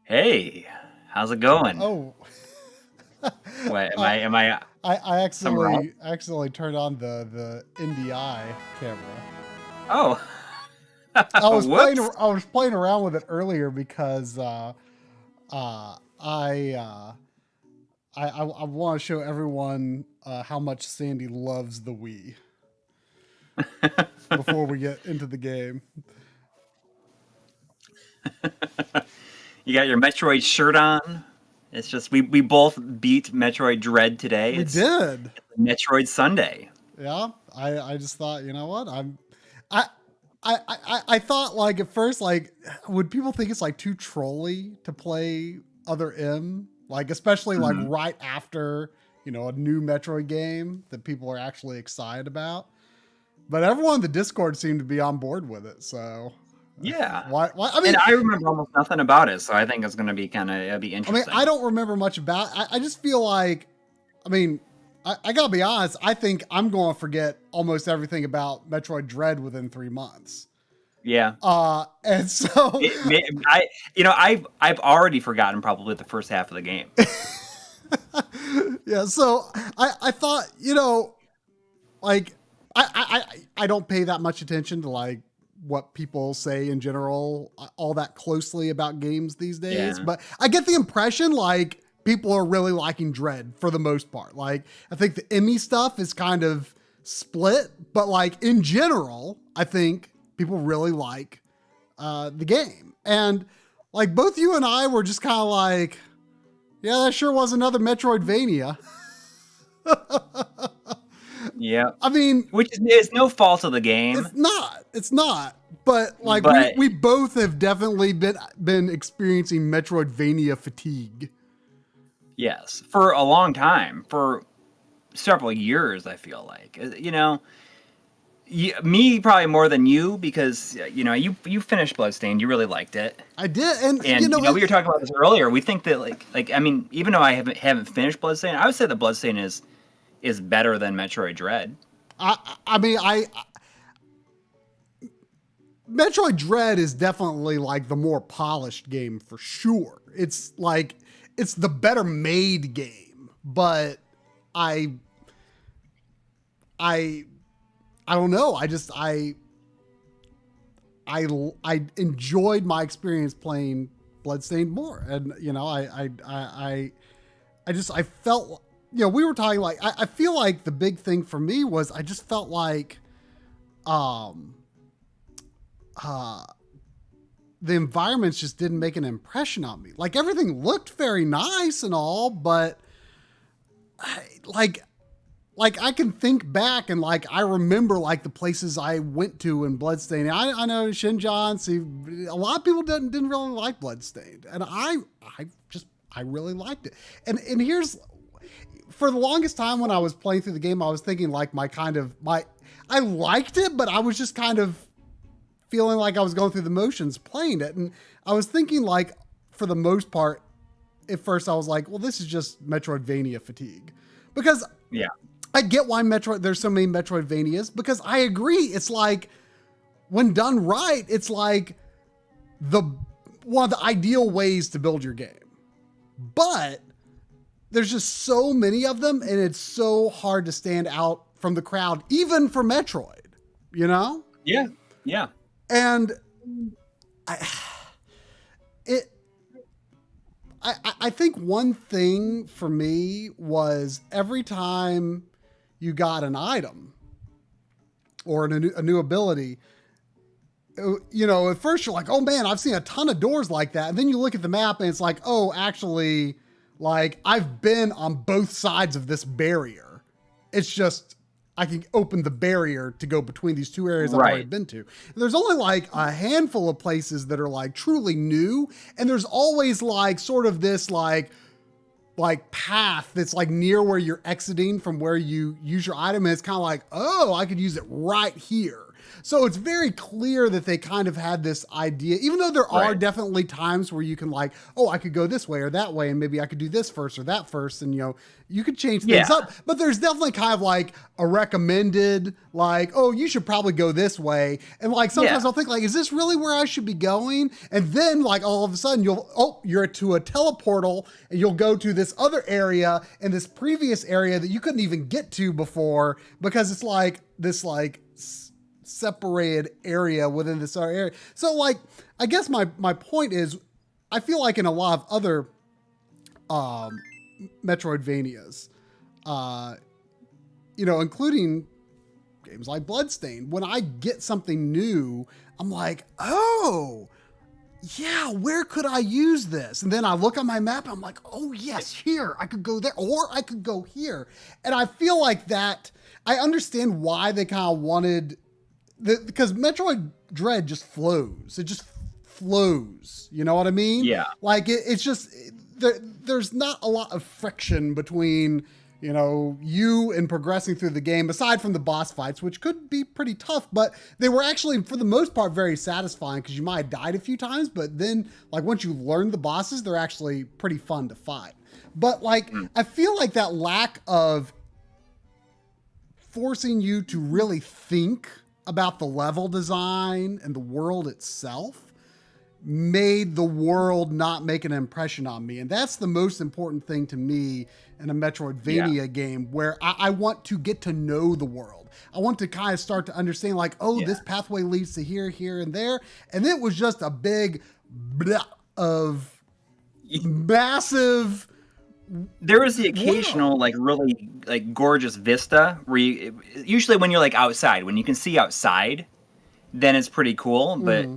Hey, how's it going? Oh, What am uh, I I somewhere else? accidentally turned on the NDI camera. Oh, I was playing whoops. I was playing around with it earlier because uh, I uh, I want to show everyone how much Sandy loves the Wii before we get into the game. You got your Metroid shirt on. It's just we both beat Metroid Dread today. We It's did, Metroid Sunday. yeah. I just thought, you know what, I. I thought like at first, like, would people think it's like too trolly to play other M? Like, especially like Mhm. right after, a new Metroid game that people are actually excited about. But everyone in the Discord seemed to be on board with it. So Yeah. why I And mean I remember almost nothing about it, so I think it's gonna be it'll be I interesting. don't remember much about I just feel like I mean I gotta be honest, I think I'm gonna forget almost everything about Metroid Dread within 3 months. Yeah. And so I've already forgotten probably the first half of the game. yeah, so I thought, like I don't pay that much attention to like what people say in general all that closely about games these days, Yeah. but I get the impression like people are really liking Dread for the most part. Like I think the Emmy stuff is kind of split, but like in general, I think people really like the game. And like both you and I were just kind of like, yeah, that sure was another Metroidvania. Yeah. I mean, Which is no fault of the game, it's not. But like but we both have definitely been experiencing Metroidvania fatigue. yes, for a long time, for several years, I feel like. Me probably more than you because you finished Bloodstained, you really liked it, I did, and and we were talking about this earlier. We think that I mean, even though I haven't finished Bloodstained, I would say that Bloodstained is better than Metroid Dread. I mean I Metroid Dread is definitely like the more polished game for sure. It's like it's the better made game, but I I I don't know. I enjoyed my experience playing Bloodstained more, and I felt we were talking like I feel like the big thing for me was I just felt like um uh the environments just didn't make an impression on me. Like everything looked very nice and all, but I, like I can think back and like I remember like the places I went to in Bloodstained. I know Shinjan, see a lot of people didn't really like Bloodstained, and I really liked it. And here's for the longest time when I was playing through the game, I was thinking like I liked it, but I was just kind of feeling like I was going through the motions playing it, and I was thinking like for the most part, at first I was like, well, this is just Metroidvania fatigue because Yeah. I get why there's so many Metroidvanias because I agree. It's like when done right, it's like one of the ideal ways to build your game. But there's just so many of them, and it's so hard to stand out from the crowd, even for Metroid, you know? Yeah. Yeah. And I think one thing for me was every time you got an item or a new ability, at first you're like, oh man, I've seen a ton of doors like that. And then you look at the map and it's like, oh, actually, like I've been on both sides of this barrier. It's just, I can open the barrier to go between these two areas I've already Right. been to. And there's only like a handful of places that are like truly new. And there's always like sort of this like path that's like near where you're exiting from where you use your item. And it's kind of like, oh, I could use it right here. So it's very clear that they kind of had this idea, even though there are Right. definitely times where you can like, oh, I could go this way or that way, and maybe I could do this first or that first, and you could change things Yeah. up. But there's definitely kind of like a recommended, like, oh, you should probably go this way. And like sometimes Yeah. I'll think like, is this really where I should be going? And then like all of a sudden you're to a teleportal and you'll go to this other area in this previous area that you couldn't even get to before because it's like this like separated area within this other area. So like, I guess my point is, I feel like in a lot of other Metroidvanias, including games like Bloodstained, when I get something new, I'm like, oh, yeah, where could I use this? And then I look on my map, and I'm like, oh, yes, here. I could go there, or I could go here. And I feel like that, I understand why they kind of wanted, because Metroid Dread just flows. It just flows. You know what I mean? Yeah. Like, it's just, there's not a lot of friction between you and progressing through the game, aside from the boss fights, which could be pretty tough, but they were actually, for the most part, very satisfying because you might have died a few times, but then, like, once you learn the bosses, they're actually pretty fun to fight. But, like, I feel like that lack of forcing you to really think about the level design and the world itself made the world not make an impression on me. And that's the most important thing to me in a Metroidvania game, where I want to get to know the world. I want to kind of start to understand like, oh, this pathway leads to here, here, and there. And it was just a big blah of massive. There was the occasional like really like gorgeous vista where usually when you're like outside, when you can see outside, then it's pretty cool. But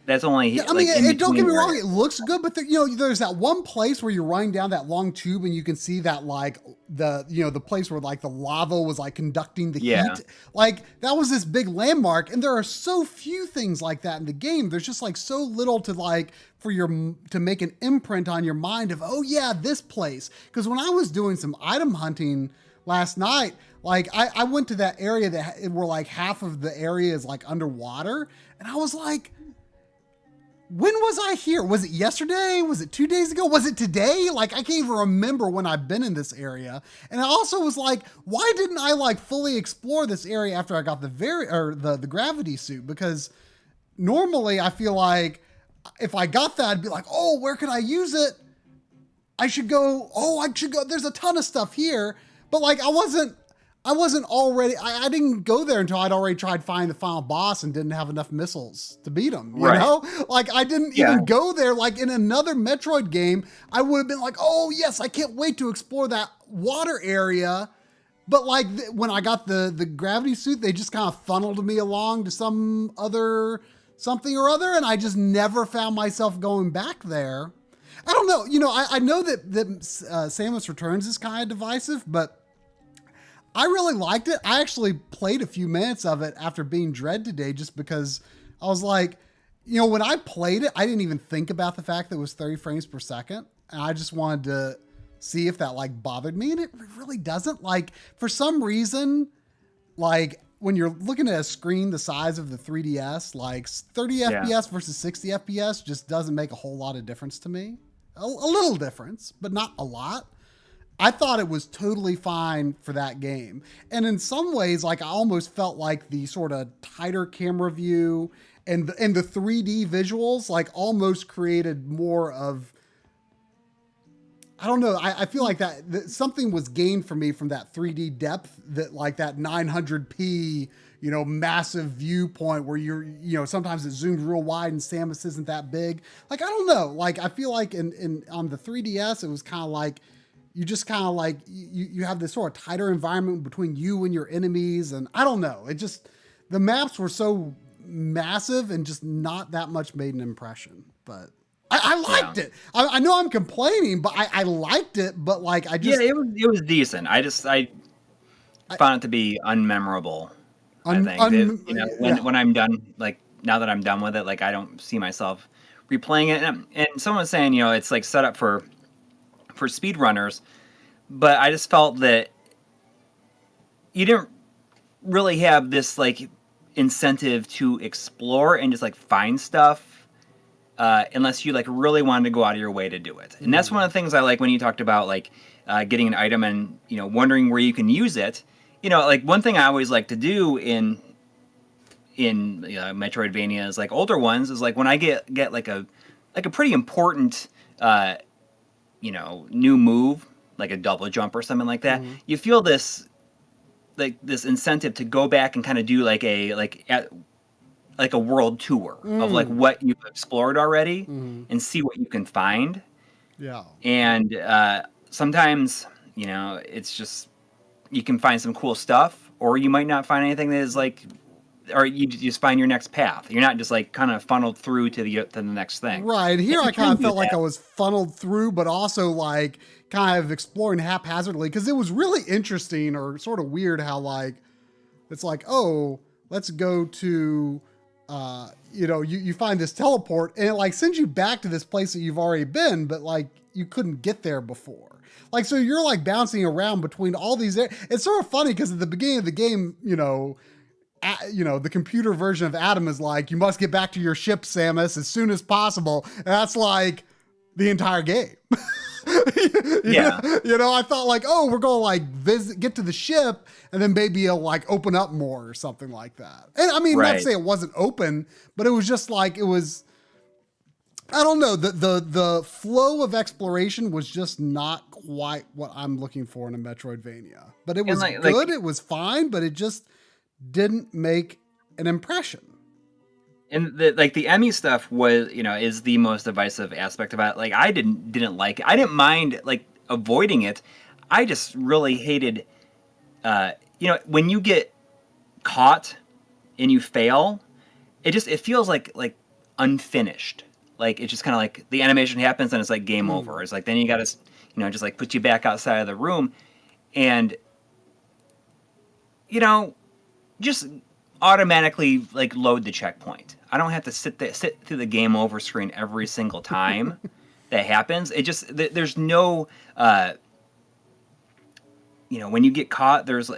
that's only. Yeah, I like, mean, don't get me wrong; it looks good, but there's that one place where you're running down that long tube, and you can see that like the place where like the lava was like conducting the heat. Like that was this big landmark, and there are so few things like that in the game. There's just like so little to like to make an imprint on your mind of, oh yeah, this place. Because when I was doing some item hunting last night, like I went to that area where like half of the area is like underwater, and I was like, when was I here? Was it yesterday? Was it 2 days ago? Was it today? Like, I can't even remember when I've been in this area. And I also was like, why didn't I like fully explore this area after I got the gravity suit? Because normally I feel like if I got that, I'd be like, oh, where could I use it? I should go. There's a ton of stuff here. But like, I wasn't already, I didn't go there until I'd already tried finding the final boss and didn't have enough missiles to beat him, you know? Like, I didn't even go there. Like, in another Metroid game, I would have been like, oh, yes, I can't wait to explore that water area. But, like, when I got the gravity suit, they just kind of funneled me along to something or other, and I just never found myself going back there. I don't know. I know that Samus Returns is kind of divisive, but I really liked it. I actually played a few minutes of it after being Dread today just because I was like, when I played it, I didn't even think about the fact that it was 30 frames per second. And I just wanted to see if that like bothered me. And it really doesn't. Like, for some reason, like when you're looking at a screen the size of the 3DS, like 30 FPS versus 60 FPS just doesn't make a whole lot of difference to me. A little difference, but not a lot. I thought it was totally fine for that game. And in some ways, like I almost felt like the sort of tighter camera view and the 3D visuals like almost created more of, I don't know. I feel like that something was gained for me from that 3D depth, that like that 900p, massive viewpoint where you're, sometimes it zooms real wide and Samus isn't that big. Like, I don't know. Like, I feel like on the 3DS, it was kind of like, you just kind of like, you have this sort of tighter environment between you and your enemies. And I don't know. It just, the maps were so massive and just not that much made an impression. But I liked it. I know I'm complaining, but I liked it. But like, I just. Yeah, it was decent. I found it to be unmemorable. I think. When I'm done, like now that I'm done with it, like I don't see myself replaying it. And someone's saying, it's like set up for speedrunners, but I just felt that you didn't really have this like incentive to explore and just like find stuff unless you like really wanted to go out of your way to do it. And that's one of the things I like when you talked about like getting an item and, you know, wondering where you can use it. You know, like one thing I always like to do in Metroidvanias, like older ones, is like when I get like a pretty important new move, like a double jump or something like that, you feel this incentive to go back and kind of do like a world tour of like what you've explored already and see what you can find. Yeah. And sometimes, you know, it's just you can find some cool stuff, or you might not find anything that is like, or you just find your next path. You're not just like kind of funneled through to the next thing. Right. Here I kind of felt like I was funneled through, but also like kind of exploring haphazardly, because it was really interesting or sort of weird how like, it's like, oh, let's go to, you find this teleport and it like sends you back to this place that you've already been, but like you couldn't get there before. Like, so you're like bouncing around between all these. It's sort of funny because at the beginning of the game, the computer version of Adam is like, you must get back to your ship, Samus, as soon as possible. And that's like the entire game. Yeah. I thought like, oh, we're going to like get to the ship and then maybe it'll like open up more or something like that. And I mean, not to say it wasn't open, but it was just like, it was, I don't know. The flow of exploration was just not quite what I'm looking for in a Metroidvania, but it was good. It was fine, but it just didn't make an impression. And the Emmy stuff was, is the most divisive aspect about it. Like I didn't like it. I didn't mind like avoiding it. I just really hated, when you get caught and you fail, it feels like unfinished. Like it's just kind of like the animation happens and it's like game over. It's like then you got to, just like put you back outside of the room, and just automatically like load the checkpoint. I don't have to sit through the game over screen every single time that happens. It just there's no when you get caught, there's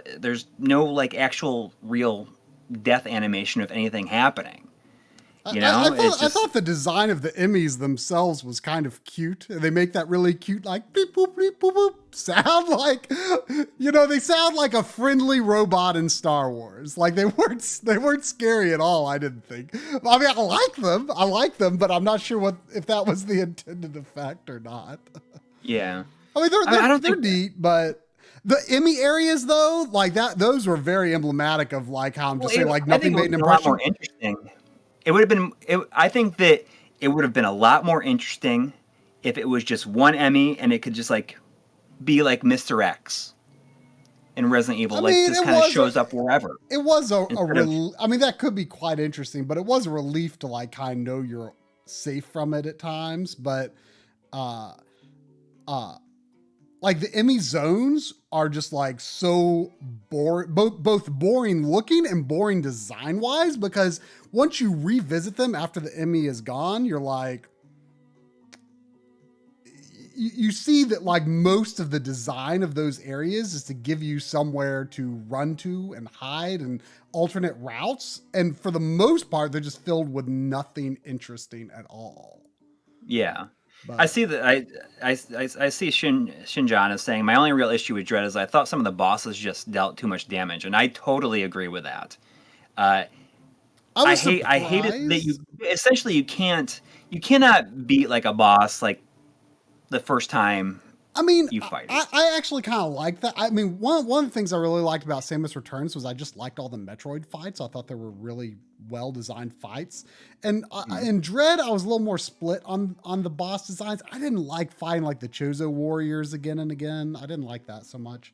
no like actual real death animation of anything happening. I thought the design of the Emmys themselves was kind of cute. They make that really cute, like beep boop beep boop boop sound, like they sound like a friendly robot in Star Wars. Like they weren't scary at all. I didn't think. I mean, I like them, but I'm not sure if that was the intended effect or not. Yeah, I mean they're neat, but. The Emmy areas, though, like that, those were very emblematic of like how I'm just saying, like nothing made an impression. A lot more interesting. It would have been. I think that it would have been a lot more interesting if it was just one Emmy and it could just like be like Mr. X in Resident Evil, just kind of shows up wherever. It was I mean, that could be quite interesting, but it was a relief to like kind of know you're safe from it at times. But, like the Emmy zones are just like so boring, both boring looking and boring design wise, because once you revisit them after the Emmy is gone, you're like, you see that like most of the design of those areas is to give you somewhere to run to and hide and alternate routes. And for the most part, they're just filled with nothing interesting at all. Yeah. But I see that I see Shinjan is saying my only real issue with Dread is I thought some of the bosses just dealt too much damage, and I totally agree with that. I hate it that you cannot beat like a boss like the first time. I mean, you fight. I actually kind of like that. I mean, one of the things I really liked about Samus Returns was I just liked all the Metroid fights. I thought they were really well designed fights. And in Dread, I was a little more split on the boss designs. I didn't like fighting like the Chozo Warriors again and again. I didn't like that so much.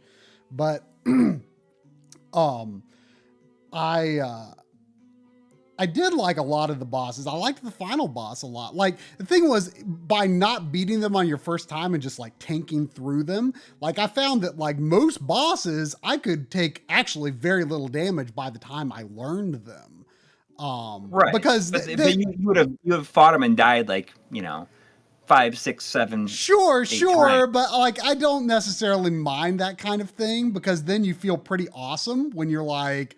But I did like a lot of the bosses. I liked the final boss a lot. Like the thing was, by not beating them on your first time and just like tanking through them, like I found that like most bosses, I could take actually very little damage by the time I learned them. Right. Because but you would have fought them and died like, 5, 6, 7. Sure. Times. But like, I don't necessarily mind that kind of thing, because then you feel pretty awesome when you're like,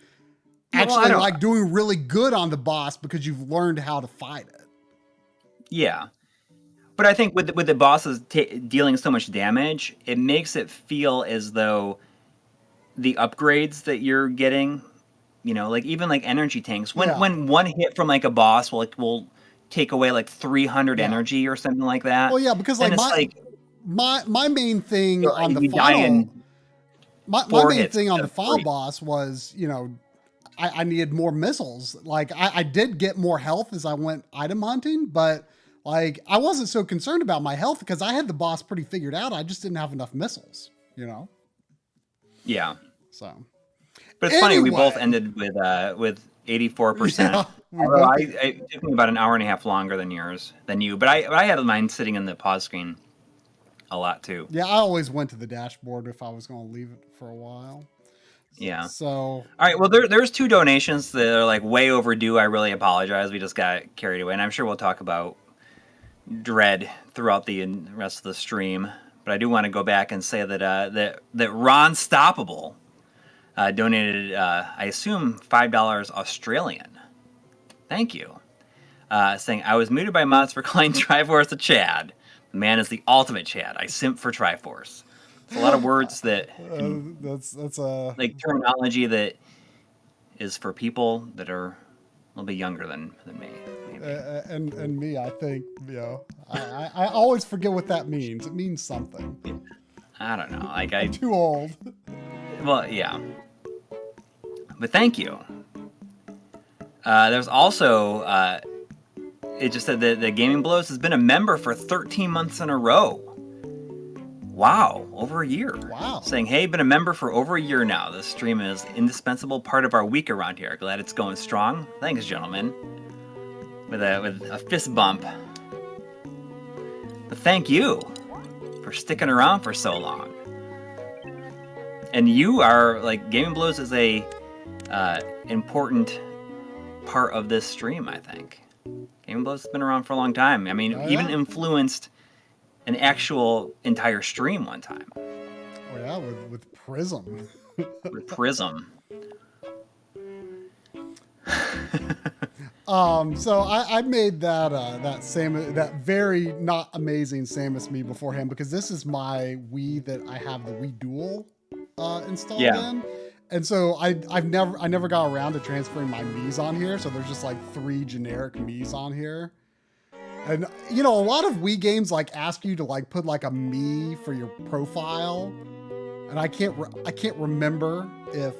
actually like doing really good on the boss because you've learned how to fight it. Yeah. But I think with the bosses dealing so much damage, it makes it feel as though the upgrades that you're getting, like even like energy tanks, when one hit from like a boss will take away like 300 energy or something like that. Well, yeah, because like my main thing on the final, my main thing on the final boss was, I needed more missiles. Like I did get more health as I went item hunting, but like I wasn't so concerned about my health because I had the boss pretty figured out. I just didn't have enough missiles, Yeah. So, but it's funny we both ended with 84%. Yeah, it took me about an hour and a half longer than you, but I had mine sitting in the pause screen a lot too. Yeah, I always went to the dashboard if I was going to leave it for a while. Yeah. So, all right. Well, there's 2 donations that are like way overdue. I really apologize. We just got carried away, and I'm sure we'll talk about Dread throughout the rest of the stream. But I do want to go back and say that Ron Stoppable donated, I assume, $5 Australian. Thank you. Saying, I was muted by mods for calling Triforce a Chad. The man is the ultimate Chad. I simp for Triforce. It's a lot of words that that's like terminology that is for people that are a little bit younger than me. And me, I think, I always forget what that means. It means something. I don't know. Like I'm too old. Well, yeah. But thank you. There's also it just said that the Gaming Blows has been a member for 13 months in a row. Wow, over a year. Wow. Saying, hey, been a member for over a year now. This stream is an indispensable part of our week around here. Glad it's going strong. Thanks, gentlemen. With a fist bump. But thank you for sticking around for so long. And you are, like, Gaming Blows is a important part of this stream, I think. Gaming Blows has been around for a long time. I mean, even influenced an actual entire stream one time. Oh yeah, with Prism. With Prism. So I made that very not amazing Samus Mii beforehand because this is my Wii that I have the Wii Dual installed in. And so I never got around to transferring my Miis on here. So there's just like 3 generic Miis on here. And a lot of Wii games like ask you to like put like a Mii for your profile. And I can't remember if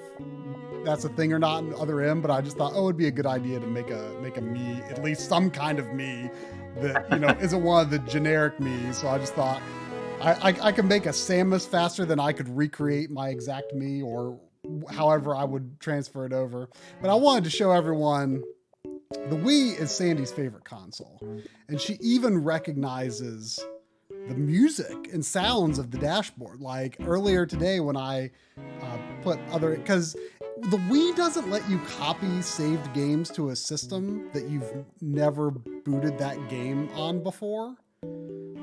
that's a thing or not in other M, but I just thought, it'd be a good idea to make a Mii, at least some kind of Mii that, isn't one of the generic Miis. So I just thought I could make a Samus faster than I could recreate my exact Mii or however I would transfer it over. But I wanted to show everyone the Wii is Sandy's favorite console. And she even recognizes the music and sounds of the dashboard. Like earlier today when I because the Wii doesn't let you copy saved games to a system that you've never booted that game on before.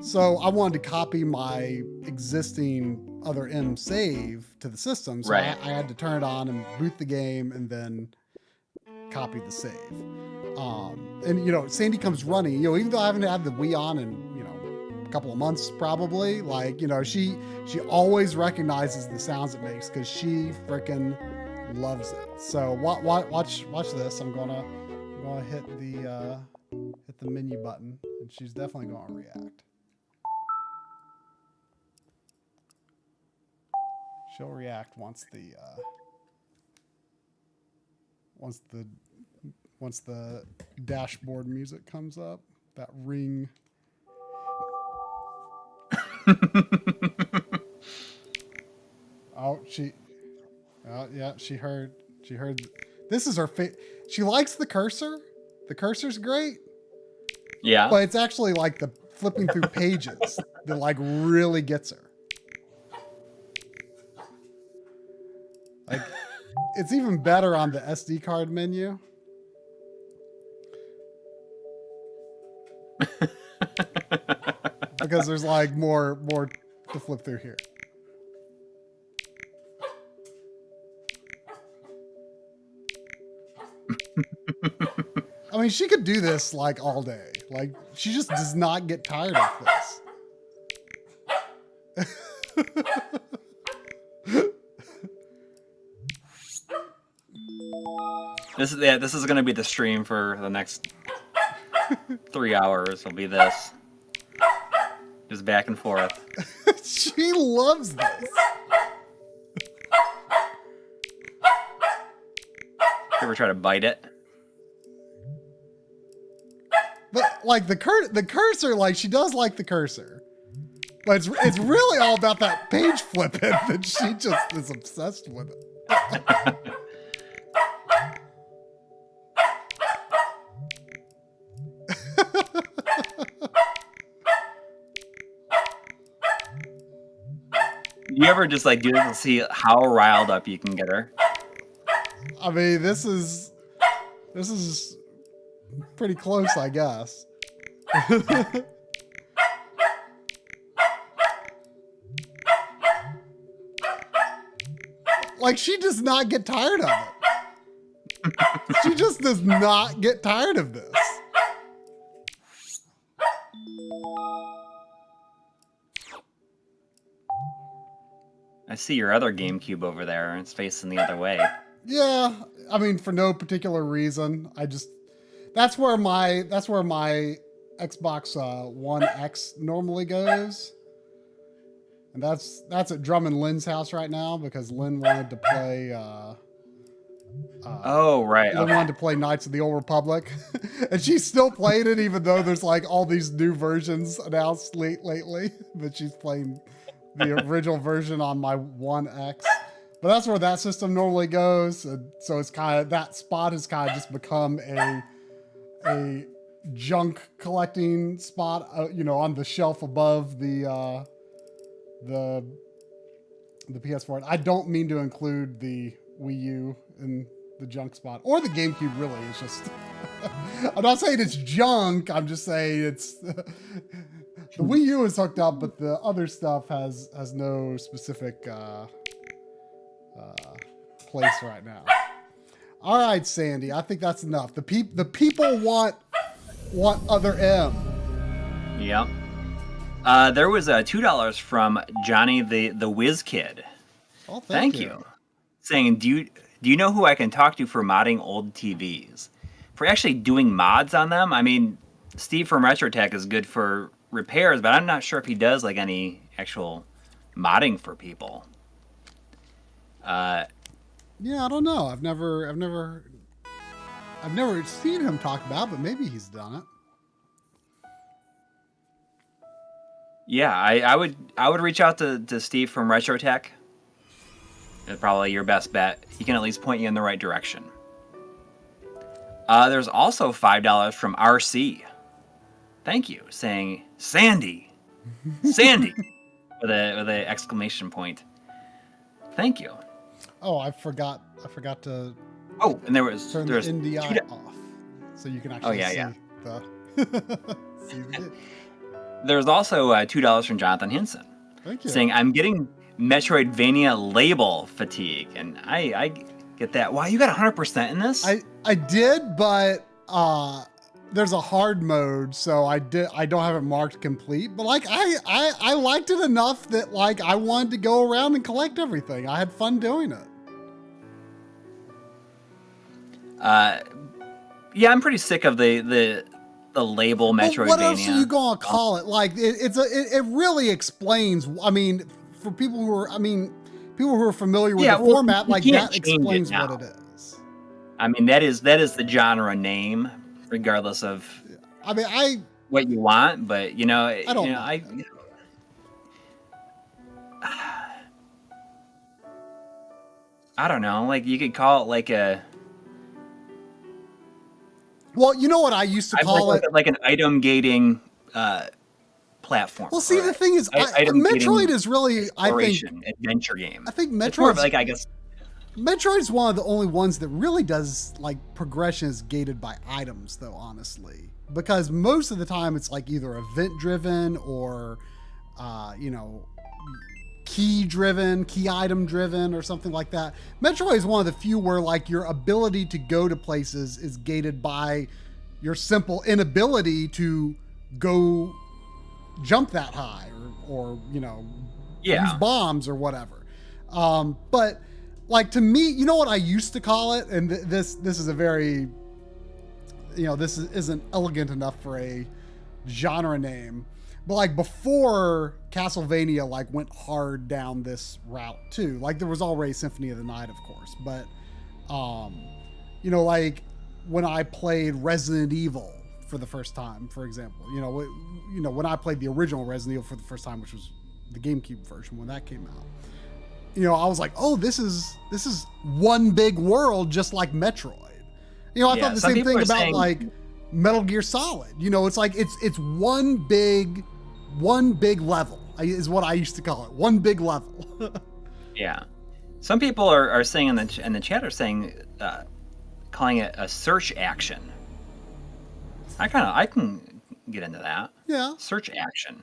So I wanted to copy my existing other M save to the system. So I had to turn it on and boot the game and then copy the save. And Sandy comes running, even though I haven't had the Wii on in, a couple of months probably, like, she always recognizes the sounds it makes because she freaking loves it. So watch this. I'm gonna hit the menu button and she's definitely gonna react. She'll react once the dashboard music comes up. That ring. She heard. This is her she likes the cursor. The cursor's great. Yeah. But it's actually like the flipping through pages that like really gets her. Like, it's even better on the SD card menu. Because there's like more to flip through here. I mean, she could do this like all day. Like, she just does not get tired of this. This is gonna be the stream for the next 3 hours. Will be this, just back and forth. She loves this. You ever try to bite it? But like the cursor, like she does like the cursor, but it's really all about that page flipping that she just is obsessed with it. You ever just like do this to see how riled up you can get her? I mean, this is pretty close, I guess. Like, she does not get tired of it. She just does not get tired of this. I see your other GameCube over there. It's facing the other way. Yeah, I mean, for no particular reason. That's where my Xbox One X normally goes. And that's at Drum and Lynn's house right now because Lynn wanted to play oh, right. Lynn wanted to play Knights of the Old Republic. And she's still playing it even though there's like all these new versions announced lately. But she's playing the original version on my One X. But that's where that system normally goes. And so it's kind of, that spot has kind of just become a junk collecting spot, on the shelf above the PS4. I don't mean to include the Wii U in the junk spot or the GameCube. Really, it's just, I'm not saying it's junk. I'm just saying it's, the Wii U is hooked up, but the other stuff has no specific, place right now. All right, Sandy, I think that's enough. The people want other M. Yep. There was $2 from Johnny the Whiz Kid. Oh, thank you. Saying, do you know who I can talk to for modding old TVs? For actually doing mods on them? I mean, Steve from Retrotech is good for repairs, but I'm not sure if he does like any actual modding for people. Yeah, I don't know. I've never seen him talk about it, but maybe he's done it. Yeah, I would reach out to Steve from Retrotech. It's probably your best bet. He can at least point you in the right direction. There's also $5 from RC. Thank you, saying Sandy, with a exclamation point. Thank you. Oh, I forgot to. Oh, and there was turn the NDI off, so you can actually see the. See the There's also $2 from Jonathan Hinson. Thank you. Saying, I'm getting Metroidvania label fatigue. And I get that. Wow, you got 100% in this? I did, but there's a hard mode, so I don't have it marked complete. But like I liked it enough that like I wanted to go around and collect everything. I had fun doing it. Yeah, I'm pretty sick of the label Metroidvania. Well, what else are you gonna call it? Like it really explains. I mean, for people who are familiar with the format, like that explains what it is. I mean, that is the genre name, regardless of. I mean, what you want, but I don't. I don't know. Like you could call it like a. Well, you know what I used to call it? Like an item gating platform. Well, see, the thing is, Metroid is really, I think, adventure game. I think Metroid, more of like, I guess, Metroid's one of the only ones that really does like progression is gated by items, though. Honestly, because most of the time it's like either event driven or, key item driven or something like that. Metroid is one of the few where like your ability to go to places is gated by your simple inability to go jump that high or use bombs or whatever. But like to me, you know what I used to call it, and this is a very, this isn't elegant enough for a genre name, but like before Castlevania like went hard down this route too. Like there was already Symphony of the Night, of course, but like when I played Resident Evil for the first time, for example, when I played the original Resident Evil for the first time, which was the GameCube version when that came out, I was like, oh, this is one big world, just like Metroid. I thought the same thing about like Metal Gear Solid. It's like it's one big level is what I used to call it. One big level. Yeah. Some people are saying in the chat are saying calling it a search action. I can get into that. Yeah. Search action.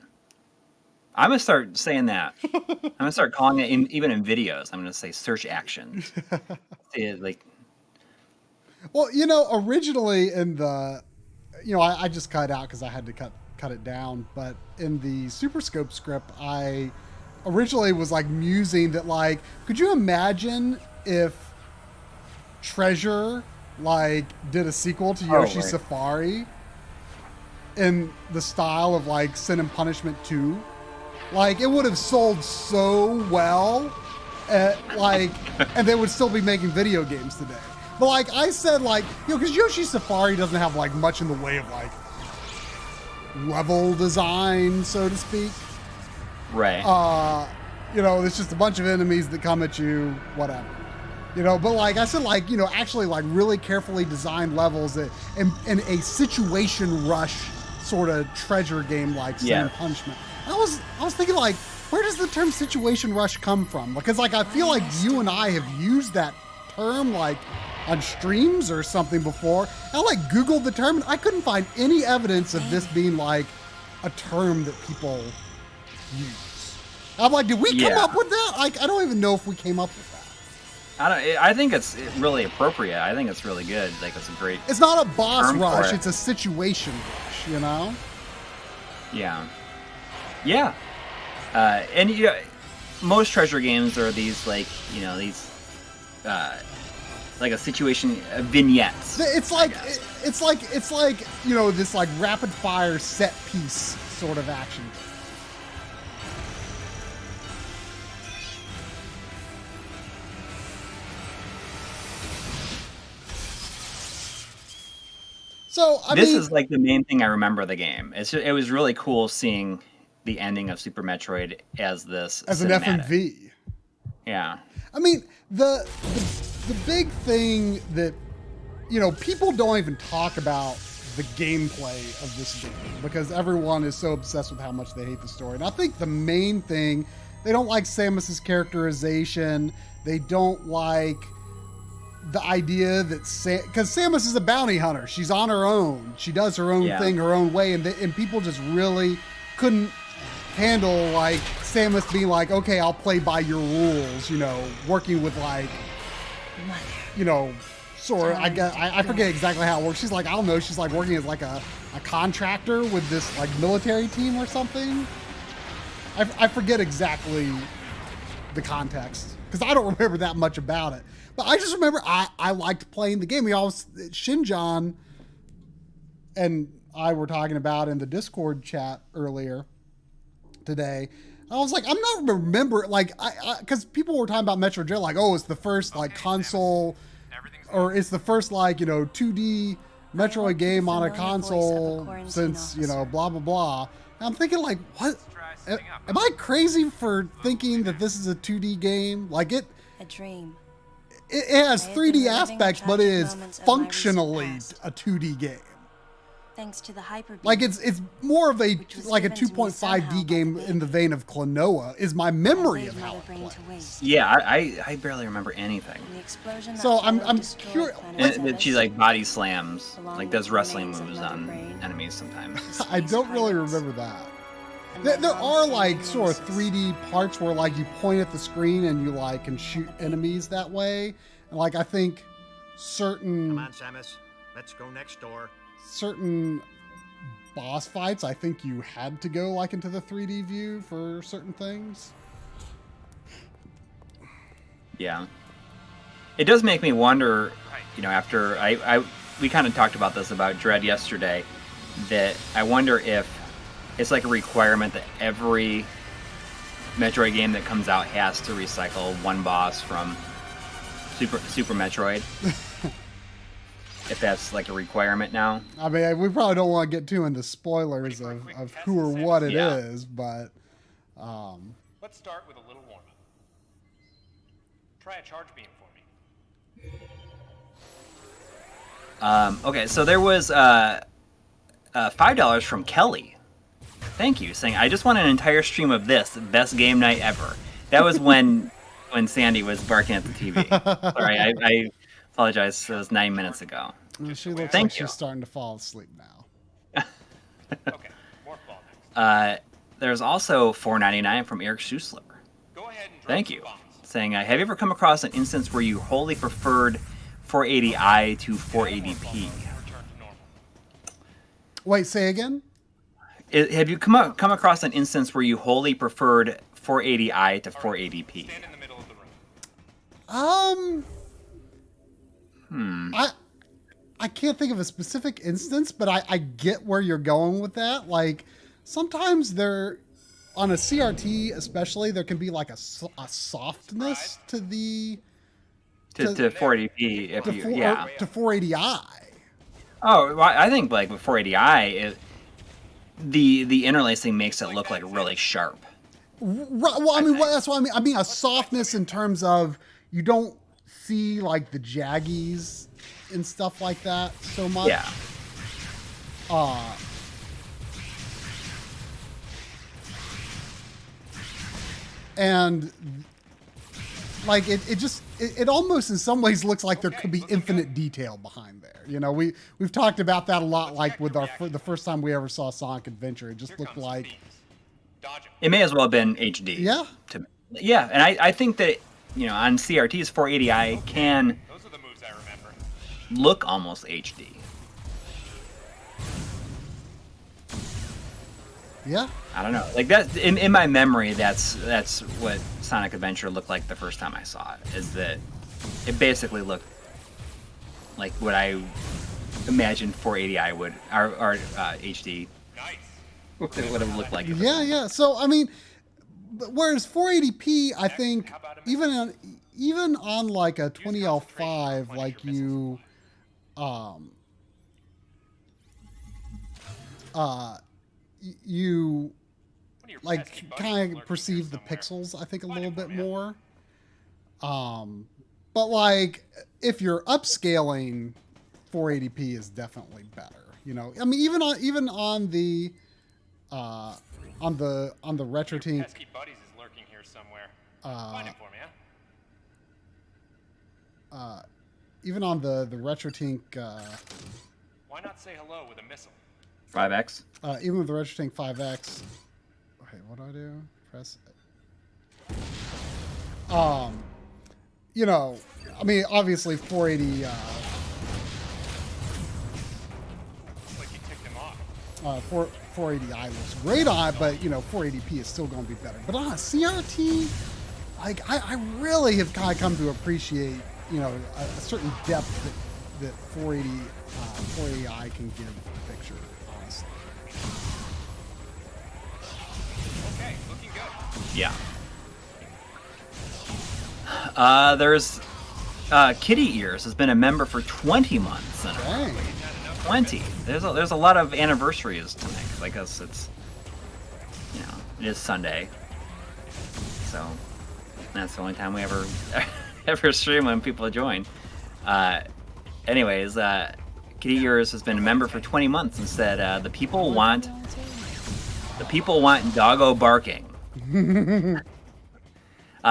I'm gonna start saying that. I'm gonna start calling it even in videos. I'm gonna say search actions. Well, originally in the, I just cut it out because I had to cut it down. But in the Super Scope script, I originally was like musing that like, could you imagine if Treasure like did a sequel to Yoshi's Safari in the style of like Sin and Punishment 2? Like it would have sold so well, and they would still be making video games today. But like I said, like, because Yoshi's Safari doesn't have like much in the way of like level design, so to speak. Right. It's just a bunch of enemies that come at you, whatever. But like I said, like, actually like really carefully designed levels in a situation rush sort of treasure game like Sin and Punishment. I was thinking like, where does the term situation rush come from? Because like I feel like you and I have used that term like on streams or something before. I like Googled the term and I couldn't find any evidence of this being like a term that people use. I'm like, did we come up with that? Like, I don't even know if we came up with that. I think it's really appropriate. I think it's really good. Like it's a great. It's not a boss rush. It's a situation rush. Yeah. Yeah. And most treasure games are these like these like a situation vignettes. It's like this like rapid fire set piece sort of action. So this is like the main thing I remember of the game. It was really cool seeing the ending of Super Metroid as this as cinematic. An FMV. Yeah. I mean, the big thing that people don't even talk about the gameplay of this game because everyone is so obsessed with how much they hate the story. And I think the main thing, they don't like Samus's characterization. They don't like the idea that because Samus is a bounty hunter, she's on her own, she does her own thing her own way, and people just really couldn't handle like Samus being like, okay, I'll play by your rules, working with like, sort of, I forget exactly how it works. She's like, I don't know, she's like working as like a contractor with this like military team or something. I forget exactly the context because I don't remember that much about it. But I just remember I liked playing the game. Shinjan and I were talking about in the Discord chat earlier today. I was like, I'm not remember like because people were talking about Metroid Dread like, oh, it's the first like console, or it's the first like 2D Metroid game on a console since blah blah blah. And I'm thinking like, what? Am I crazy for thinking that this is a 2D game? Like a dream. It has 3D aspects, but it is functionally a 2D game. Thanks to the hyper. Like it's more of a 2.5D game in the vein of Klonoa is my memory of how it plays. Yeah, I barely remember anything. So I'm curious. And she like body slams, like does wrestling moves on enemies sometimes. I don't really remember that. There are like sort of 3D parts where like you point at the screen and you like can shoot enemies that way. And like I think certain Come on, Samus. Let's go next door. Certain boss fights, I think you had to go like into the 3D view for certain things. Yeah. It does make me wonder, you know, after we kind of talked about this about Dread yesterday, that I wonder if it's like a requirement that every Metroid game that comes out has to recycle one boss from Super Metroid. If that's like a requirement now. I mean, we probably don't want to get too into spoilers of who or what it is, but let's start with a little warm-up. Try a charge beam for me. Okay, so there was $5 from Kelly. Thank you, saying, I just want an entire stream of this, best game night ever. That was when Sandy was barking at the TV. Sorry, I apologize. It was 9 minutes ago. She looks like she's starting to fall asleep now. Okay, more ball. There's also $4.99 from Eric Schussler. Go ahead and Thank you. Saying, have you ever come across an instance where you wholly preferred 480i to 480p? Wait, say again? Have you come across an instance where you wholly preferred 480i to 480p? Stand in the middle of the room. I can't think of a specific instance, but I get where you're going with that. Like, sometimes there, on a CRT especially, there can be like a softness to the... To 480p, if you, yeah. To 480i. Oh, well, I think like with 480i, the interlacing makes it look like really sharp. Right, well, I mean, that's what I mean. I mean a softness in terms of you don't see like the jaggies and stuff like that so much. Yeah. And like it almost in some ways looks like there could be infinite detail behind there. You know, we've talked about that a lot, like with the first time we ever saw Sonic Adventure. It just looked like it may as well have been HD. Yeah. Yeah, and I think that, you know, on CRTs 480i can Those are the moves I remember. look almost HD. Yeah. I don't know. Like that in my memory, that's what Sonic Adventure looked like the first time I saw it. Is that it basically looked like what I imagined 480i would or HD would have looked like. Yeah. So I mean, whereas 480p, I think even on like a 20L5, like you you like kind of perceive the pixels, I think, a little bit more. But like if you're upscaling, 480p is definitely better. You know, I mean, even on the Retrode. Pesky buddies is lurking here somewhere. Find him for me, huh? Even on the Retrode. Why not say hello with a missile? 5X. Even with the Retrode 5X. Okay, what do I do? Press it. You know, I mean, obviously 480. Like you ticked him off. 480i looks great on it, but you know, 480p is still going to be better. But on a CRT, like I really have kind of come to appreciate, you know, a certain depth that 480i can give the picture. Honestly. Okay, looking good. Yeah. There's Kitty Ears has been a member for 20 months. Dang. 20. There's a lot of anniversaries tonight. I guess it's, you know, it is Sunday, so that's the only time we ever stream when people join. Anyways, Kitty Ears has been a member for 20 months and said the people want doggo barking.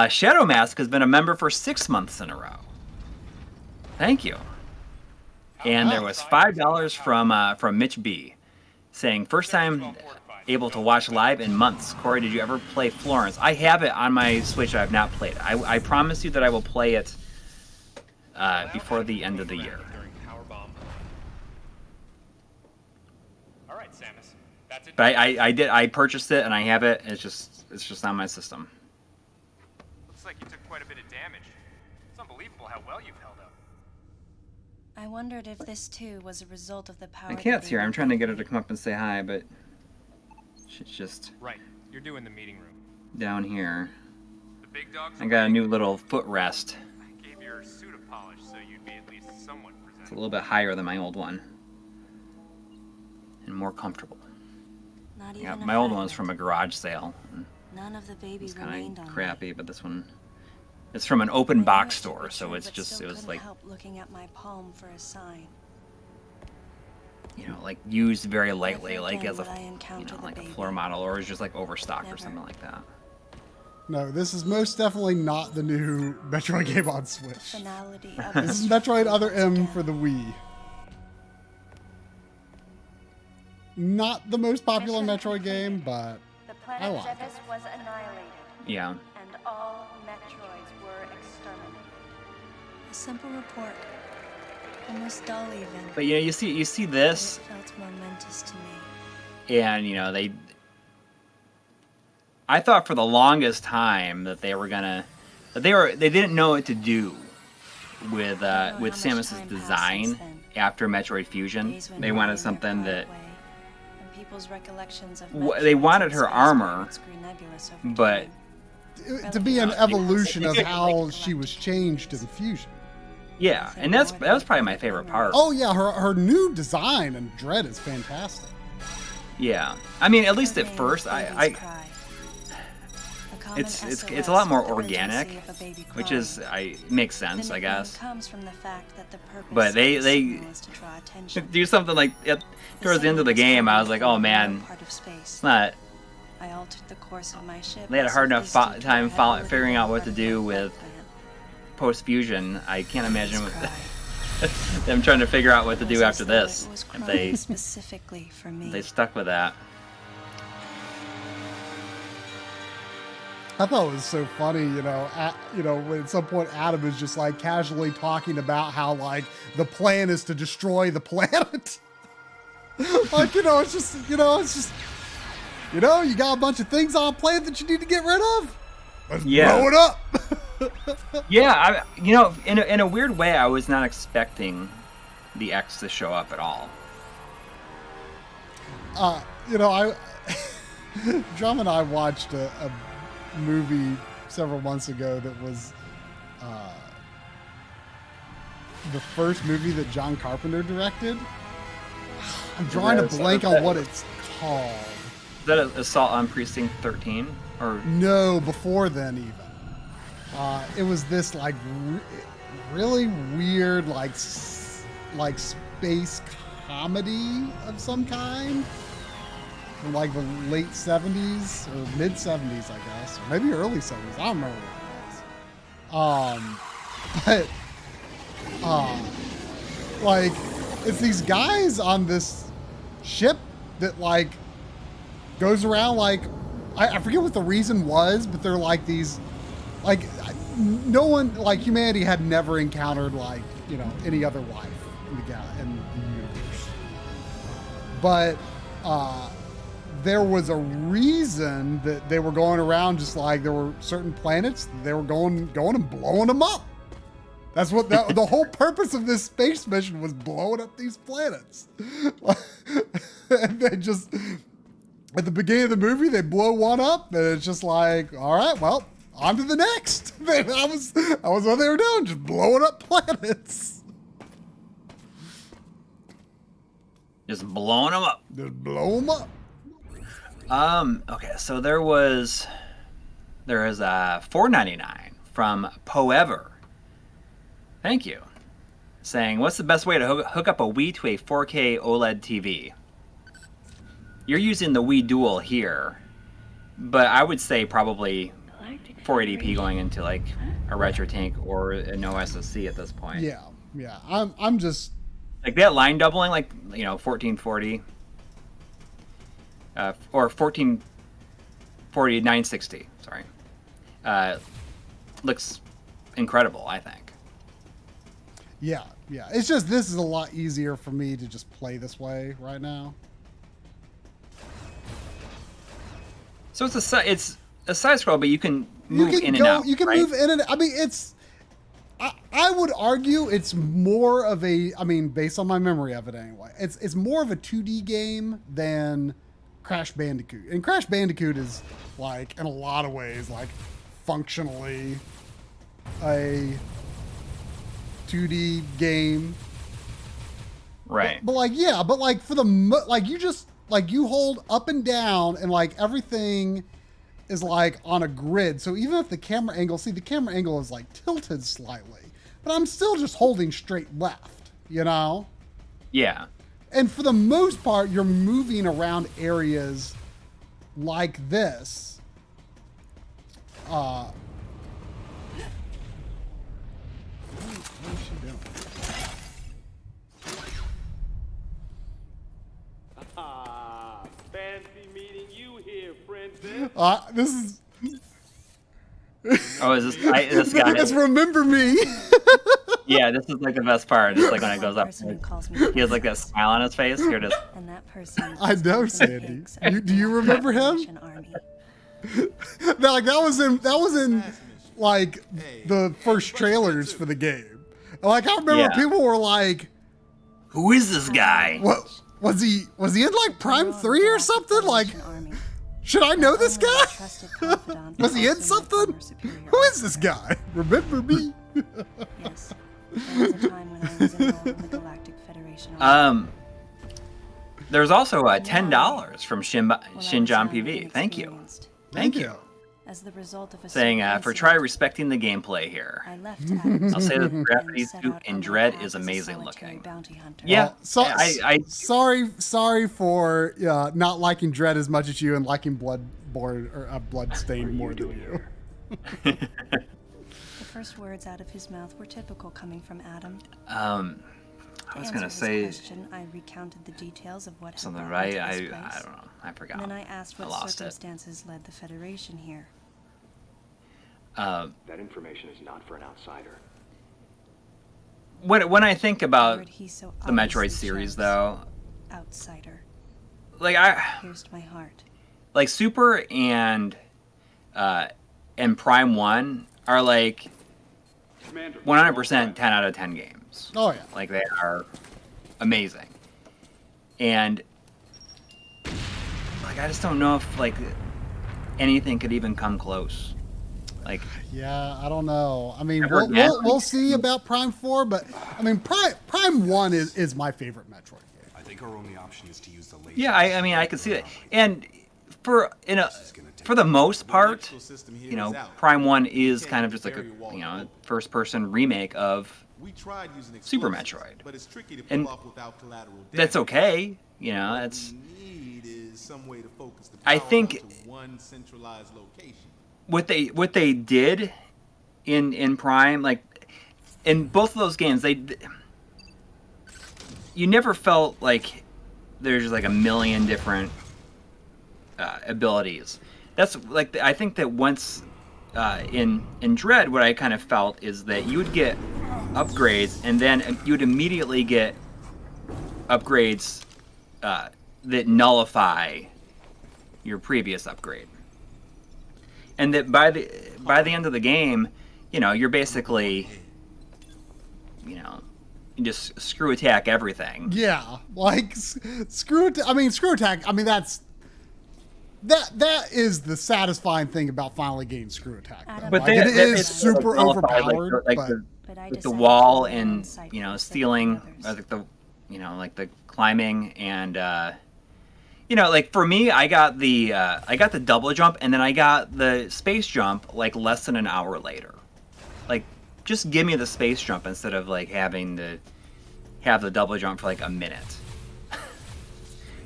Shadow Mask has been a member for 6 months in a row. Thank you. And there was $5 from Mitch B, saying first time able to watch live in months. Coury, did you ever play Florence? I have it on my Switch. I have not played it. I promise you that I will play it before the end of the year. All right, Samus. That's it. But I purchased it and I have it. It's just on my system. Looks like you took quite a bit of damage. It's unbelievable how well you've held up. I wondered if this too was a result of the power. My cat's here. I'm trying to get her to come up and say hi, but she's just Right. You're doing the meeting room. down here. The big dog's I got a new little footrest. I gave your suit a polish so you'd be at least somewhat It's a presentable. little bit higher than my old one. And more comfortable. Not even Yeah, a my old one was fragment. from a garage sale. None of the baby It's remained kind on of me. crappy, but this one, it's from an open box store, so it's just, it was like, help looking at my palm for a sign. you know, like used very lightly, Never like again as a, would I you encounter know, the like a baby. floor model, or it's just like overstocked or Never. something like that. No, this is most definitely not the new Metroid game on Switch. Finality of This is the Metroid Other M again. for the Wii. Not the most popular Metroid game, but The I planet like it. Zebes was annihilated, Yeah. and all Metroids were exterminated. A simple report. Almost dull even. But you know, you see But this, it felt momentous to me. and you know, I thought for the longest time that they didn't know what to do with know how much Samus's time passed design since then. after Metroid Fusion. Days went They by wanted in their something quiet that, way, and people's recollections of they Metroids wanted and her space armor, pirates grew nebulous over but time. to be an evolution of Like- how she was changed in Fusion. yeah, and that was probably my favorite part. Oh yeah, her new design and Dread is fantastic. Yeah, I mean, at least Her at name first, is Baby's I Cry. A common it's SOS a lot more for urgency organic, of a baby which crying. is makes The sense, I nickname guess. comes from the fact that the purpose But of they the signal is to draw attention. do something like towards the end of the game. I was like, oh man, Part of space. it's not. I altered the course of my ship. They had a as hard if enough this detour time had already figuring been out what to part of do my with plan. Post Fusion. I can't imagine Baby's cry. them trying to figure out what to It do was after as though this. it was If crying specifically for me. they stuck with that. I thought it was so funny, when at some point Adam is just like casually talking about how like the plan is to destroy the planet. Like, you got a bunch of things on planet that you need to get rid of. Let's Yeah. blow it up. Yeah, in a weird way, I was not expecting the X to show up at all. Drum and I watched a movie several months ago that was the first movie that John Carpenter directed. I'm drawing a blank on what it's called. Is that Assault on Precinct 13? Or No, before then even. It was this like really weird like space comedy of some kind from like the late 70s or mid 70s, I guess, or maybe early 70s. I don't remember what it was. Like it's these guys on this ship that like goes around like I forget what the reason was, but they're like these like no one like humanity had never encountered like any other life in the universe, but there was a reason that they were going around just like there were certain planets that they were going and blowing them up. That's what the whole purpose of this space mission was, blowing up these planets. And they just, at the beginning of the movie, they blow one up, and it's just like, all right, well, on to the next. That was what they were doing, just blowing up planets. just blowing them up. Just blow them up. Okay, so there is $4.99 from Poever. Thank you. Saying, what's the best way to hook up a Wii to a 4K OLED TV? You're using the Wii Dual here, but I would say probably 480p going into like a retro tank or an OSSC at this point. Yeah. I'm just like that line doubling, like 1440. or 1440 960. Sorry, looks incredible. I think. Yeah. It's just this is a lot easier for me to just play this way right now. So it's a side scroll, but you can move in and out. You can move in and. I mean, I would argue it's more of a. I mean, based on my memory of it anyway, it's more of a 2D game than Crash Bandicoot. And Crash Bandicoot is like in a lot of ways like functionally a 2D game. Right. But like for the like you just like you hold up and down and like everything is like on a grid. So even if the camera angle is like tilted slightly, but I'm still just holding straight left, you know? Yeah. And for the most part, you're moving around areas like this. What is she doing? Fancy meeting you here, princess. This is. Oh, is this guy? It's Remember Me. Yeah, this is like the best part. It's like when it goes up. Person who calls me He has like that smile on his face. Here it is. And that person. I know, Sandy. Do you remember him? Army. Like that was in like the first trailers for the game. Like I remember people were like, "Who is this guy?" What was he in like Prime 3 or something? Like, should I know this guy? Was he in something? Who is this guy? Remember Me? Yes. There was a time when I was enrolled in the Galactic Federation Army. There's also $10 from Shinjan PV. Thank you. Thank you. As the result of a saying for try respecting the gameplay here. I left Adam's I'll say that the and gravity set suit out in on Dread my is path as a amazing solitary looking. bounty hunter. Yeah. Sorry for not liking Dread as much as you and liking Bloodstained more than you. The first words out of his mouth were typical coming from Adam. I was gonna say question, I recounted the details of what something, had right? brought I me to this place. don't know. I forgot. And then I asked what lost circumstances led the Federation here. That information is not for an outsider. When I think about Word he so the Metroid obviously series, chose. though, Outsider. like Pierced my heart. like Super and Prime 1 are like 100% 10 out of 10 games. Oh yeah. Like they are amazing. And like I just don't know if like anything could even come close. Like yeah, I don't know. I mean, Ever we'll see about Prime 4, but I mean, Prime 1 is my favorite Metroid game. I think our only option is to use the laser. yeah, I mean I could see that. And for the most part, you know, Prime 1 is kind of just like a first person remake of Super Metroid. But it's tricky to And pull off without collateral damage. that's okay, you know, that's What we need is some way to focus the I power think- onto one centralized location. what they did in Prime, like in both of those games, you never felt like there's like a million different abilities. That's like I think that once in Dread, what I kind of felt is that you would get upgrades, and then you would immediately get upgrades that nullify your previous upgrade. And that by the end of the game, you know, you're basically, you know, you just screw attack everything. Yeah, like screw attack. I mean, that is the satisfying thing about finally getting screw attack. Though. But like, it is super overpowered. Like the wall and you know stealing, or like the like the climbing and. You know, like for me, I got the double jump, and then I got the space jump like less than an hour later. Like, just give me the space jump instead of like having to have the double jump for like a minute.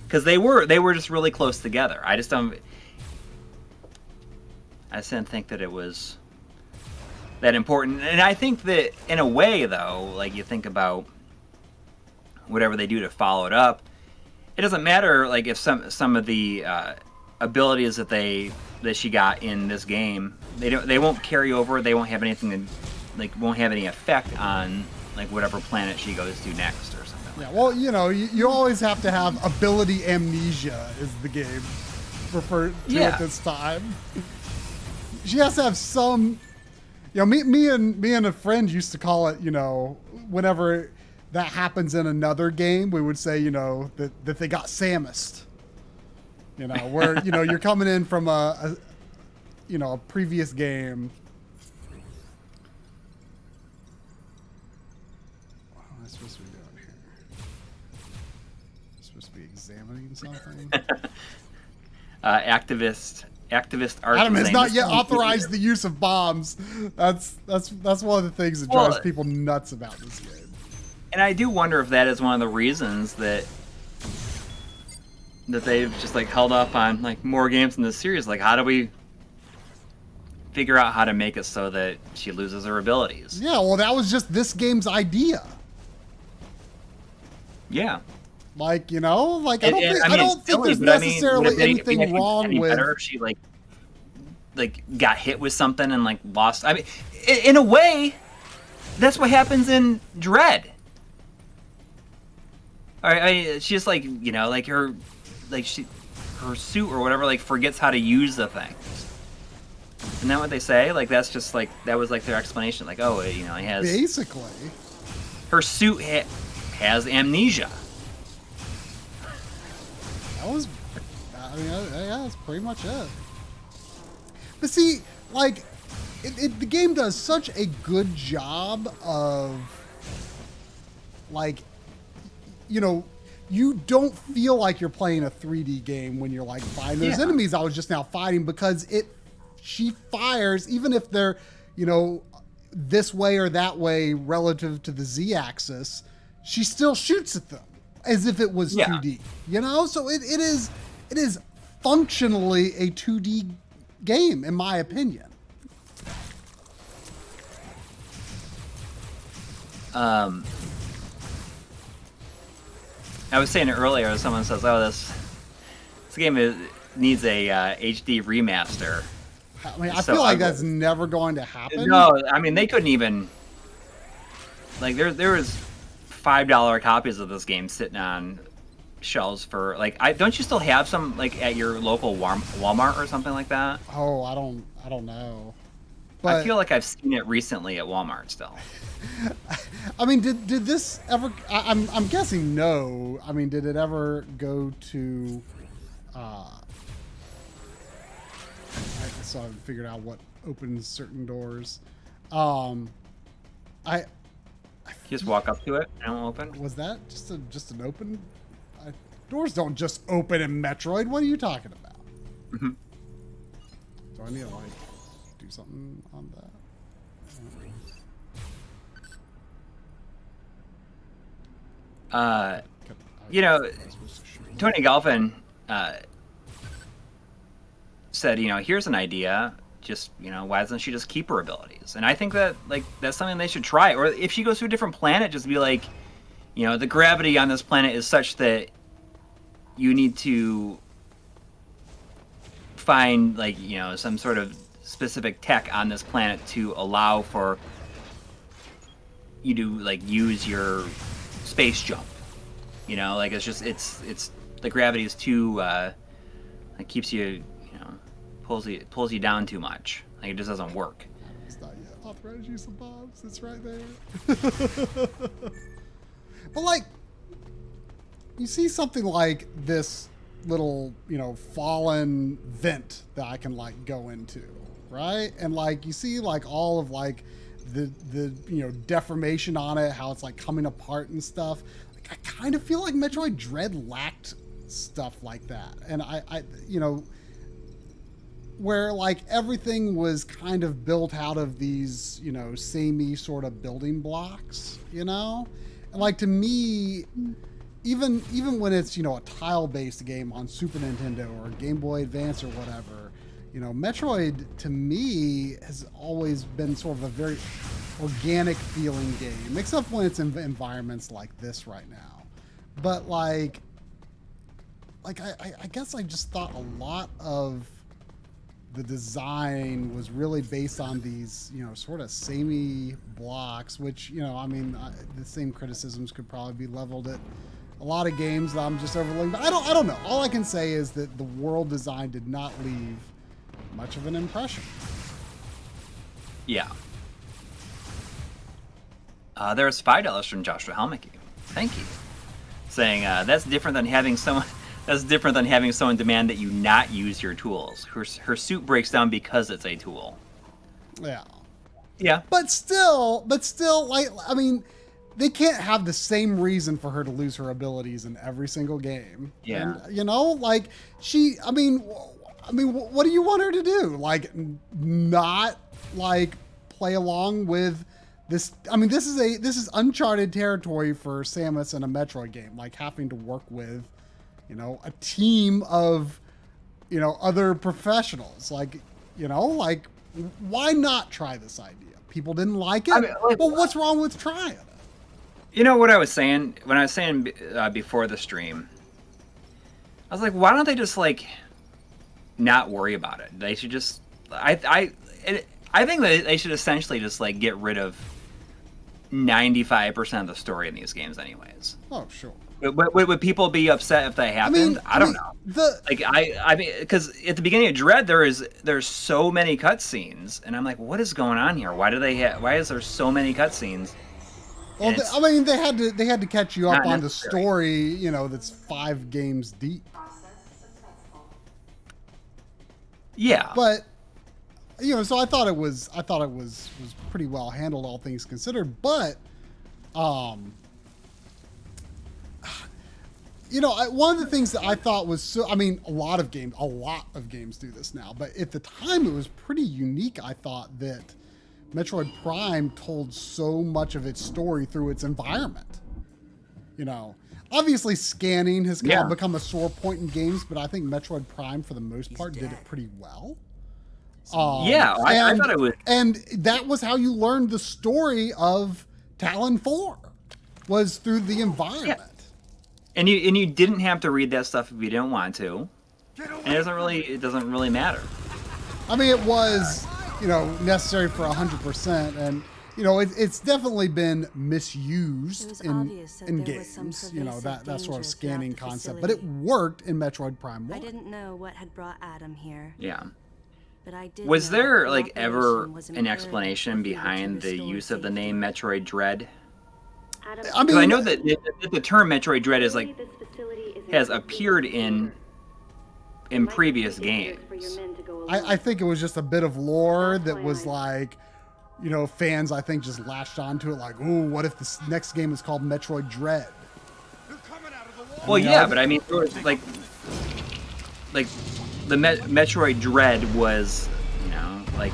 Because they were just really close together. I just didn't think that it was that important. And I think that in a way, though, like you think about whatever they do to follow it up. it doesn't matter like if some of the abilities that she got in this game, they won't carry over. They won't have anything to, like, won't have any effect on like whatever planet she goes to next or something. Yeah, well, you know, you always have to have ability amnesia, is the game referred to at this time. She has to have some, you know, me and a friend used to call it, you know, whenever that happens in another game, we would say, you know, that they got Samused. You know, where, you know, you're coming in from a you know, a previous game. What am I supposed to be doing here? I'm supposed to be examining something? Activist art. Adam has not yet authorized the use of bombs. That's one of the things that drives people nuts about this game. And I do wonder if that is one of the reasons that they've just like held up on like more games in this series. Like, how do we figure out how to make it so that she loses her abilities? Yeah, well, that was just this game's idea. Yeah. Like, you know, like I don't think there's necessarily anything wrong with. Better if she like got hit with something and like lost. I mean, in a way, that's what happens in Dread. All right, she just like, you know, like her suit or whatever like forgets how to use the thing. Isn't that what they say? Like that's just like that was like their explanation. Like, oh, you know, he has basically her suit has amnesia. That was, I mean, yeah, that's pretty much it. But see, like, the game does such a good job of, like, you know, you don't feel like you're playing a 3D game when you're like fighting those enemies I was just now fighting, because she fires, even if they're, you know, this way or that way relative to the Z-axis, she still shoots at them as if it was 2D, you know? So it is functionally a 2D game, in my opinion. I was saying it earlier, someone says, oh, this game needs a HD remaster. I mean, I feel like that's never going to happen. No, I mean, they couldn't even, like, there was $5 copies of this game sitting on shelves for, like, don't you still have some, like, at your local Walmart or something like that? Oh, I don't know. But I feel like I've seen it recently at Walmart still. I mean, did this ever? I'm guessing no. I mean, did it ever go to? So I figured out what opens certain doors. I just walk up to it and it'll open. Was that just an open? Doors don't just open in Metroid. What are you talking about? Mm-hmm. Do I need to like do something on that? You know, Tony Galvin said, you know, here's an idea. Just, you know, why doesn't she just keep her abilities? And I think that, like, that's something they should try. Or if she goes to a different planet, just be like, you know, the gravity on this planet is such that you need to find, like, you know, some sort of specific tech on this planet to allow for you to, like, use your space jump. You know, like, it's just, it's the gravity is too, it keeps you, you know, pulls you down too much. Like, it just doesn't work. It's not yet authorized use of bombs. It's right there. But, like, you see something like this little, you know, fallen vent that I can, like, go into, right? And, like, you see, like, all of, like, the you know, deformation on it, how it's, like, coming apart and stuff. Like, I kind of feel like Metroid Dread lacked stuff like that. And I you know, where, like, everything was kind of built out of these, you know, samey sort of building blocks, you know? And, like, to me, even when it's, you know, a tile-based game on Super Nintendo or Game Boy Advance or whatever, you know, Metroid, to me, has always been sort of a very organic feeling game, except when it's in environments like this right now. But, like, like I guess I just thought a lot of the design was really based on these, you know, sort of samey blocks, which, you know, I mean, the same criticisms could probably be leveled at a lot of games that I'm just overlooking. But I don't know. All I can say is that the world design did not leave much of an impression. Yeah. There's $5 from Joshua Helmicke. Thank you. Saying that's different than having someone. That's different than having someone demand that you not use your tools. Her suit breaks down because it's a tool. Yeah. Yeah. But still, like, I mean, they can't have the same reason for her to lose her abilities in every single game. Yeah. And, you know, like I mean, what do you want her to do? Like, not like play along with this? I mean, this is uncharted territory for Samus in a Metroid game, like having to work with, you know, a team of, you know, other professionals. Like, you know, like, why not try this idea? People didn't like it. I mean, like, well, what's wrong with trying it? You know what I was saying when I was saying before the stream? I was like, why don't they just like not worry about it? They should just. I think that they should essentially just like get rid of 95% of the story in these games, anyways. Oh, sure. Would people be upset if that happened? I don't know. I mean, because at the beginning of Dread, there's so many cutscenes, and I'm like, what is going on here? Why is there so many cutscenes? Well, I mean, they had to catch you up on the story, you know, that's 5 games deep. Yeah. But, you know, so I thought it was pretty well handled, all things considered. But, you know, one of the things that I thought was so, I mean, a lot of games do this now, but at the time it was pretty unique. I thought that Metroid Prime told so much of its story through its environment. You know, obviously scanning has kind of become a sore point in games, but I think Metroid Prime, for the most part, did it pretty well. I thought it was. And that was how you learned the story of Talon 4, was through the environment. Yeah. And you didn't have to read that stuff if you didn't want to. And it doesn't really matter. I mean, it was, you know, necessary for 100%, and you know, it's definitely been misused in games. You know, that sort of scanning concept, but it worked in Metroid Prime 1. I didn't know what had brought Adam here. Yeah. But I did. Was there like ever an explanation behind the use of the name Metroid Dread? I mean, I know that the term Metroid Dread is like has appeared in previous games. I think it was just a bit of lore that was like, you know, fans I think just latched onto it like, ooh, what if this next game is called Metroid Dread? Well, yeah, but I mean, like the Metroid Dread was, you know, like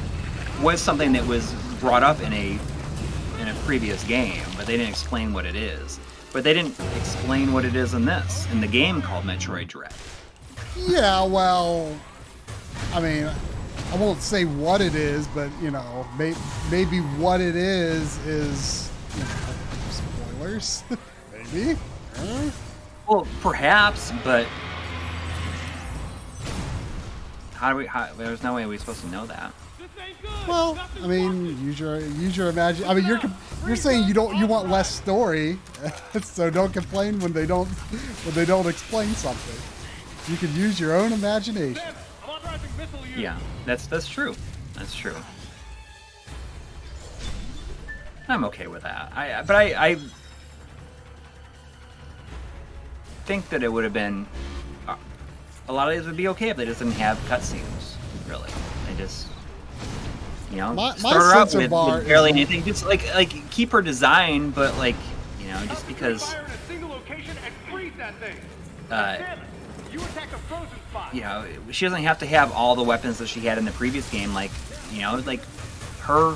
was something that was brought up in a previous game, but they didn't explain what it is. But they didn't explain what it is in the game called Metroid Dread. Yeah, well, I mean, I won't say what it is, but, you know, maybe what it is, you know, spoilers, maybe. Well, perhaps, but there's no way we're supposed to know that. Well, I mean, use your imagination. I mean, you're saying you want less story, so don't complain when they don't explain something. You can use your own imagination. Yeah, that's true. That's true. I'm okay with that. I think that it would have been a lot of these would be okay if they just didn't have cutscenes. Really, they just. You know, start her up with barely anything. Just like keep her design, but like, you know, just because. You know, she doesn't have to have all the weapons that she had in the previous game. Like, you know, like her.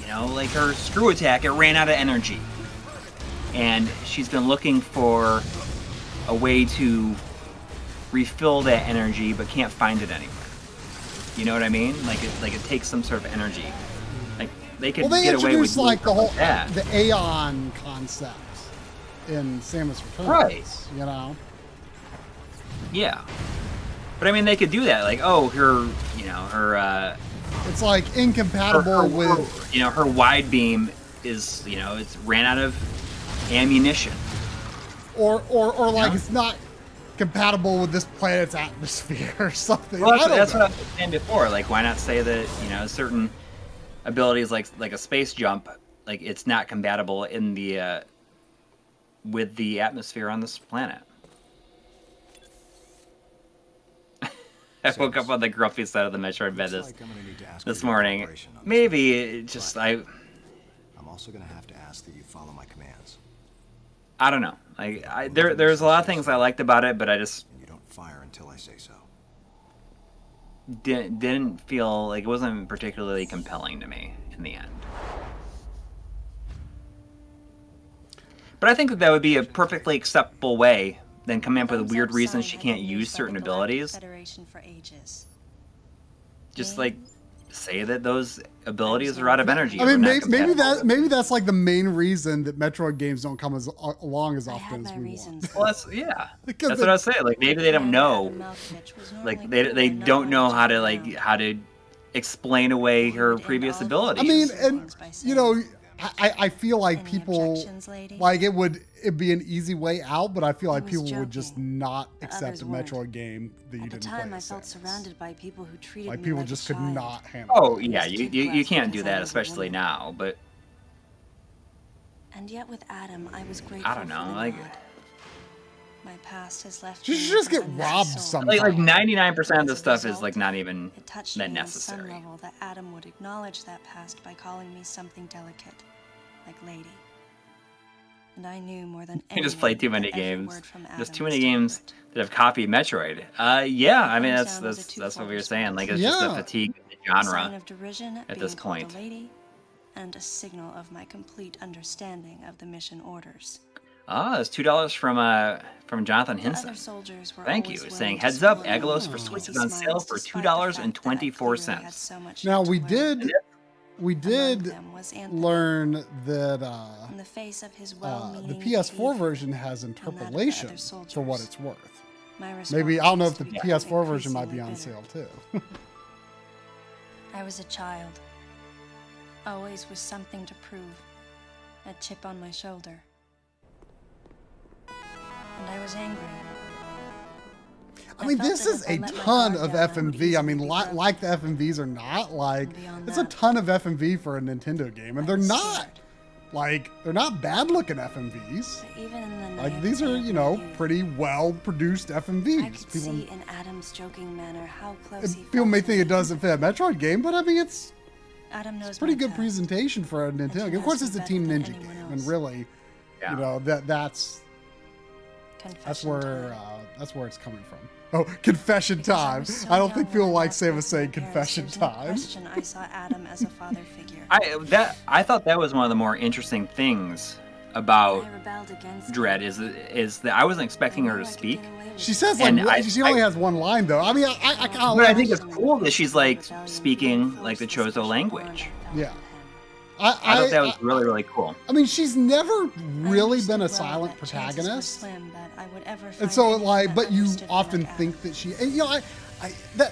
You know, like her screw attack, it ran out of energy, and she's been looking for a way to refill that energy, but can't find it anywhere. You know what I mean? Like it takes some sort of energy. Like they could get away with like the whole that. The Aeon concept in Samus Returns. Right. You know. Yeah. But I mean, they could do that. Like, oh, her It's like incompatible with her wide beam is it's ran out of ammunition. Or like it's not compatible with this planet's atmosphere or something. Well, that's what I was saying before. Like, why not say that certain abilities like a space jump, like it's not compatible in the with the atmosphere on this planet. I woke up on the grumpy side of the Metroid bed this morning. Maybe it just I'm also gonna have to ask that you follow my commands. I don't know. Like there's a lot of things I liked about it, but I just You don't fire until I say so. didn't feel like it wasn't particularly compelling to me in the end. But I think that would be a perfectly acceptable way than coming up with weird reasons she can't use certain abilities. Just like say that those abilities are out of energy. I mean, maybe that's like the main reason that Metroid games don't come along as often as we want. Well, that's what I was saying. Like maybe they don't know, like they don't know how to explain away her previous abilities. I mean, and I feel like people like it'd be an easy way out, but I feel like people would just not accept a Metroid game that you didn't play. At the time, I felt surrounded by people who treated me like people just could not handle. Oh yeah, you can't do that, especially now. But and yet with Adam, I was grateful. I don't know, like. My past has left. You should just get robbed sometimes. Like 99% of the stuff is like not even that necessary. On some level that Adam would acknowledge that past by calling me something delicate, like lady. And I knew more than anyone. You just play too many games. There's too many games that have copied Metroid. Yeah, I mean that's what we were saying. Like it's just a fatigue of the genre at this point. And a signal of my complete understanding of the mission orders. It's $2 from Jonathan Hinson. Thank you. Saying heads up, Agelos for Switch is on sale for $2.24. Now we did learn that the PS4 version has interpolation for what it's worth. Maybe I don't know if the PS4 version might be on sale too. I was a child, always with something to prove, a chip on my shoulder. And I was angry. I mean, this is a ton of FMV. I mean, like the FMVs are not, like, it's a ton of FMV for a Nintendo game. And they're not bad-looking FMVs. Like, these are, pretty well-produced FMVs. I could see in Adam's joking manner how close he people may think it doesn't fit a Metroid game, but I mean, it's pretty good presentation for a Nintendo game. Of course, it's a Team Ninja game, and really, that's where it's coming from. Oh, confession time! I don't think people like Samus saying confession time. I saw Adam as a father figure. I thought that was one of the more interesting things about Dread is that I wasn't expecting her to speak. She says she only has one line though. I mean, I kind of. But I think it's cool that she's like speaking like the Chozo language. Yeah. I thought that was really, really cool. I mean, she's never really been a silent protagonist, and so but you often think that she. And,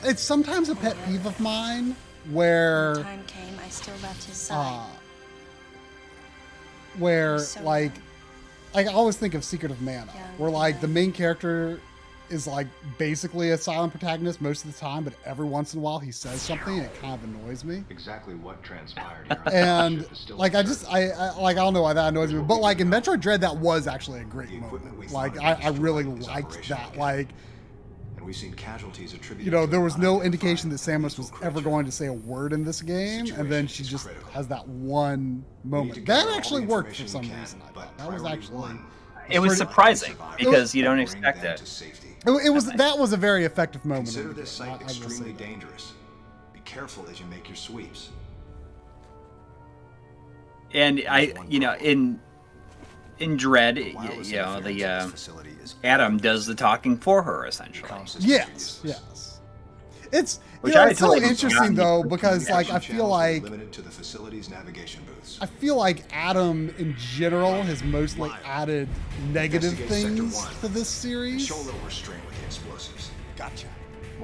it's sometimes a pet peeve of mine where. When time came, I still left his side. I always think of Secret of Mana, where the main character is basically a silent protagonist most of the time, but every once in a while he says something and it kind of annoys me. Exactly what transpired here. And I don't know why that annoys me, but in Metroid Dread that was actually a great moment. I really liked that. And we've seen casualties attributed there was no indication that Samus was ever going to say a word in this game, and then she just has that one moment. That actually worked for some reason. I thought that was actually. It was surprising because you don't expect it. That was a very effective moment. Consider this site extremely dangerous. Be careful as you make your sweeps. And in Dread, Adam does the talking for her essentially. Yes. It's Which you know, I it's so totally interesting forgotten. though because like I Communication feel channels will be like limited to the facility's navigation booths. I feel like Adam in general has mostly added negative Investigate Sector things 1 to this and series. show a little restraint with the explosives. Gotcha.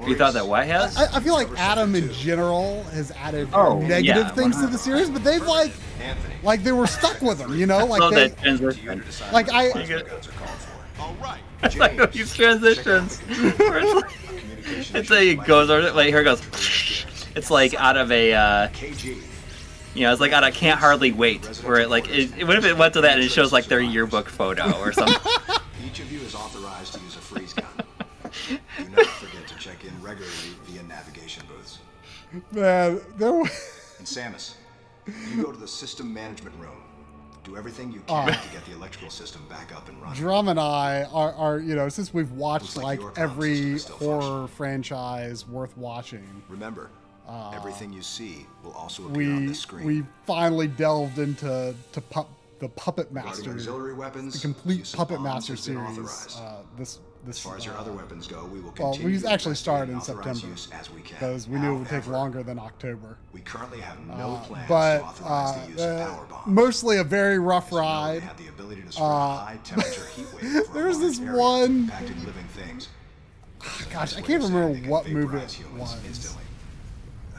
You thought that what has? I feel like Cover Adam in Sector 2. general has added Oh, negative yeah, things to the series, but they've Anthony. like they were stuck with them, you know, like Love they that transition. like I Plasma guns are called for. All right. I like these transitions. Where it's like, it's like it goes over. Like here it goes. It's like out of a. KG. You know, it's like out of Can't Hardly Wait, where it like what if it went to that and it shows like their yearbook photo or something. Each of you is authorized to use a freeze gun. Do not forget to check in regularly via navigation booths. man, there was And Samus, you go to the system management room. Do everything you can to get the electrical system back up and running. Drum and I are you know, since we've watched Looks like like your comm every system is still horror functioning. franchise worth watching, Remember, everything you see will also appear on we this screen. we finally delved into the Puppet Regarding Master, auxiliary weapons, the complete use of Puppet bombs Master has been series. authorized. This As far as your other weapons go, we will well, continue we to actually investigate started in authorized September use as we can. because we knew it would take However, longer than October. We currently have no plans But to authorize the use of power bombs. mostly a very rough As you know, they ride. have the ability to spread a high temperature heat wave over a There's large this area, one- impacting living things. Gosh, I This can't way of saying remember they can what movie vaporize it humans was. instantly.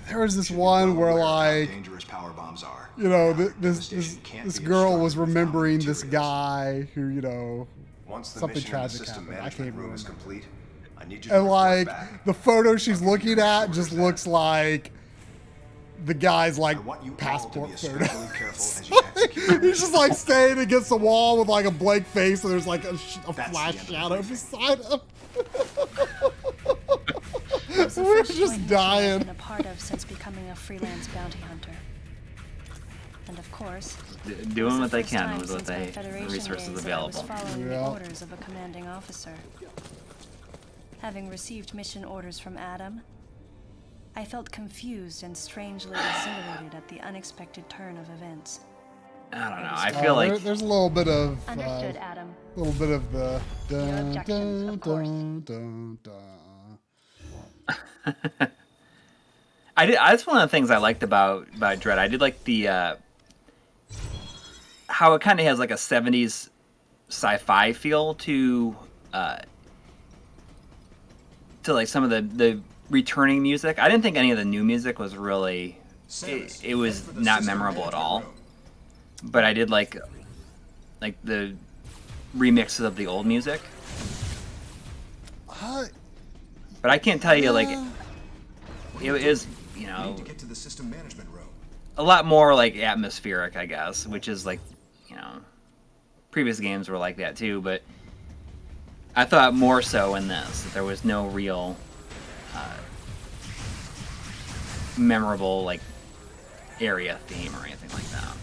There was this Should be one well where aware of how like dangerous power bombs are. you know However, this devastation can't this be girl was obstructed without remembering this materials. guy who you know Once the something mission in the tragic system happened. I management can't room is remember. complete, I need you to And report like back. the photo she's I'll give looking you at orders just then. looks like the guy's like I want you all to passport be photo. especially careful as you execute. He's just like staying against the wall with like a blank face, and there's like a That's the flash end of the shadow briefing. beside him. It was the We're first just joint mission dying. I've been a part of since becoming a freelance bounty hunter. And of course, Doing what they first can time with what since my they Federation resources days that I was available. following Yeah. the orders of a commanding officer. Having received mission orders from Adam, I felt confused and strangely exhilarated at the unexpected turn of events. I don't know. I feel like there's a little bit of Understood, Adam. little bit of the dun, objections, dun, of course. dun, dun, dun. that's one of the things I liked about Dread. I did like the how it kind of has like a 70s sci-fi feel to like some of the returning music. I didn't think any of the new music was really it was not memorable at all. But I did like the remixes of the old music. But I can't tell you like it is, you You know, need to get to the system management room. a lot more like atmospheric, I guess, which is like, you know, previous games were like that too, but I thought more so in this that there was no real memorable like area theme or anything like that.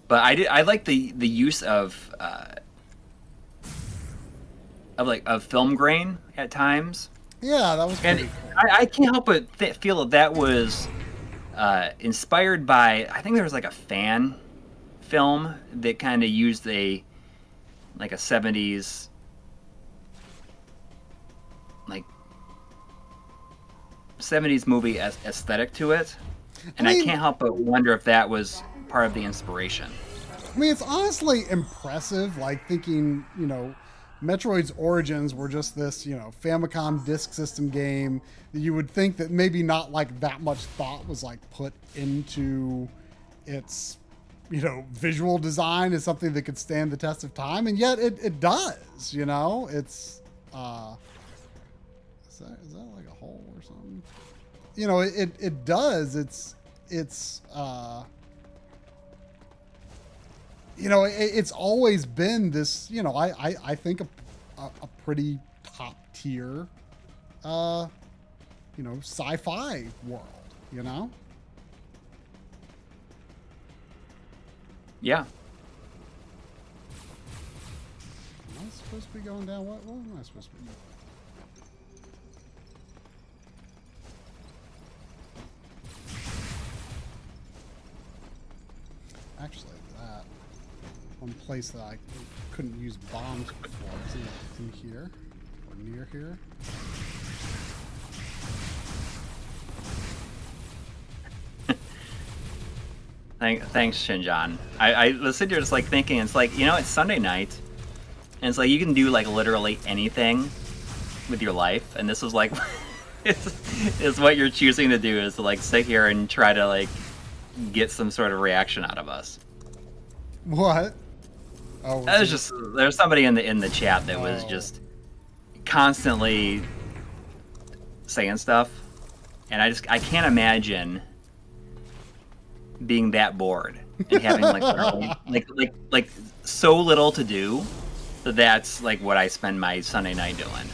But I like the use of film grain at times. Yeah, that was pretty And I can't help but feel that was inspired by, I think there was like a fan film that kind of used a 70s like 70s movie aesthetic to it. And I mean- can't help but wonder if that was part of the inspiration. I mean, it's honestly impressive, like thinking, you know, Metroid's origins were just this, you know, Famicom disk system game that you would think that maybe not like that much thought was like put into its, you know, visual design as something that could stand the test of time. And yet it does, you know, it's, is that like a hole or something? You know, it does. It's, you know, it's always been this, you know, I think a pretty top tier, you know, sci-fi world, you know? Yeah. Am I supposed to be going down? What am I supposed to be doing? Actually, that. place that I couldn't use bombs before. Is it in here or near here? Thanks, Shinjan. I was sitting here just like thinking, it's like, you know, it's Sunday night, and it's like you can do like literally anything with your life, and this is like, it's what you're choosing to do is to like sit here and try to like get some sort of reaction out of us. What? Oh, that was just there's somebody in the chat that was just constantly saying stuff, and I can't imagine being that bored and having like literally, like so little to do that's like what I spend my Sunday night doing.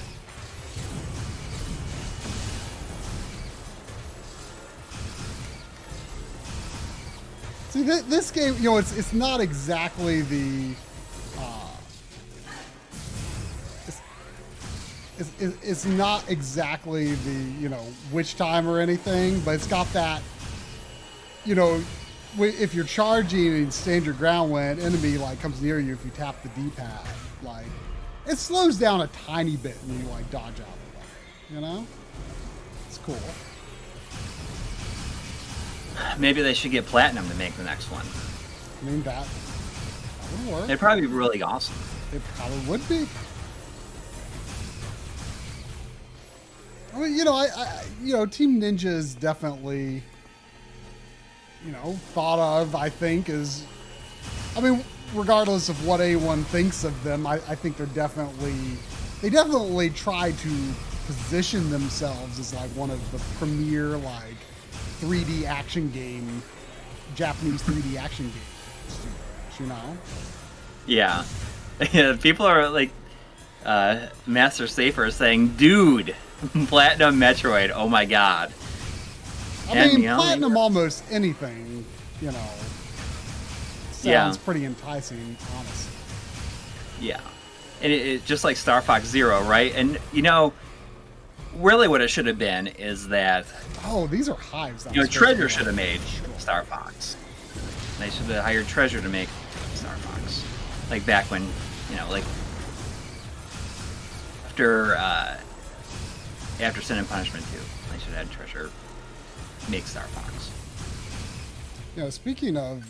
See, this game, you know, it's not exactly the it's not exactly the, you know, witch time or anything, but it's got that, you know, if you're charging and stand your ground when an enemy like comes near you, if you tap the D-pad, like it slows down a tiny bit and you like dodge out of it, you know? It's cool. Maybe they should get Platinum to make the next one. I mean, that would work. It'd probably be really awesome. It probably would be. I mean, you know, you know, Team Ninja is definitely, you know, thought of, I think, as, I mean, regardless of what anyone thinks of them, I think they definitely try to position themselves as like one of the premier like 3D action game, Japanese 3D action game studios, you know? Yeah. Yeah, people are like, Master Safer saying, dude, Platinum Metroid, oh my god. I mean, Platinum almost anything, you know, sounds pretty enticing, honestly. Yeah. And it just like Star Fox Zero, right? And, you know, really what it should have been is that... Oh, these are hives. You know, Treasure should have made Star Fox. They should have hired Treasure to make Star Fox. Like back when, you know, like... After Sin and Punishment 2, they should have had Treasure make Star Fox. You know, speaking of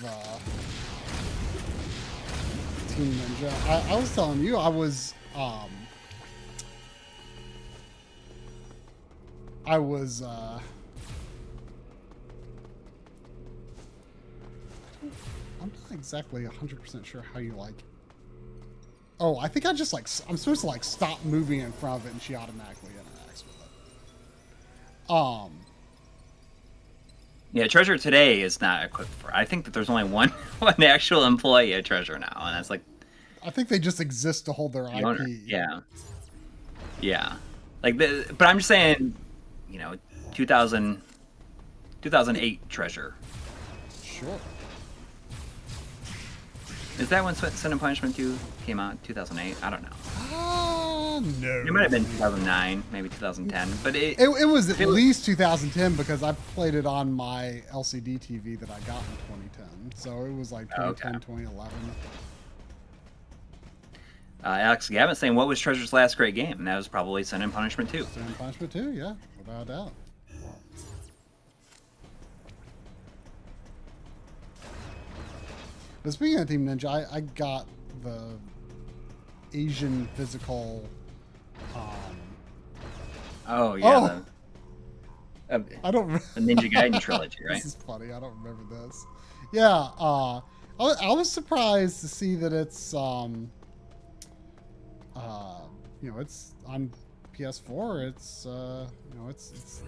Team Ninja, I was telling you, I was I'm not exactly 100% sure how you like. Oh, I think I just like, I'm supposed to like stop moving in front of it and she automatically interacts with it. Yeah, Treasure today is not equipped for. I think that there's only one actual employee at Treasure now, and that's like. I think they just exist to hold their IP. Owner. Yeah. Yeah, like but I'm just saying, you know, 2008 Treasure. Sure. Is that when Sin and Punishment 2 came out? 2008? I don't know. No. It might have been 2009, maybe 2010, but it was at least 2010 because I played it on my LCD TV that I got in 2010. So it was like 2010, 2011. Alex Gavin's saying, what was Treasure's last great game? And that was probably Sin and Punishment 2. Sin and Punishment 2, yeah, without a doubt. But speaking of Team Ninja, I got the Asian physical. Oh yeah. Oh. I don't. The Ninja Gaiden trilogy, right? This is funny. I don't remember this. Yeah. I was surprised to see that it's you know, it's on PS4. It's you know, it's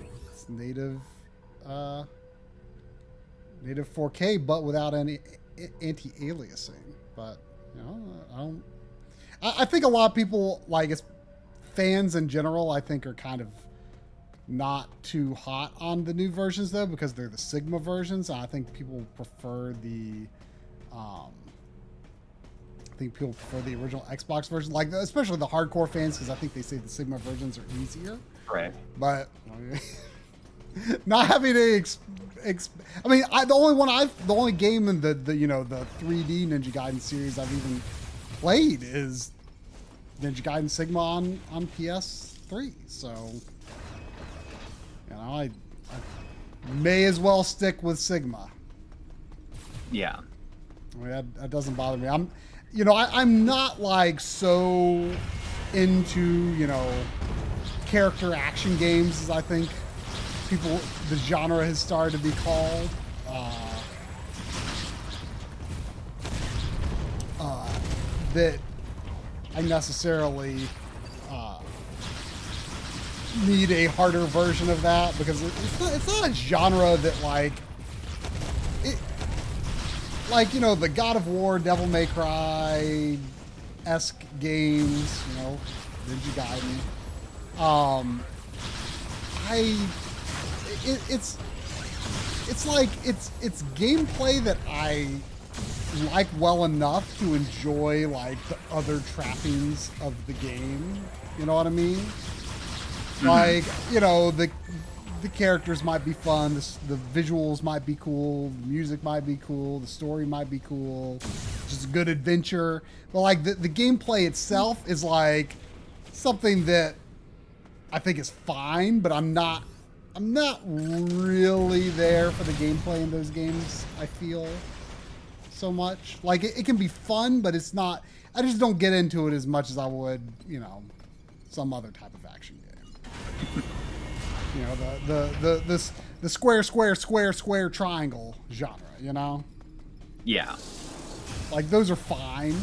native native 4K, but without any anti-aliasing. But you know, I think a lot of people, like, it's fans in general, I think are kind of not too hot on the new versions though, because they're the Sigma versions. I think people prefer the original Xbox version, like especially the hardcore fans, because I think they say the Sigma versions are easier. Right. But Not having a I mean, the only game in the 3D Ninja Gaiden series I've even played is Ninja Gaiden Sigma on PS3. So, I may as well stick with Sigma. Yeah. I mean, that doesn't bother me. I'm not like so into, character action games as I think the genre has started to be called. That I necessarily need a harder version of that, because it's not a genre that like the God of War, Devil May Cry-esque games, Ninja Gaiden. It's gameplay that I like well enough to enjoy like the other trappings of the game. You know what I mean? Mm-hmm. Like, the characters might be fun, the visuals might be cool, the music might be cool, the story might be cool, just a good adventure. But like the gameplay itself is like something that I think is fine, but I'm not really there for the gameplay in those games, I feel, so much. Like it can be fun, but it's not, I just don't get into it as much as I would, some other type of action game. The square triangle genre, Yeah. Like those are fine,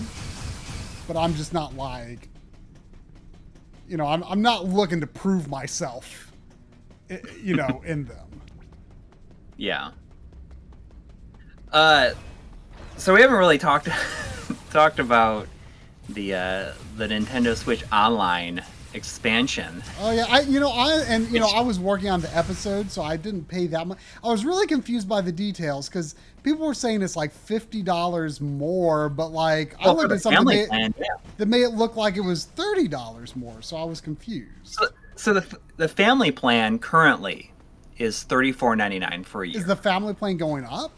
but I'm just not like, I'm not looking to prove myself, in them. Yeah. So we haven't really talked about the Nintendo Switch Online expansion. Oh yeah, I was working on the episode, so I didn't pay that much. I was really confused by the details because people were saying it's like $50 more, but like I looked at something that made it look like it was $30 more, so I was confused. So the family plan currently is $34.99 for a year. Is the family plan going up?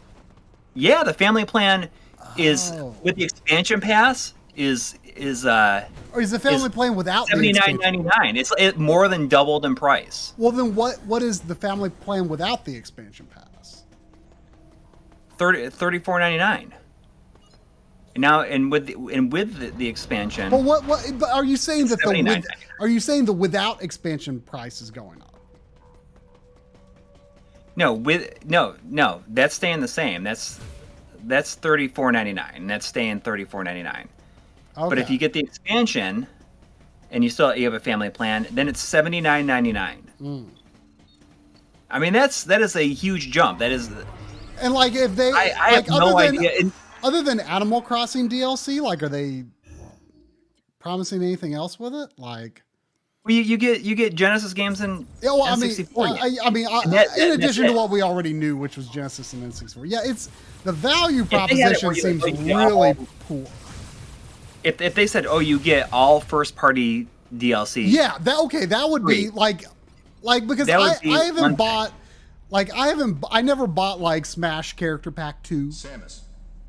Yeah, the family plan is with the expansion pass is or is the family plan without $79.99? It more than doubled in price. Well, then what is the family plan without the expansion pass? $34.99. Now with the expansion. But but are you saying that the without expansion price is going up? No, that's staying the same. That's $34.99. That's staying $34.99. Okay. But if you get the expansion and you have a family plan, then it's $79.99. Mm. I mean, that is a huge jump. That is. And like if they, I have no idea. Other than Animal Crossing DLC, like, are they promising anything else with it? Like, well, you get Genesis games and N64. In addition to what we already knew, which was Genesis and N64. Yeah, it's the value proposition seems really poor. If they said, oh, you get all first party DLC. Yeah, that would be like because I haven't bought I never bought like Smash Character Pack 2. Samus,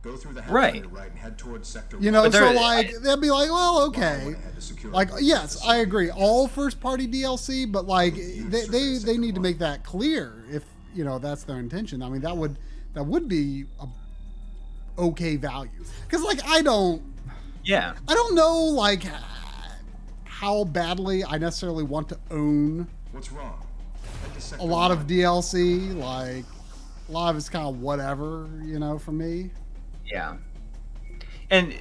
go through the right and head towards sector. So like they'd be like, well, okay. Like, yes, I agree. All first party DLC, but like they need to make that clear if that's their intention. I mean, that would be a okay value. Because like I don't know like how badly I necessarily want to own what's wrong. A lot of DLC, like a lot of it's kind of whatever, for me. Yeah. And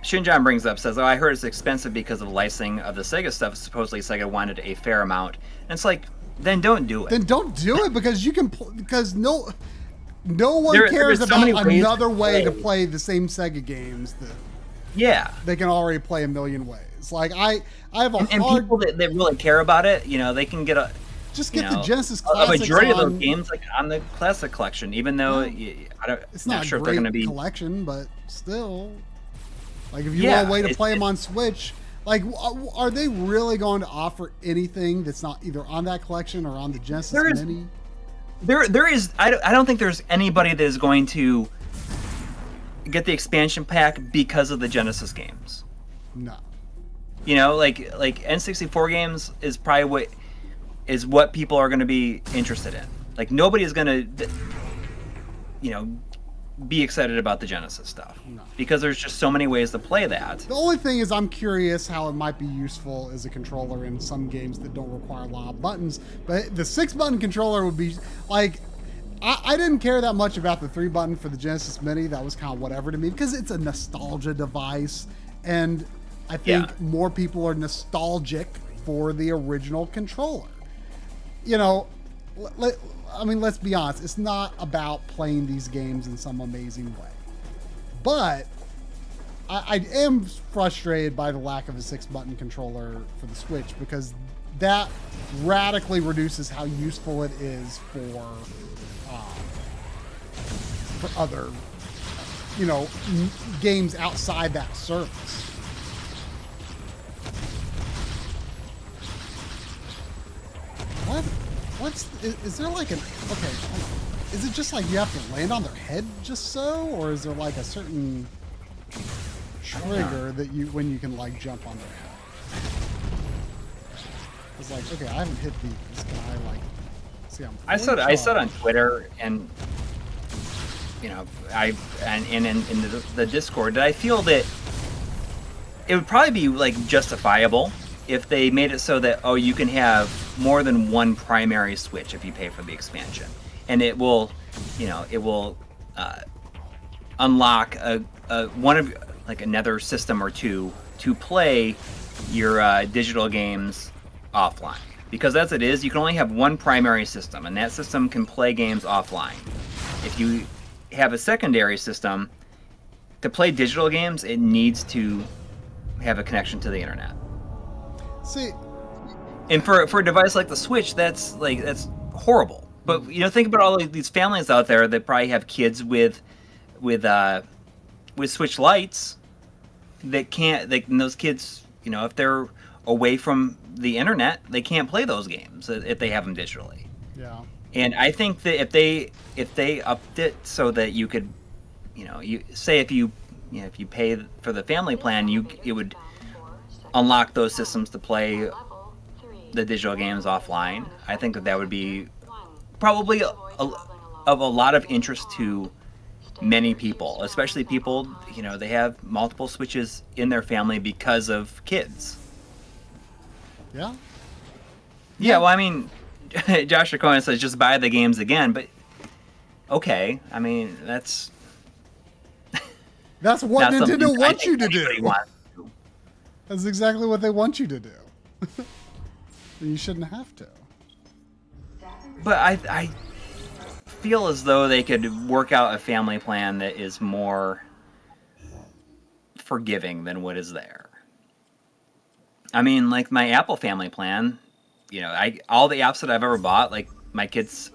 Shinjan brings up, says, oh, I heard it's expensive because of licensing of the Sega stuff. Supposedly Sega wanted a fair amount. And it's like, then don't do it. Then don't do it because you can, because no one cares about another way to play the same Sega games that they can already play a million ways. Like I have a and people that really care about it, they can get just get the Genesis Classics. A majority of those games like on the Classic Collection, even though it's not sure if they're going to be collection, but still, like if you want a way to play them on Switch, like are they really going to offer anything that's not either on that collection or on the Genesis Mini? There is. I don't think there's anybody that is going to get the expansion pack because of the Genesis games. No. You know, like N64 games is probably what people are going to be interested in. Like nobody is going to, you know, be excited about the Genesis stuff because there's just so many ways to play that. The only thing is I'm curious how it might be useful as a controller in some games that don't require a lot of buttons. But the 6-button controller would be like, I didn't care that much about the 3-button for the Genesis Mini. That was kind of whatever to me because it's a nostalgia device. And I think more people are nostalgic for the original controller. You know, I mean, let's be honest. It's not about playing these games in some amazing way. But I am frustrated by the lack of a 6-button controller for the Switch because that radically reduces how useful it is for other, you know, games outside that service. Is there like an, okay, is it just like you have to land on their head just so, or is there like a certain trigger that when you can like jump on their head? It's like, okay, I haven't hit these. Can I like, see, I said on Twitter and, you know, and in the Discord that I feel that it would probably be like justifiable if they made it so that, oh, you can have more than one primary Switch if you pay for the expansion. And it will, you know, unlock one of, like another system or two to play your digital games offline. Because as it is, you can only have one primary system, and that system can play games offline. If you have a secondary system, to play digital games, it needs to have a connection to the internet. See, and for a device like the Switch, that's horrible. But you know, think about all of these families out there that probably have kids with Switch Lites that can't. And those kids, you know, if they're away from the internet, they can't play those games if they have them digitally. Yeah. And I think that if they upped it so that you could, you know, if you pay for the family plan, it would unlock those systems to play the digital games offline. I think that would be probably of a lot of interest to many people, especially people, you know, they have multiple Switches in their family because of kids. Yeah. Yeah, well, I mean, Josh Cohen says just buy the games again, but okay, I mean, that's what Nintendo wants you to do. That's exactly what they want you to do. You shouldn't have to. But I feel as though they could work out a family plan that is more forgiving than what is there. I mean, like my Apple family plan, you know, all the apps that I've ever bought, like my kids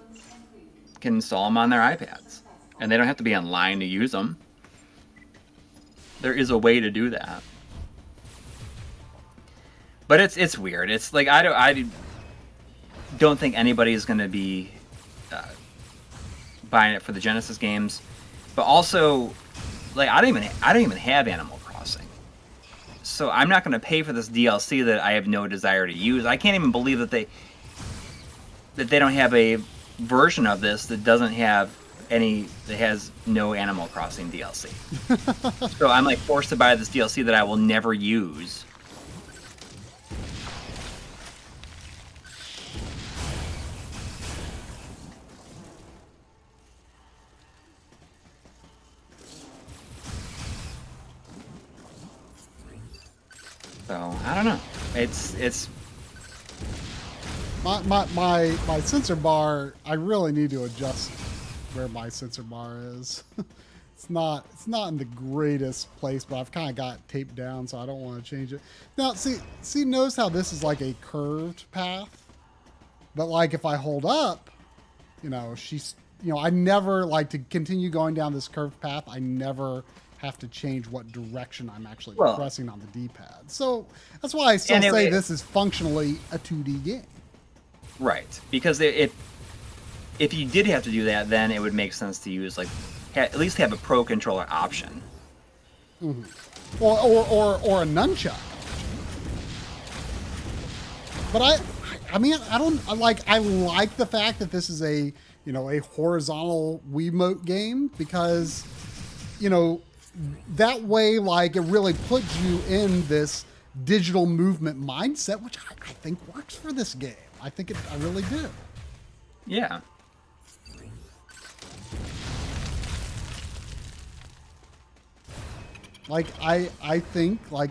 can install them on their iPads, and they don't have to be online to use them. There is a way to do that. But it's weird. It's like I don't think anybody's going to be buying it for the Genesis games, but also like I don't even have Animal Crossing, so I'm not going to pay for this DLC that I have no desire to use. I can't even believe that they don't have a version of this that has no Animal Crossing DLC. So I'm like forced to buy this DLC that I will never use. So I don't know. It's my sensor bar. I really need to adjust where my sensor bar is. It's not in the greatest place, but I've kind of got it taped down, so I don't want to change it. Now, see, notice how this is like a curved path, but like if I hold up, you know, I never like to continue going down this curved path. I never have to change what direction I'm actually pressing on the D-pad. So that's why I still say this is functionally a 2D game. Right, because if you did have to do that, then it would make sense to use like at least have a pro controller option. Mm-hmm. Or a nunchuck. But I mean, I like the fact that this is a horizontal Wiimote game, because, that way, like, it really puts you in this digital movement mindset, which I think works for this game. I really do. Yeah. Like, I think, like,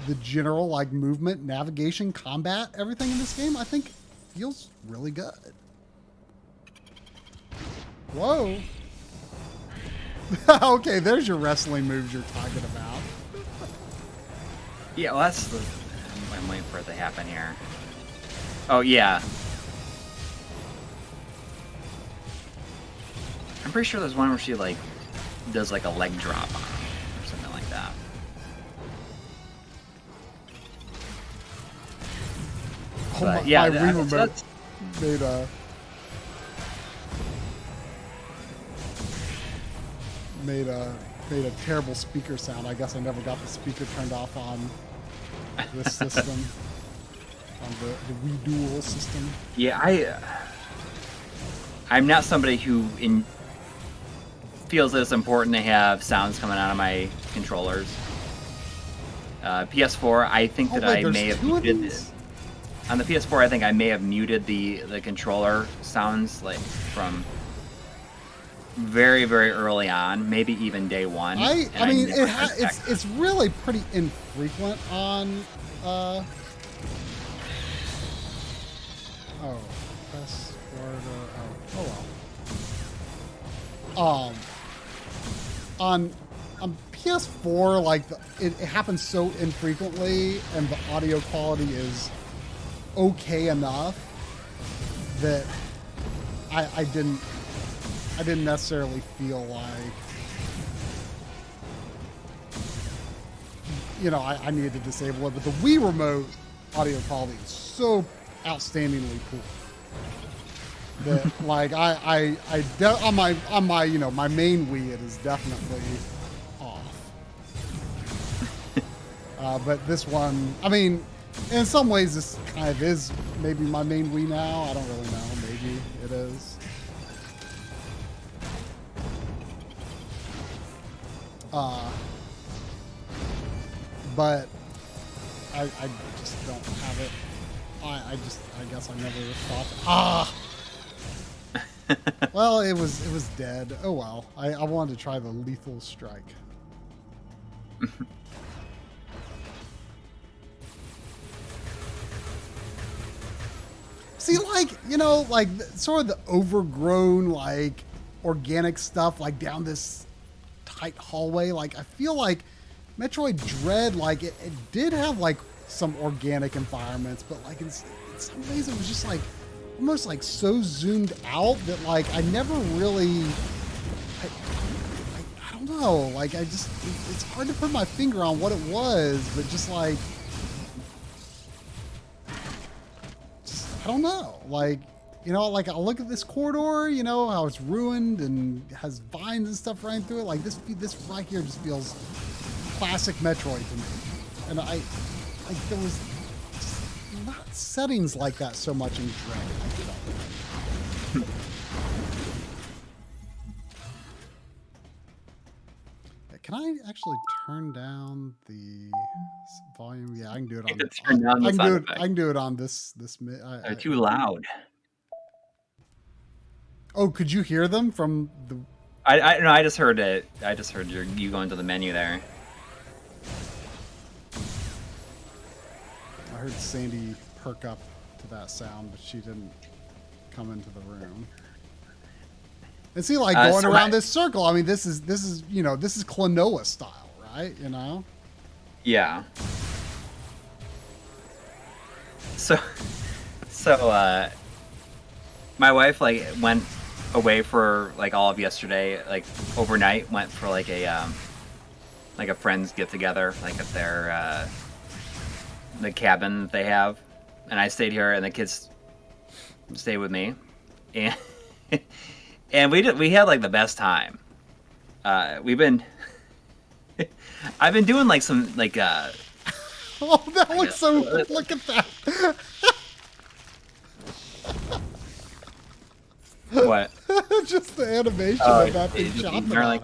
the general, like, movement, navigation, combat, everything in this game, I think feels really good. Whoa. Okay, there's your wrestling moves you're talking about. Yeah, well, I'm waiting for it to happen here. Oh, yeah. I'm pretty sure there's one where she, like, does, like, a leg drop on him or something like that. Oh, But, my yeah, Wii remote made a terrible speaker sound. I guess I never got the speaker turned off on this system, on the Wii Dual system. Yeah, I'm not somebody who feels that it's important to have sounds coming out of my controllers. PS4, I think that I may have muted this. On the PS4, I think I may have muted the controller sounds, like, from very, very early on, maybe even day one. I mean, it's really pretty infrequent on. Oh, press forward. Oh well. On PS4, like it happens so infrequently, and the audio quality is okay enough that I didn't necessarily feel like, I needed to disable it. But the Wii remote audio quality is so outstandingly cool that, like, on my my main Wii, it is definitely off. But this one, I mean, in some ways, this kind of is maybe my main Wii now. I don't really know. Maybe it is. But I just don't have it. I guess I never thought. Well, it was dead. Oh well. I wanted to try the lethal strike. See, like, like sort of the overgrown, like, organic stuff, like down this tight hallway. Like, I feel like Metroid Dread, like, it did have, like, some organic environments, but, like, in some ways it was just, like, almost, like, so zoomed out that, like, I never really, I don't know, like, it's hard to put my finger on what it was, but just, like, I don't know, like, like, I'll look at this corridor, how it's ruined and has vines and stuff running through it. Like, this right here just feels classic Metroid to me. And there was not settings like that so much in Dread, I felt. Can I actually turn down the volume? Yeah, I can do it on. I can do it on this. They're too loud. Oh, could you hear them from the? I just heard it. I just heard you going to the menu there. I heard Sandy perk up to that sound, but she didn't come into the room. And see, like, going around this circle. I mean, this is this is Klonoa style, right? Yeah. So, my wife, like, went away for, like, all of yesterday, like, overnight, went for, like, a friend's get together, like, at their the cabin that they have, and I stayed here, and the kids stayed with me, and and we had like the best time. I've been doing like some like Oh, that looks so. Look at that. What? Just the animation of that being just chopped ignorant like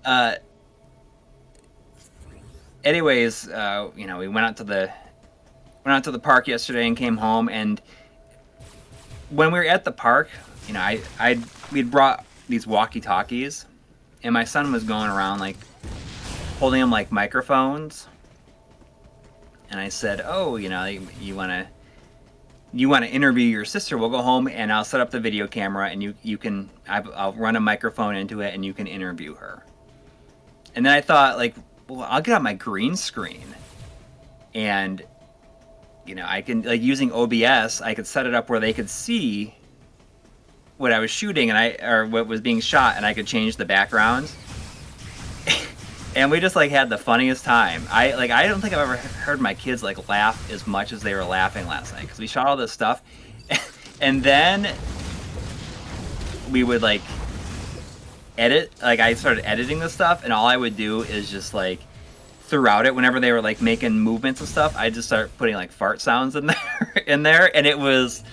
that. Anyways, you know, we went out to the park yesterday and came home, and when we were at the park, you know, we'd brought these walkie-talkies, and my son was going around like holding them like microphones, and I said, "Oh, you know, you want to interview your sister? We'll go home and I'll set up the video camera, and you can I'll run a microphone into it, and you can interview her." And then I thought, like, well, I'll get out my green screen, and you know, I can, like, using OBS, I could set it up where they could see what I was shooting or what was being shot, and I could change the backgrounds. And we just like had the funniest time. I don't think I've ever heard my kids like laugh as much as they were laughing last night, because we shot all this stuff, and then we would like edit. Like, I started editing the stuff, and all I would do is just like throughout it, whenever they were like making movements and stuff, I just start putting like fart sounds in there, and it was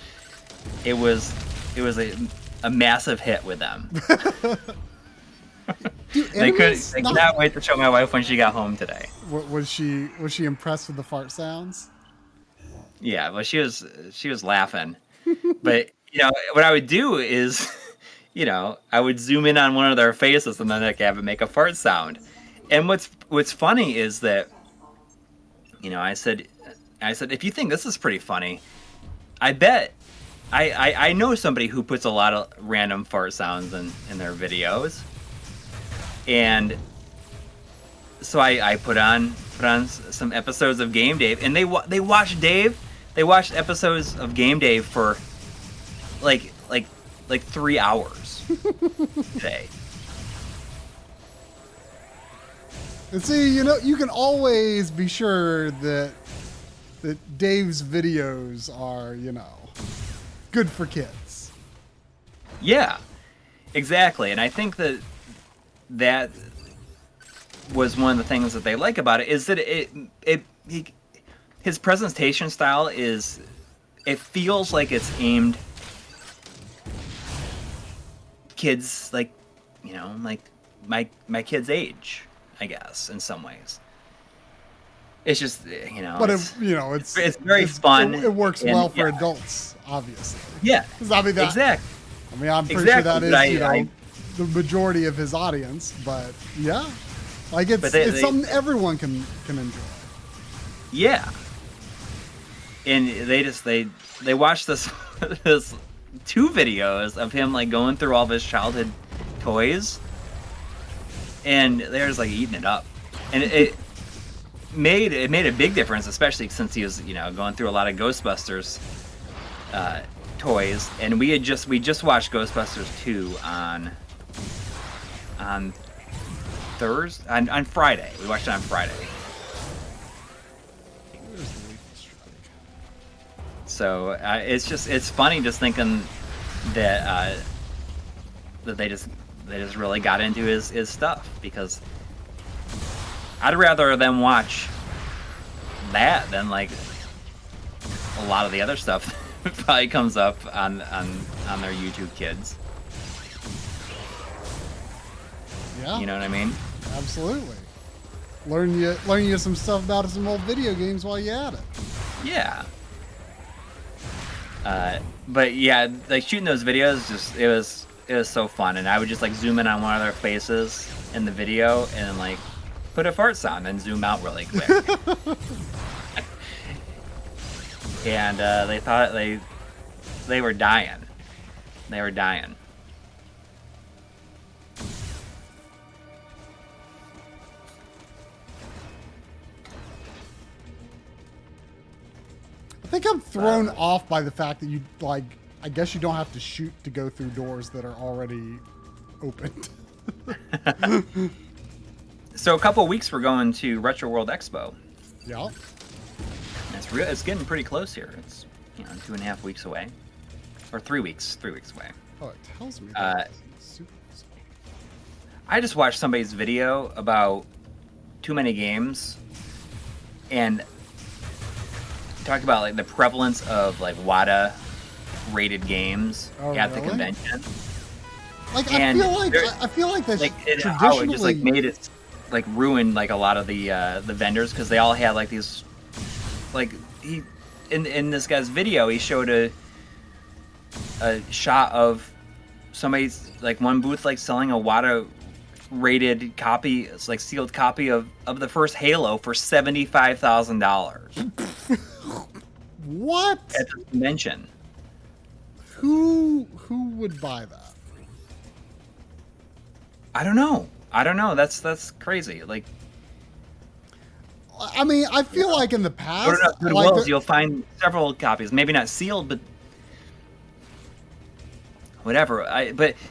a massive hit with them. Dude, they cannot wait to show my wife when she got home today. Was she impressed with the fart sounds? Yeah, well, she was laughing. But you know, what I would do is, you know, I would zoom in on one of their faces and then like have it make a fart sound. And what's funny is that, you know, I said, if you think this is pretty funny, I bet I know somebody who puts a lot of random fart sounds in their videos. And so I put on some episodes of Game Dave, and they watched episodes of Game Dave for like 3 hours today. And see, you know, you can always be sure that Dave's videos are, you know, good for kids. Yeah, exactly. And I think that was one of the things that they like about it, is that his presentation style it feels like it's aimed kids, like, you know, like my kid's age, I guess, in some ways. It's just, you know, but it's very it's fun. It works well for adults, obviously. Yeah, I mean, exactly. I mean, I'm pretty sure that is the majority of his audience, but yeah, like it's something everyone can enjoy. Yeah, and they watched this 2 videos of him like going through all of his childhood toys, and they're just like eating it up, and it made a big difference, especially since he was, you know, going through a lot of Ghostbusters toys, and we just watched Ghostbusters 2 on Thursday, on Friday. We watched it on Friday. So it's funny just thinking that they just really got into his stuff, because I'd rather them watch that than like a lot of the other stuff that probably comes up on their YouTube Kids. Yeah. You know what I mean? Absolutely. Learn you some stuff about some old video games while you're at it. Yeah. But yeah, like shooting those videos, it was so fun, and I would just like zoom in on one of their faces in the video and like put a fart sound and zoom out really quick. And they thought they were dying. They were dying. I think I'm thrown off by the fact that you, like, I guess you don't have to shoot to go through doors that are already opened. So a couple of weeks we're going to Retro World Expo. Yeah. It's getting pretty close here. It's 2.5 weeks away. or 3 weeks. 3 weeks away. Oh, it tells me that. Super. I just watched somebody's video about too many games, and talked about like the prevalence of like WADA rated games at the convention. Like I feel like that's traditionally how it just like made it like ruined like a lot of the vendors, because they all had like these like he in this guy's video he showed a shot of somebody's like one booth like selling a WADA rated copy, it's like sealed copy of the first Halo for $75,000. What? At the convention. Who would buy that? I don't know. That's crazy. Like, I mean, I feel like in the past, like you'll find several copies, maybe not sealed, but whatever.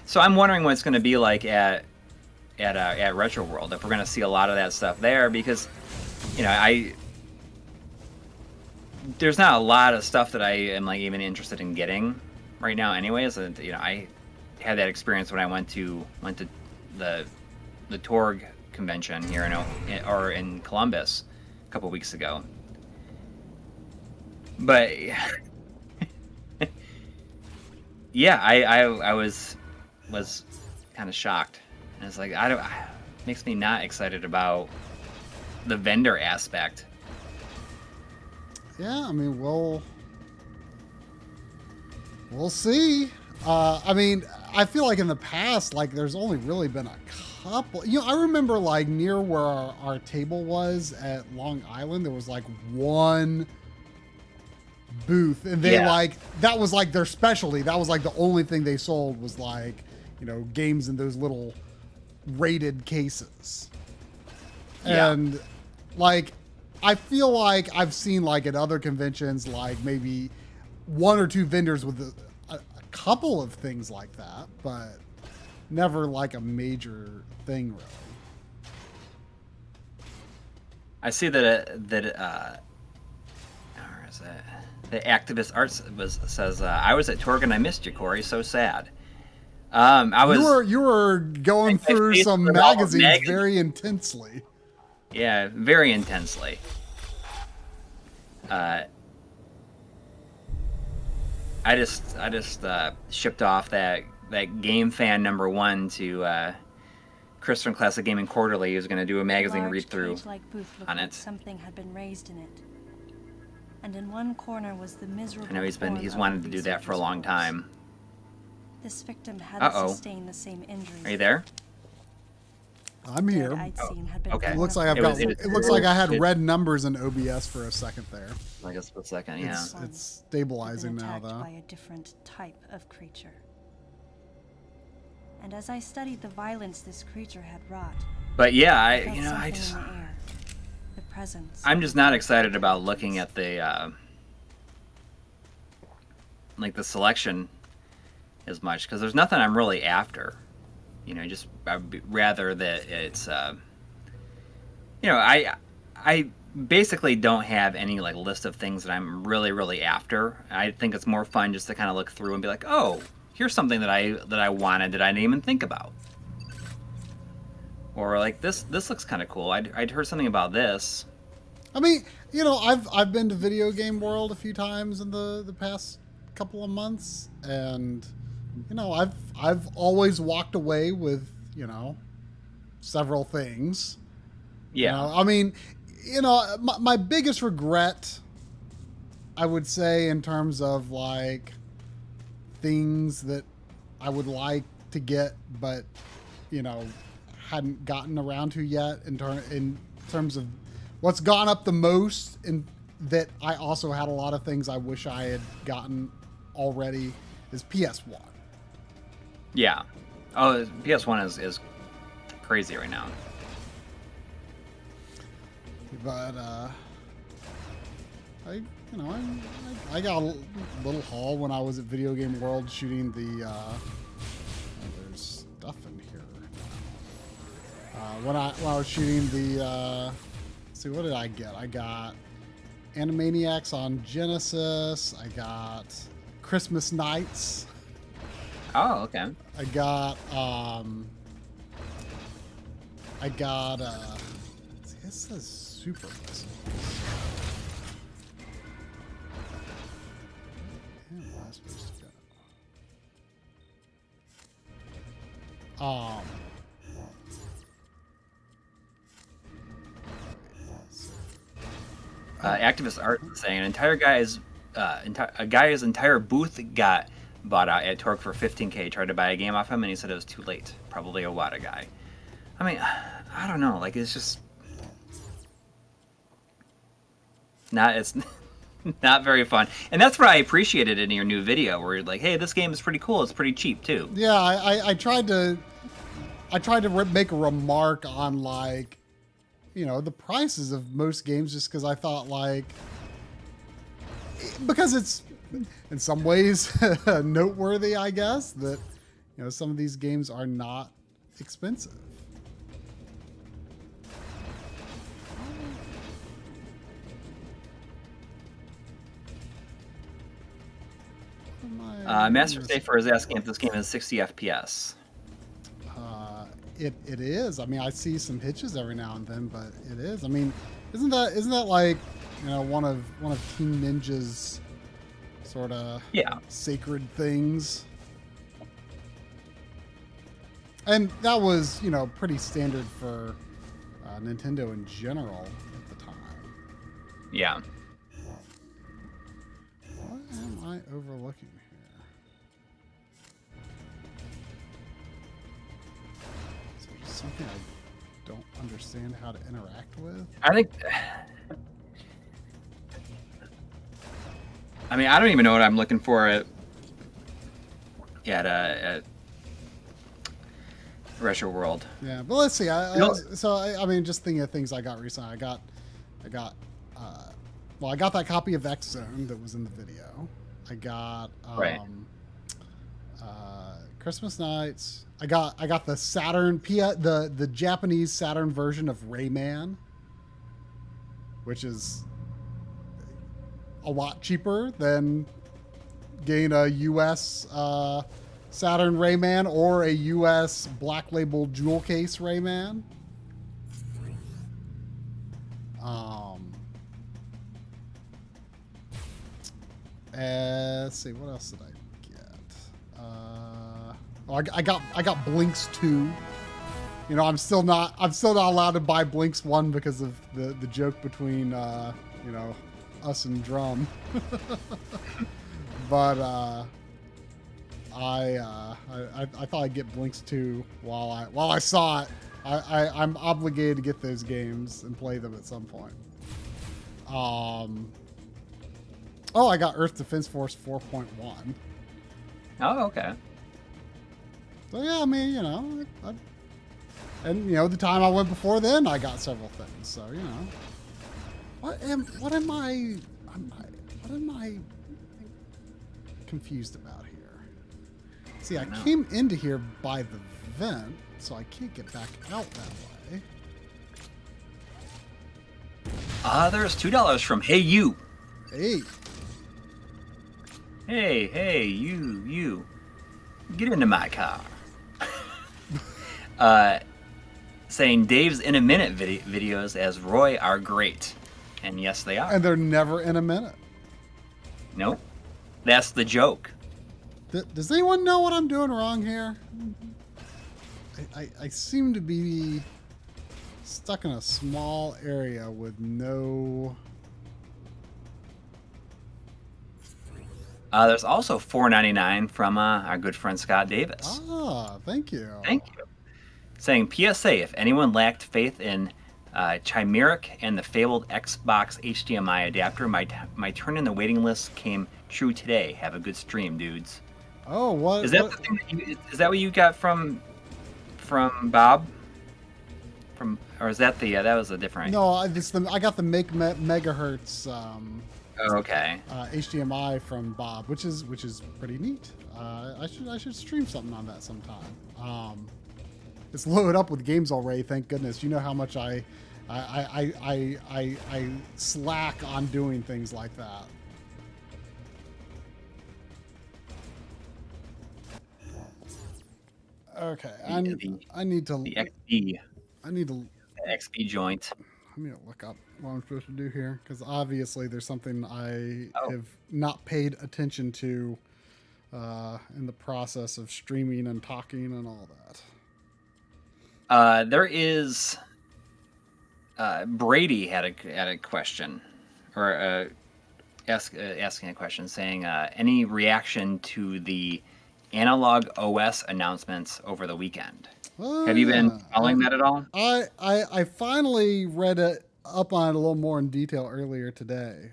So I'm wondering what it's going to be like at Retro World, if we're going to see a lot of that stuff there, because there's not a lot of stuff that I am like even interested in getting right now anyways. And I had that experience when I went to the Torg convention here in Columbus a couple weeks ago. But yeah, I was kind of shocked. And it's like makes me not excited about the vendor aspect. Yeah, I mean, we'll see. I mean, I feel like in the past, like there's only really been a couple. I remember like near where our table was at Long Island, there was like one booth, and they that was like their specialty. That was like the only thing they sold was like games in those little rated cases. And like I feel like I've seen like at other conventions like maybe one or two vendors with a couple of things like that, but never like a major thing really. I see that where is it? The Activist Arts says I was at Torg and I missed you, Coury. So sad. You were going through some magazines very intensely. Yeah, very intensely. I just shipped off that Game Fan #1 to Chris from Classic Gaming Quarterly, who's going to do a magazine read-through on it. Something had been raised in it, and in one corner was the miserable. I know he's wanted to do that for a long time. This victim hadn't sustained the same injuries. Are you there? I'm here. Okay. It looks like it looks like I had red numbers in OBS for a second there. I guess for a second, yeah. It's stabilizing now, though. By a different type of creature. And as I studied the violence this creature had wrought, but yeah, I'm just not excited about looking at the like the selection as much, because there's nothing I'm really after. I'd rather that it's I basically don't have any like list of things that I'm really, really after. I think it's more fun just to kind of look through and be like, oh, here's something that I wanted that I didn't even think about. Or like this looks kind of cool. I'd heard something about this. I mean, I've been to Video Game World a few times in the past couple of months, and I've always walked away with several things. Yeah. I mean, my biggest regret, I would say, in terms of like things that I would like to get, but hadn't gotten around to yet, in terms of what's gone up the most, and that I also had a lot of things I wish I had gotten already, is PS1. Yeah. Oh, PS1 is crazy right now. But I got a little haul when I was at Video Game World shooting the there's stuff in here. When I was shooting the let's see, what did I get? I got Animaniacs on Genesis. I got Christmas Nights. Oh, okay. I got it says Super Missiles. Where am I supposed to go? Activist Art is saying a guy's entire booth got bought out at Torque for $15K. Tried to buy a game off him, and he said it was too late. Probably a WADA guy. I mean, I don't know. Like, it's just it's not very fun. And that's what I appreciated in your new video, where you're like, "Hey, this game is pretty cool. It's pretty cheap too." Yeah, I tried to make a remark on, like, you know, the prices of most games, just because I thought, like, because it's in some ways noteworthy, I guess, that, you know, some of these games are not expensive. Master Safer is asking if this game is 60 FPS. It is. I mean, I see some hitches every now and then, but it is. I mean, isn't that like, you know, one of Team Ninja's sort of sacred things? And that was, you know, pretty standard for Nintendo in general at the time. Yeah. What am I overlooking here? Is there something I don't understand how to interact with? I think. I mean, I don't even know what I'm looking for at Retro World. Yeah, but let's see. I mean, just thinking of things I got recently. I got that copy of X Zone that was in the video. I got Christmas Nights. I got the Saturn the Japanese Saturn version of Rayman, which is a lot cheaper than getting a US Saturn Rayman or a US Black Label jewel case Rayman. Let's see, what else did I get? I got Blinks 2. You know, I'm still not allowed to buy Blinks 1 because of the joke between you know, us and Drum. But I thought I'd get Blinks 2 while I saw it. I'm obligated to get those games and play them at some point. Oh, I got Earth Defense Force 4.1. Oh, okay. So yeah, I mean, you know, and you know, the time I went before then, I got several things. So, you know, what am I confused about here? See, I came into here by the vent, so I can't get back out that way. There's $2 from Hey You. Hey. Hey, you. Get into my car. Saying Dave's in a minute videos as Roy are great. And yes, they are. And they're never in a minute. Nope. That's the joke. Does anyone know what I'm doing wrong here? I seem to be stuck in a small area with no... There's also $4.99 from our good friend Scott Davis. Ah, thank you. Thank you. Saying, PSA, if anyone lacked faith in Chimeric and the fabled Xbox HDMI adapter, my turn in the waiting list came true today. Have a good stream, dudes. Oh, what? Is that the thing is that what you got from Bob? Or is that that was a different... No, I got the megahertz... okay. HDMI from Bob, which is pretty neat. I should stream something on that sometime. It's loaded up with games already, thank goodness. You know how much I slack on doing things like that. Okay, I The need to. the XP I need to. the XP joint. Let me look up what I'm supposed to do here, because obviously there's something I Oh. have not paid attention to in the process of streaming and talking and all that. There is Brady had a question, or asking a question saying any reaction to the Analog OS announcements over the weekend. Have you been following that at all? I finally read it up on it a little more in detail earlier today.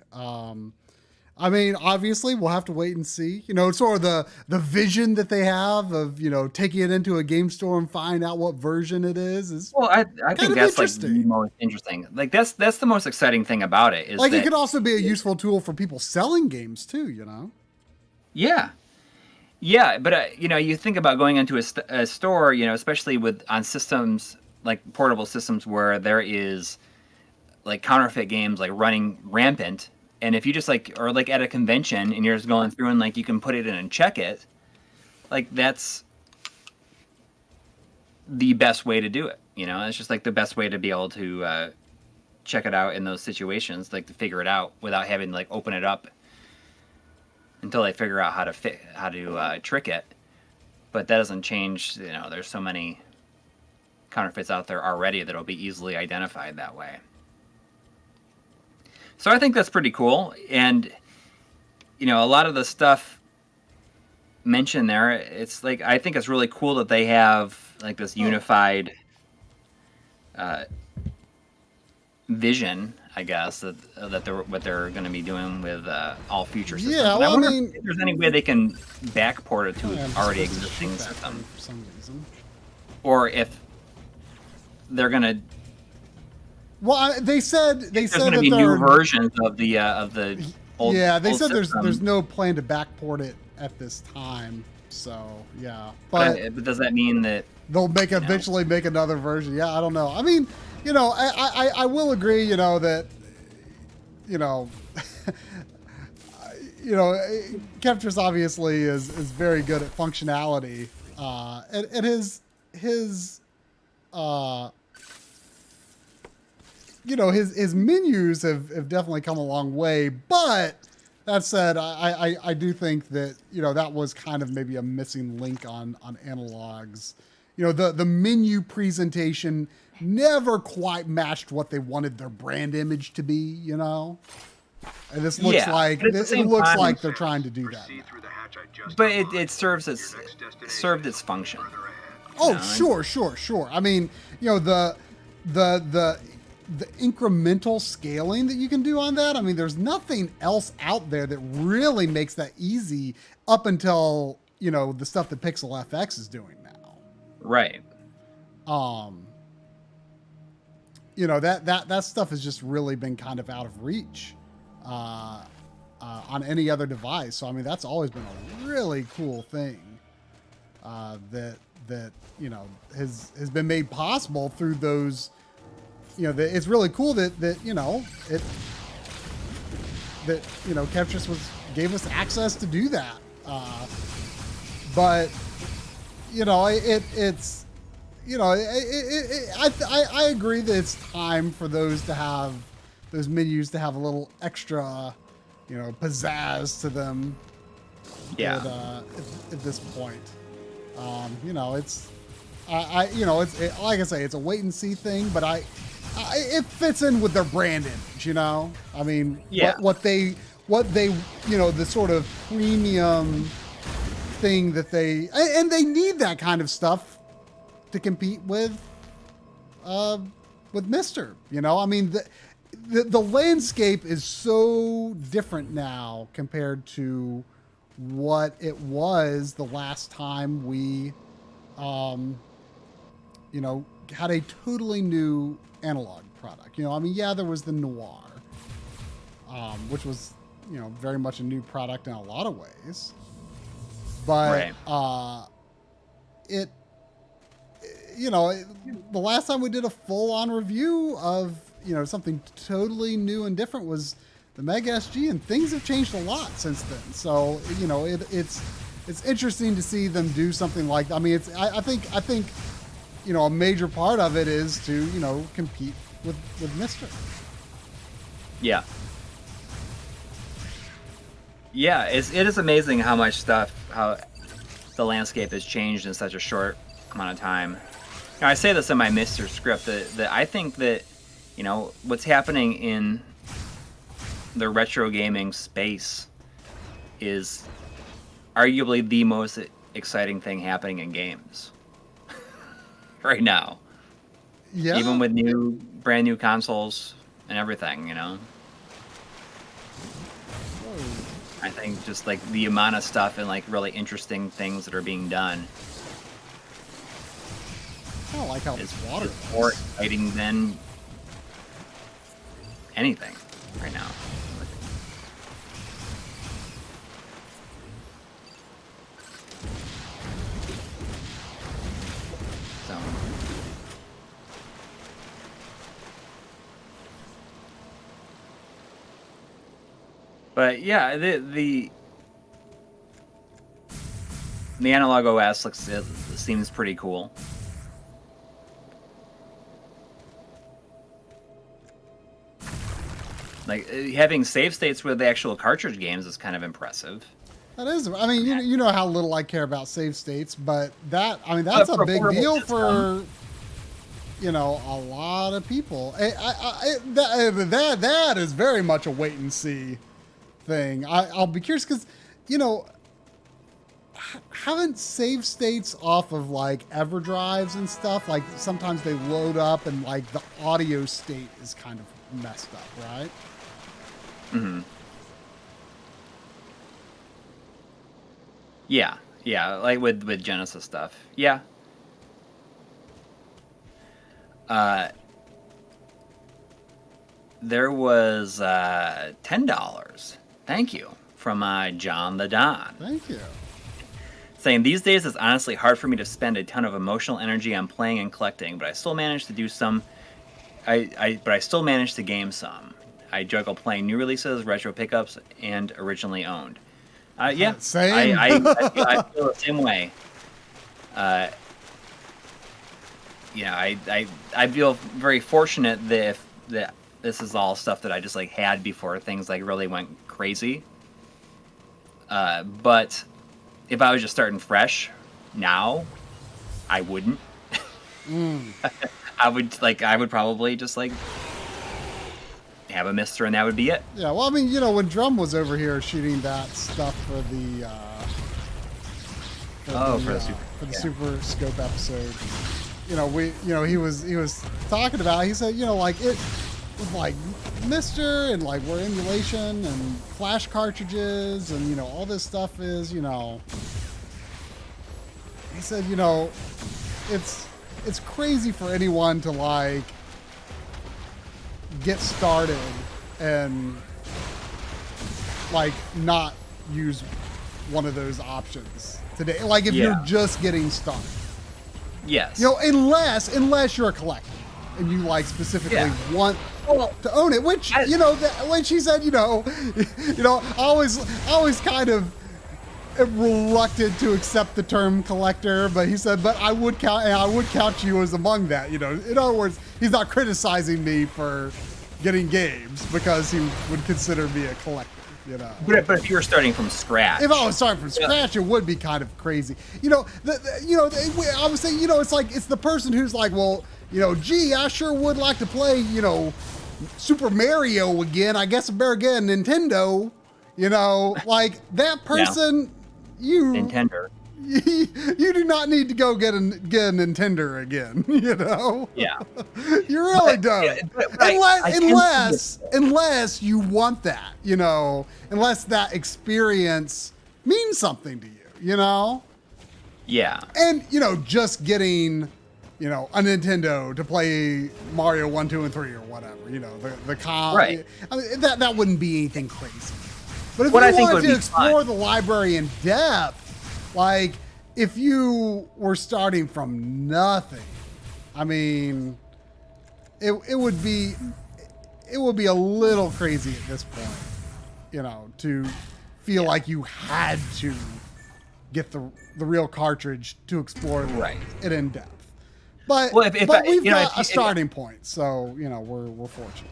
I mean, obviously, we'll have to wait and see. You know, sort of the vision that they have of, you know, taking it into a game store and find out what version it is. Well, I think that's like the most interesting. Like that's the most exciting thing about it. Is like that it could also be a useful tool for people selling games too. You know. Yeah. Yeah, but you know, you think about going into a store, you know, especially on systems like portable systems where there is like counterfeit games like running rampant, and if you just like or like at a convention and you're just going through and like you can put it in and check it, like that's the best way to do it. You know, it's just like the best way to be able to check it out in those situations, like to figure it out without having to like open it up until they figure out how to trick it. But that doesn't change, you know, there's so many counterfeits out there already that'll be easily identified that way. So I think that's pretty cool. And, you know, a lot of the stuff mentioned there, it's like, I think it's really cool that they have like this unified vision, I guess, that what they're going to be doing with all future systems. Yeah, well, I wonder if there's any way they can backport it to an already existing system, for some reason, or if they're going to. Well, they said there's going to be new versions of the old. Yeah, they old said system. there's no plan to backport it at this time. So yeah, but does that mean that they'll eventually make another version? Yeah, I don't know. I mean, you know, I will agree, you know, that, you know, Kevtris obviously is very good at functionality, and his you know, his menus have definitely come a long way. But that said, I do think that, you know, that was kind of maybe a missing link on Analog's. You know, the menu presentation never quite matched what they wanted their brand image to be, you know? And this looks like they're trying to do that now. But it served its function. Oh, sure. I mean, you know, the incremental scaling that you can do on that, I mean, there's nothing else out there that really makes that easy up until, you know, the stuff that Pixel FX is doing now. Right. You know, that stuff has just really been kind of out of reach on any other device. So I mean, that's always been a really cool thing that you know has been made possible through those. You know, it's really cool that you know Kevtris gave us access to do that. But you know, it's you know, I agree that it's time for those menus to have a little extra, you know, pizzazz to them. Yeah. At this point, you know, it's like I say, it's a wait and see thing, but it fits in with their brand image, you know. I mean, yeah. What they you know, the sort of premium thing that they need that kind of stuff to compete with Mister, you know. I mean, the landscape is so different now compared to what it was the last time we you know, had a totally new analog product. You know, I mean, yeah, there was the Noir, which was, you know, very much a new product in a lot of ways. But right. You know, the last time we did a full-on review of, you know, something totally new and different was the McCheskey, and things have changed a lot since then. So, you know, it's it's interesting to see them do something like that. I mean, I think a major part of it is to compete with Mystery. Yeah. Yeah, it is amazing how the landscape has changed in such a short amount of time. Now, I say this in my Mr. script that I think that what's happening in the retro gaming space is arguably the most exciting thing happening in games right now. Yeah. Even with brand new consoles and everything, I think just like the amount of stuff and like really interesting things that are being done. I don't like how this water is more exciting than anything right now. So. But yeah, the analog OS seems pretty cool. Like having save states with the actual cartridge games is kind of impressive. That is. I mean, you know how little I care about save states, but that's a big deal for a lot of people. That is very much a wait and see thing. I'll be curious because haven't save states off of like EverDrives and stuff, like sometimes they load up and like the audio state is kind of messed up, right? Mm-hmm. Yeah, like with Genesis stuff. Yeah. There was $10. Thank you from John the Don. Thank you. Saying these days it's honestly hard for me to spend a ton of emotional energy on playing and collecting, but I still manage to do some. But I still manage to game some. I juggle playing new releases, retro pickups, and originally owned. Yeah, same. I feel the same way. I feel very fortunate that this is all stuff that I just like had before things like really went crazy. But if I was just starting fresh now, I wouldn't. I would probably just like have a Mister and that would be it. Yeah, well, I mean, when Drum was over here shooting that stuff for the Super Scope episode, he was talking about. He said, like it with like Mister and like where emulation and flash cartridges and all this stuff is. He said, it's crazy for anyone to like get started and like not use one of those options today. Like if you're just getting started. Yes. Unless you're a collector and you like specifically want to own it, which when she said, I always kind of reluctant to accept the term collector, but he said, but I would count you as among that. In other words, he's not criticizing me for getting games because he would consider me a collector. But if you were starting from scratch, if I was starting from scratch, it would be kind of crazy. I would say, it's like it's the person who's like, well, gee, I sure would like to play, Super Mario again. I guess I better get a Nintendo. Like that person. Nintendo. You do not need to go get a Nintendo again. Yeah. You really don't. Unless you want that. Unless that experience means something to you. Yeah. And just getting a Nintendo to play Mario 1, 2, and 3 or whatever. Right. I mean, that wouldn't be anything crazy. But if what you wanted to fun. explore the library in depth, like if you were starting from nothing, I mean, it would be a little crazy at this point, to feel like you had to get the real cartridge to explore it in depth. But we've got a starting point, so we're fortunate.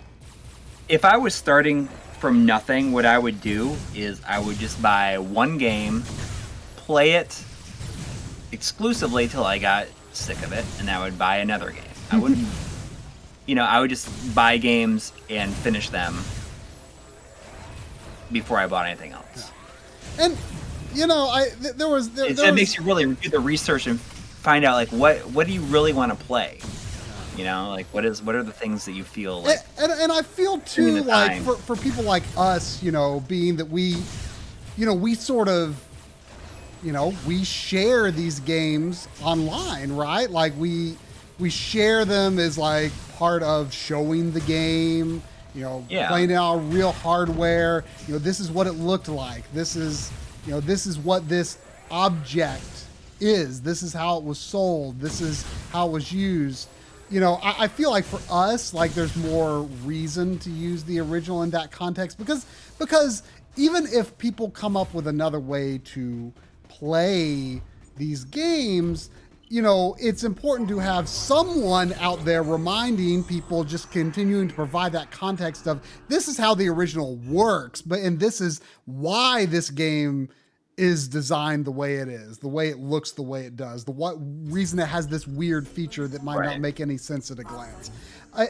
If I was starting from nothing, what I would do is I would just buy one game, play it exclusively till I got sick of it, and I would buy another game. I wouldn't, I would just buy games and finish them before I bought anything else. Yeah. And it makes you really do the research and find out like what do you really want to play. Like what are the things that you feel like? And I feel too like for people like us, being that we sort of, we share these games online, right? Like we share them as like part of showing the game, playing out real hardware. This is what it looked like. This is what this object is. This is how it was sold. This is how it was used. I feel like for us, like there's more reason to use the original in that context because even if people come up with another way to play these games, it's important to have someone out there reminding people, just continuing to provide that context of this is how the original works, and this is why this game is designed the way it is, the way it looks, the way it does, what reason it has this weird feature that might not make any sense at a glance. I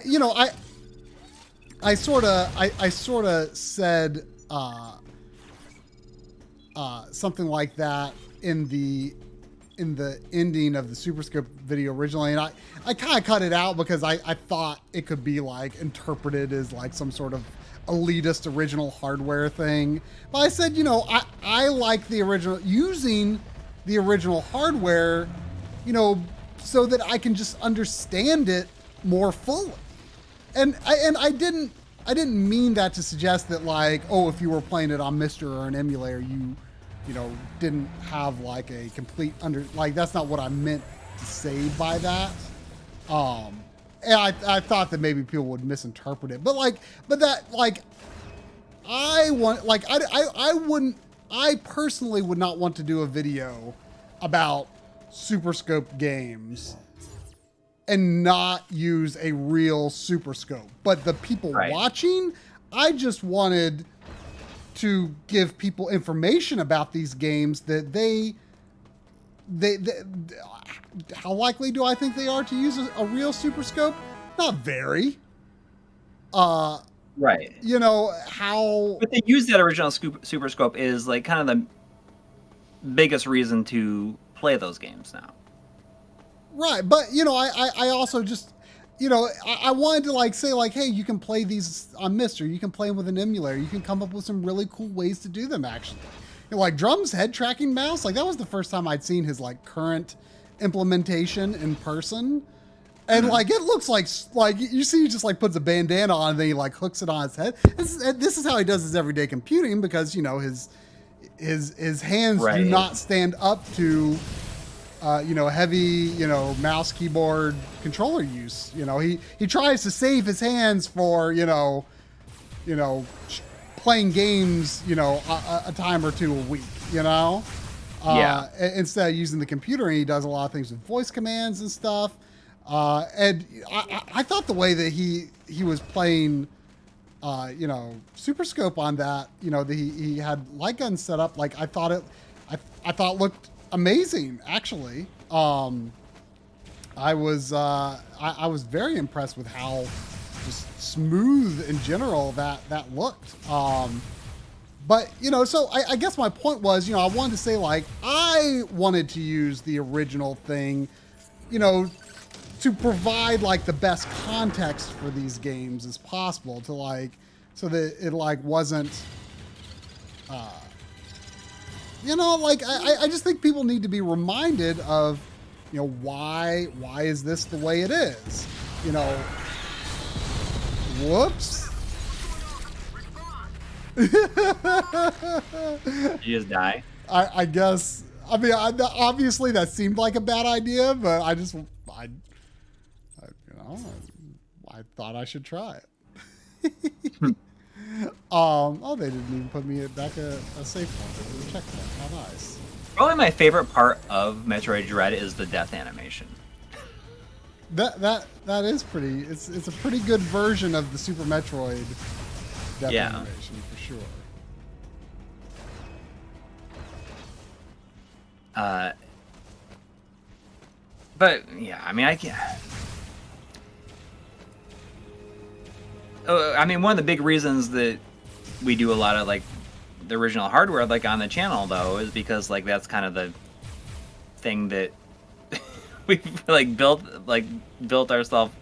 sort of said something like that in the ending of the Super Scope video originally, and I kind of cut it out because I thought it could be like interpreted as like some sort of elitist original hardware thing. But I said, I like the original, using the original hardware, so that I can just understand it more fully. And I didn't mean that to suggest that like, oh, if you were playing it on Mister or an emulator, you didn't have like a complete that's not what I meant to say by that. And I thought that maybe people would misinterpret it, I personally would not want to do a video about Super Scope games and not use a real Super Scope. But the people watching, I just wanted to give people information about these games that they how likely do I think they are to use a real Super Scope? Not very. Right. How... But they use that original Super Scope is like kind of the biggest reason to play those games now. Right, but, I also just... I wanted to like say like, hey, you can play these on Mister. You can play them with an emulator. You can come up with some really cool ways to do them, actually. Like Drum's head tracking mouse, like that was the first time I'd seen his like current implementation in person. And like it looks like you see he just like puts a bandana on and then he like hooks it on his head. This is how he does his everyday computing because his hands do not stand up to heavy mouse, keyboard, controller use. He tries to save his hands for playing games, a time or two a week, instead of using the computer. And he does a lot of things with voice commands and stuff. And I thought the way that he was playing, Super Scope on that, that he had light guns set up, like I thought looked amazing, actually. I was very impressed with how just smooth in general that looked. But so I guess my point was, I wanted to say like I wanted to use the original thing, to provide like the best context for these games as possible, to like so that it like wasn't I just think people need to be reminded of why is this the way it is. Whoops. You just die? I guess. I mean, obviously that seemed like a bad idea, but I thought I should try it. Oh, they didn't even put me back a safe point. Check that. How nice. Probably my favorite part of Metroid Dread is the death animation. That is pretty. It's a pretty good version of the Super Metroid death animation for sure. But yeah, I mean, I can't. I mean, one of the big reasons that we do a lot of like the original hardware like on the channel though is because like that's kind of the thing that we've like built ourselves.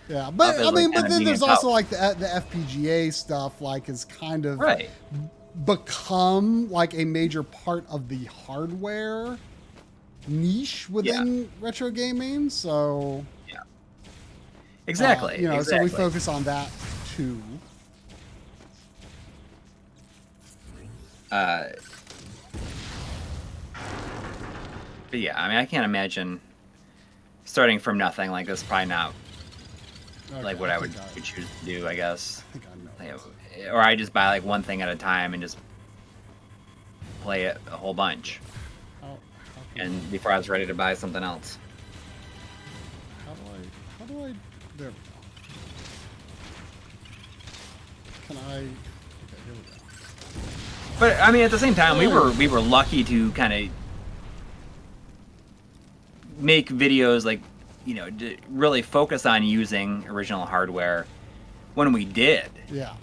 Yeah, but I mean, but then there's also like the FPGA stuff like is kind of become like a major part of the hardware niche within retro gaming. So exactly, you know, so we focus on that too. But yeah, I mean, I can't imagine starting from nothing. Like that's probably not like what I would choose to do. I guess, or I just buy like one thing at a time and just play it a whole bunch. And before I was ready to buy something else. How do I? There we go. Can I? Okay, here we go. But I mean, at the same time, we were lucky to kind of make videos like, you know, to really focus on using original hardware when we did. Yeah.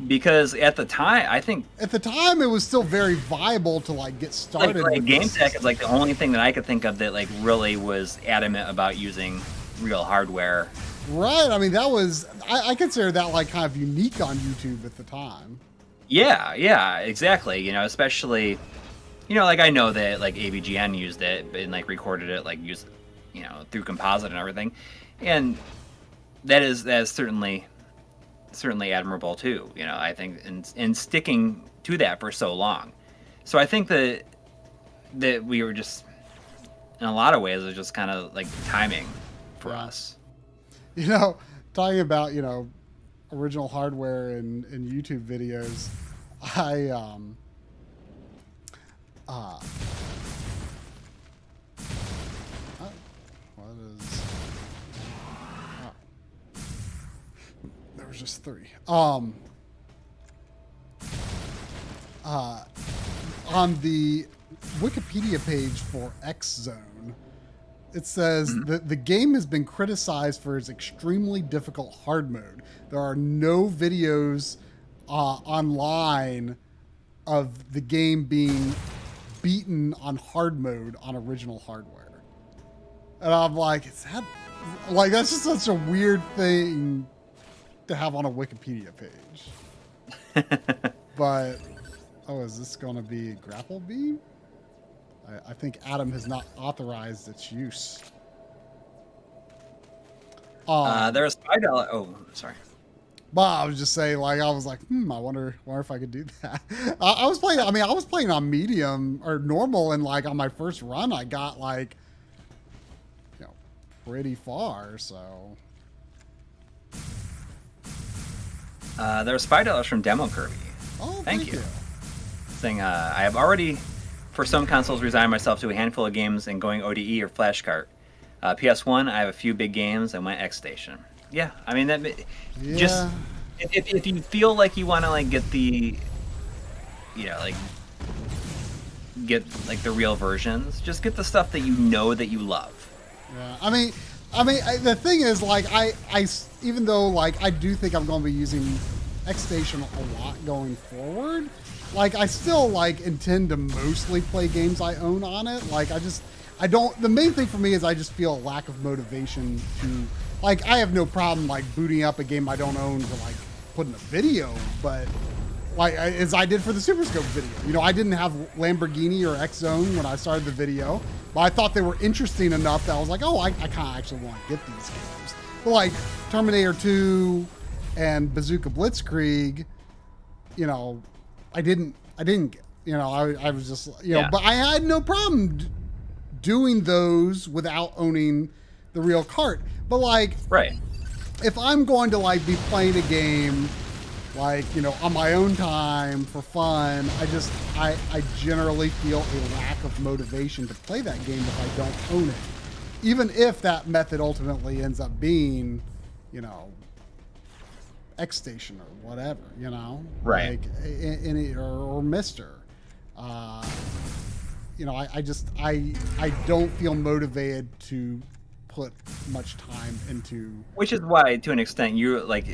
Because at the time, I think at the time it was still very viable to like get started. Like Game Tech is like the only thing that I could think of that like really was adamant about using real hardware. Right. I mean, that was I consider that like kind of unique on YouTube at the time. Yeah, exactly. You know, especially, you know, like I know that like AVGN used it and like recorded it, like used, you know, through composite and everything, and that is certainly admirable too. You know, I think and sticking to that for so long. So I think that we were just in a lot of ways it was just kind of like timing for us. You know, talking about, you know, original hardware and YouTube videos, there was just 3. On the Wikipedia page for X Zone, it says that the game has been criticized for its extremely difficult hard mode. There are no videos online of the game being beaten on hard mode on original hardware. And I'm like, is that like, that's just such a weird thing to have on a Wikipedia page. But, is this going to be grapple beam? I think Adam has not authorized its use. There's $5. Oh, sorry. But I was just saying, like, I was like, I wonder if I could do that. I was playing. I mean, I was playing on medium or normal, and like on my first run, I got like, you know, pretty far. So. There's $5 from Demo Kirby. Oh, thank you. Saying, I have already, for some consoles, resigned myself to a handful of games and going ODE or flashcart. PS1, I have a few big games and went X Station. Yeah, I mean that. Yeah. Just if you feel like you want to like get the, you know, like get like the real versions, just get the stuff that you know that you love. Yeah, I mean, the thing is, like, I even though like I do think I'm going to be using X Station a lot going forward, like I still like intend to mostly play games I own on it. Like I don't. The main thing for me is I just feel a lack of motivation to. Like, I have no problem, like, booting up a game I don't own to, like, put in a video, but, like, as I did for the Super Scope video. You know, I didn't have Lamborghini or X-Zone when I started the video, but I thought they were interesting enough that I was like, oh, I kind of actually want to get these games. But, like, Terminator 2 and Bazooka Blitzkrieg, you know, I didn't get, you know, I was just, you know, but I had no problem doing those without owning the real cart. But like, right, if I'm going to like be playing a game like, you know, on my own time for fun, I generally feel a lack of motivation to play that game if I don't own it. Even if that method ultimately ends up being, you know, X Station or whatever, you know, right? Like or Mister. You know, I don't feel motivated to put much time into. Which is why, to an extent, you like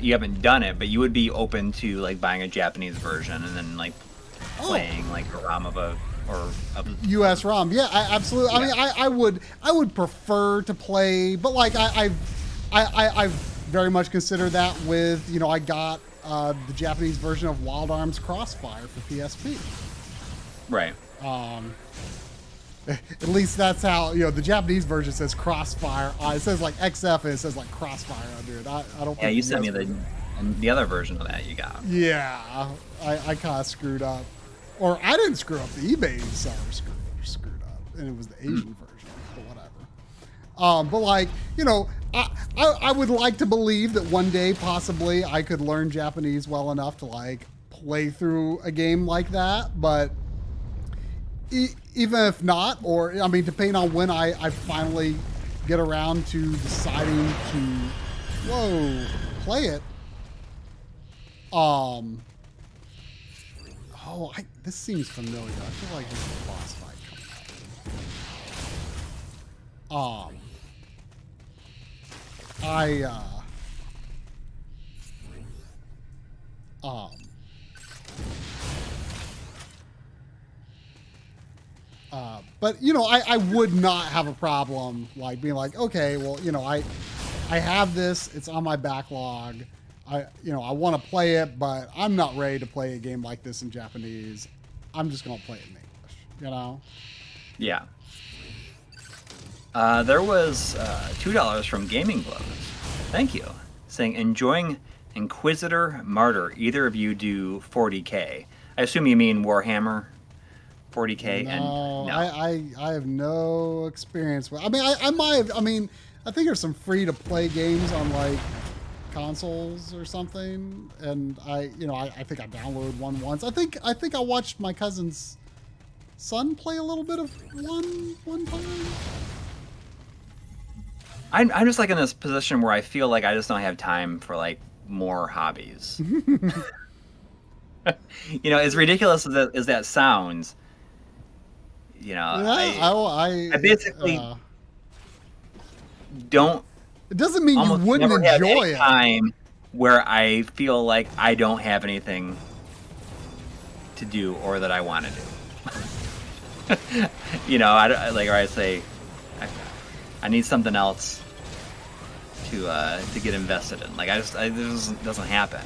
you haven't done it, but you would be open to like buying a Japanese version and then like playing like a ROM of a US ROM. Yeah, absolutely. Yeah. I mean, I would prefer to play, but like I've very much considered that with, you know, I got the Japanese version of Wild Arms Crossfire for PSP. Right. At least that's how, you know, the Japanese version says Crossfire. It says like XF and it says like Crossfire under it. I don't. Yeah, you sent me the other version of that you got. Yeah, I kind of screwed up, or I didn't screw up. The eBay seller screwed up, and it was the Asian version, but whatever. But like, you know, I would like to believe that one day possibly I could learn Japanese well enough to like play through a game like that, but. Even if not, or I mean, depending on when I finally get around to deciding to, play it. This seems familiar. I feel like this is a boss fight coming up. But you know, I would not have a problem like being like, okay, well, you know, I have this, it's on my backlog. I want to play it, but I'm not ready to play a game like this in Japanese. I'm just gonna play it in English, you know? Yeah. There was $2 from Gaming Gloves. Thank you. Saying, enjoying Inquisitor Martyr. Either of you do 40K. I assume you mean Warhammer 40K. No, I have no experience with. I mean, I might have. I mean, I think there's some free to play games on like consoles or something, and I think I downloaded one once. I think I watched my cousin's son play a little bit of one time. I'm just like in this position where I feel like I just don't have time for like more hobbies. You know, as ridiculous as that sounds, you know, I basically don't. It doesn't mean you wouldn't enjoy it. Time where I feel like I don't have anything to do or that I want to do. You know, I say I need something else to get invested in. Like this doesn't happen.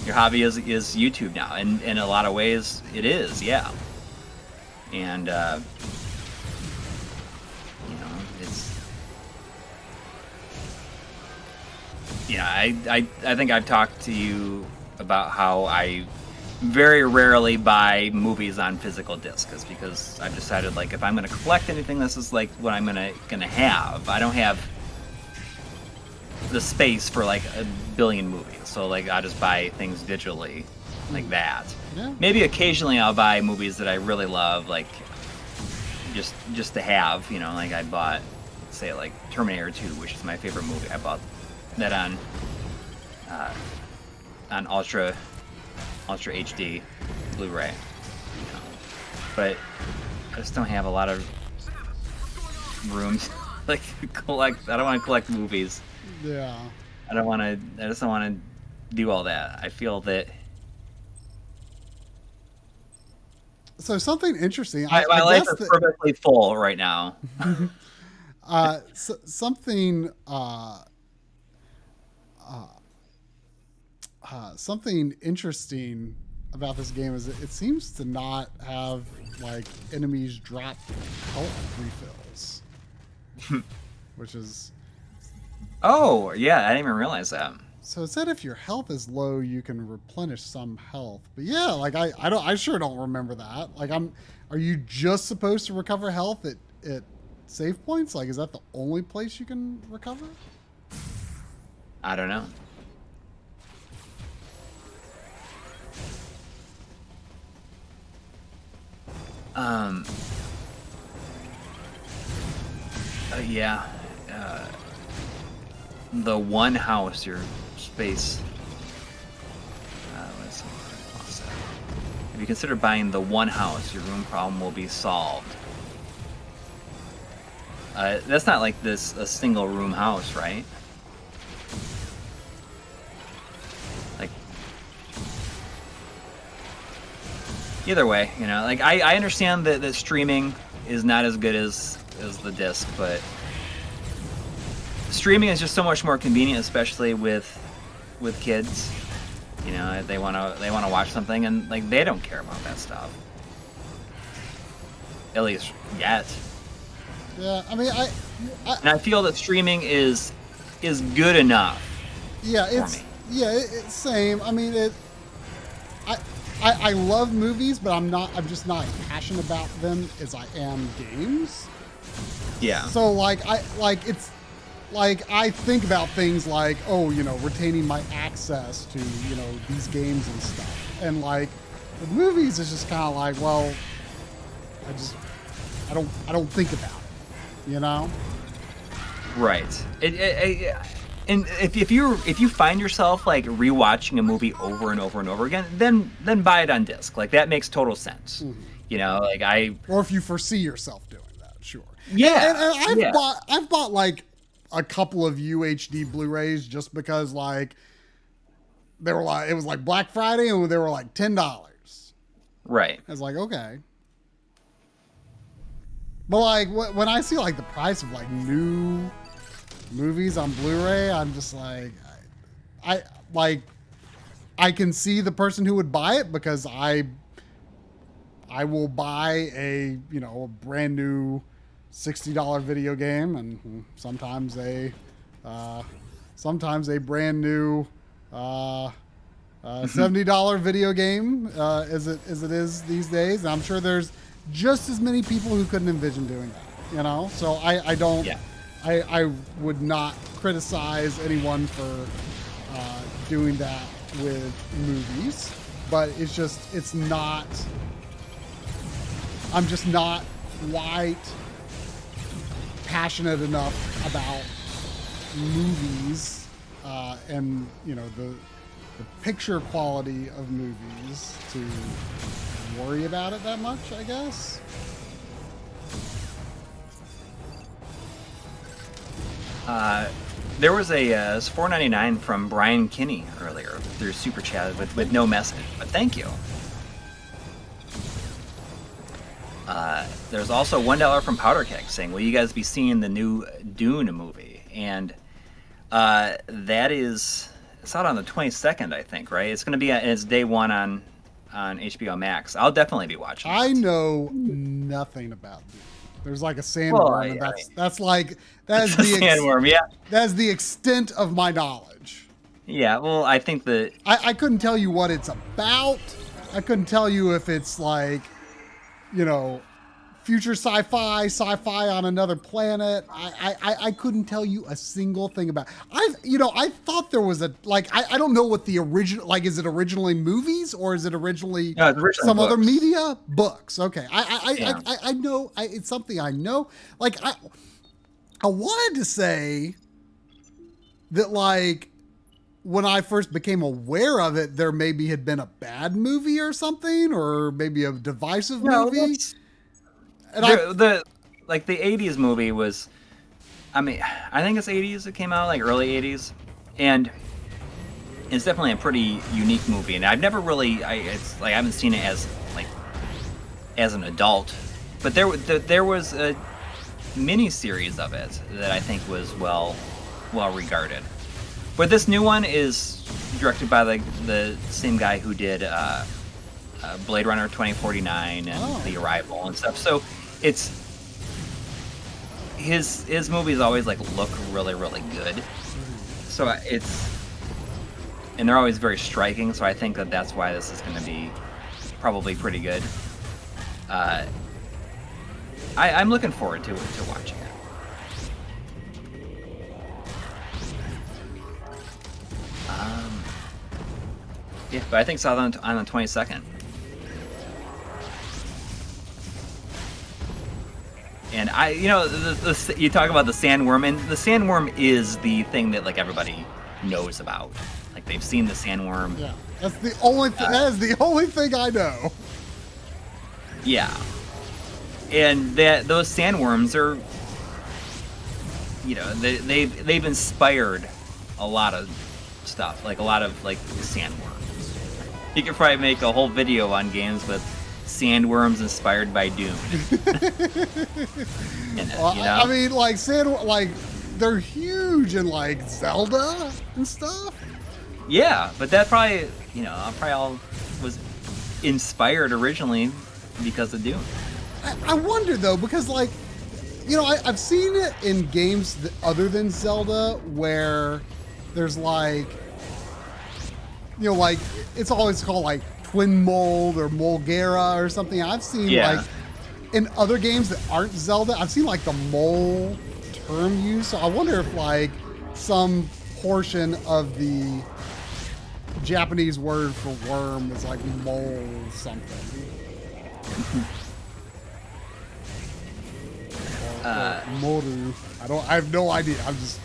Your hobby is YouTube now, and in a lot of ways it is, yeah. And you know, it's, you know, I think I've talked to you about how I very rarely buy movies on physical discs, because I've decided, like, if I'm going to collect anything, this is like what I'm gonna have. I don't have the space for like a billion movies, so like I just buy things digitally, like that. Yeah. Maybe occasionally I'll buy movies that I really love, like just to have, you know, like I bought, say, like Terminator 2, which is my favorite movie. I bought that on Ultra HD Blu-ray, you know. But I just don't have a lot of rooms like to collect. I don't want to collect movies. Yeah. I just don't want to do all that. I feel that. So something interesting. My life is perfectly full right now. Something interesting about this game is it seems to not have like enemies drop health refills, which is. Oh yeah, I didn't even realize that. So it said if your health is low, you can replenish some health. But yeah, like I sure don't remember that. Like are you just supposed to recover health at save points? Like, is that the only place you can recover? I don't know. Yeah. The one house, your space. If you consider buying the one house, your room problem will be solved. That's not like a single room house, right? Like, either way, you know, like I understand that streaming is not as good as the disc, but streaming is just so much more convenient, especially with kids. You know, they wanna watch something, and like they don't care about that stuff. At least yet. Yeah, I mean, and I feel that streaming is good enough. Yeah, it's same. I mean, I love movies, but I'm just not as passionate about them as I am games. Yeah. So like I think about things like, oh, you know, retaining my access to, you know, these games and stuff. And like with movies, it's just kind of like, well, I don't think about it, you know? Right. And if you find yourself like rewatching a movie over and over and over again, then buy it on disc. Like that makes total sense. Mm-hmm. You know, like or if you foresee yourself doing that, sure. Yeah. And I've bought like a couple of UHD Blu-rays just because like they were like, it was like Black Friday and they were like $10. Right. I was like, okay. But like when I see like the price of like new movies on Blu-ray, I'm just like, I can see the person who would buy it because I will buy a brand new $60 video game and sometimes a brand new $70 video game as it is these days. And I'm sure there's just as many people who couldn't envision doing that, you know? So I don't, yeah. I would not criticize anyone for doing that with movies, but I'm just not quite passionate enough about movies and the picture quality of movies to worry about it that much, I guess. There was a $4.99 from Brian Kinney earlier through Super Chat with no message, but thank you. There's also $1 from Powder Keg saying, will you guys be seeing the new Dune movie? And it's out on the 22nd, I think, right? It's going to be it's day one on HBO Max. I'll definitely be watching it. I know nothing about Dune. There's like a sandworm, and that's the sandworm, yeah. That's the extent of my knowledge. Yeah, well, I think that I couldn't tell you what it's about. I couldn't tell you if it's like, future sci-fi on another planet. I couldn't tell you a single thing about. I thought there was I don't know what the original, is it originally movies or is it originally some other media? Books. Okay. I know it's something I know. I wanted to say that when I first became aware of it, there maybe had been a bad movie or something, or maybe a divisive movie. And the 80s movie was, I think it's 80s it came out, early 80s, and it's definitely a pretty unique movie, and I've never really, I haven't seen it as an adult, but there was a mini series of it that I think was well regarded. But this new one is directed by the same guy who did Blade Runner 2049 and The Arrival and stuff. So it's his movies always look really, really good. So and they're always very striking. So I think that's why this is going to be probably pretty good. I'm looking forward to watching it. Yeah, but I think it's out on the 22nd. And you talk about the sandworm, and the sandworm is the thing that like everybody knows about. Like they've seen the sandworm. Yeah, that's the only. That is the only thing I know. Yeah, and those sandworms are, they've inspired a lot of stuff, like a lot of like sandworms. You could probably make a whole video on games with sandworms inspired by Doom. I mean, like they're huge in like Zelda and stuff. Yeah, but that probably all was inspired originally because of Doom. I wonder though, because like, I've seen it in games other than Zelda where there's like, like it's always called like Twin Mold or Molgera or something. I've seen like in other games that aren't Zelda, I've seen like the mole term used. So I wonder if like some portion of the Japanese word for worm is like mole something. or moru. I have no idea. I'm just.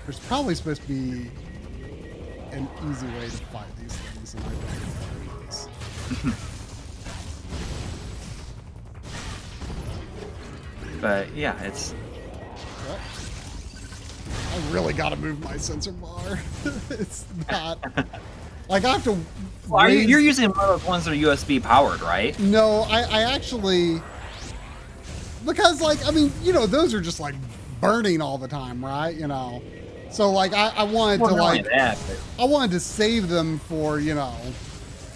There's probably supposed to be an easy way to fight these things, and I don't know this. But yeah, it's. I really got to move my sensor bar. It's not. Like I have to. Well, you're using one of those ones that are USB powered, right? No, I actually. Because like I mean, those are just like burning all the time, right? So like I wanted to like I wanted to save them for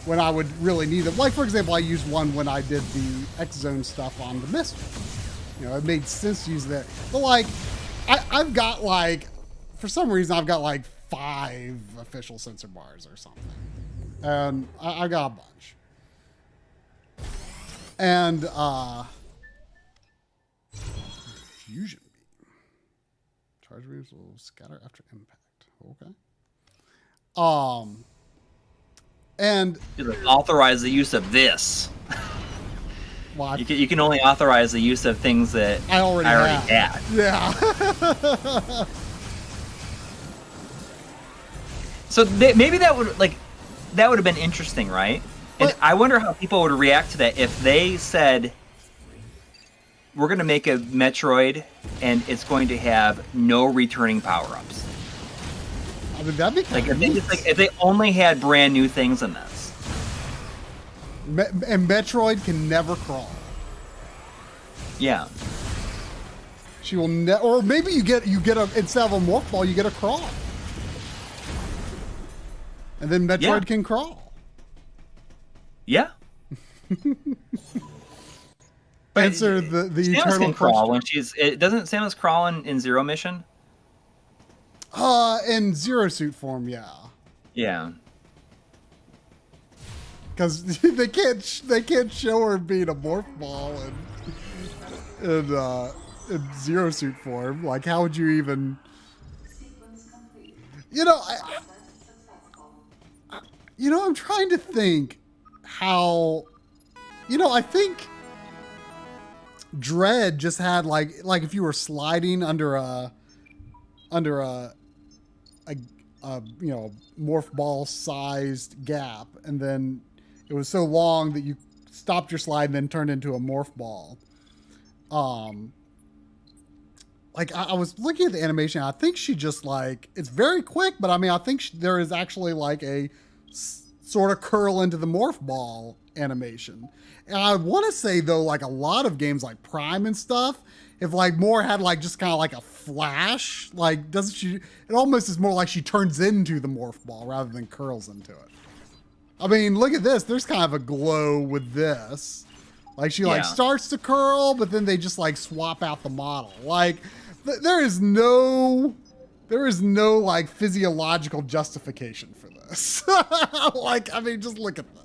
when I would really need them. Like for example, I used one when I did the X Zone stuff on the Mist. It made sense to use that. But like I've got like for some reason I've got like 5 official sensor bars or something, and I got a bunch. And fusion. Charge waves will scatter after impact. Okay. And you authorize the use of this. Well, you can only authorize the use of things that I already had. Yeah. So maybe that would have been interesting, right? And I wonder how people would react to that if they said, we're going to make a Metroid, and it's going to have no returning power-ups. I mean, that'd be kind of neat. If they only had brand new things in this. And Metroid can never crawl. Yeah. She will or maybe you get instead of a morph ball, you get a crawl. And then Metroid can crawl. Yeah. Answer the eternal can crawl question. when doesn't Samus crawl in Zero Mission? In Zero Suit form, yeah. Yeah. Because they can't show her being a morph ball in Zero Suit form. Like, how would you even? I'm trying to think how. I think Dread just had like if you were sliding under a morph ball sized gap, and then it was so long that you stopped your slide and then turned into a morph ball. I was looking at the animation. I think she just it's very quick, but I mean, I think there is actually like a sort of curl into the morph ball animation. And I want to say though, like a lot of games like Prime and stuff, if more had just kind of like a flash, doesn't she? It almost is more like she turns into the morph ball rather than curls into it. I mean, look at this. There's kind of a glow with this. She starts to curl, but then they just swap out the model. There is no physiological justification for this. I mean, just look at this.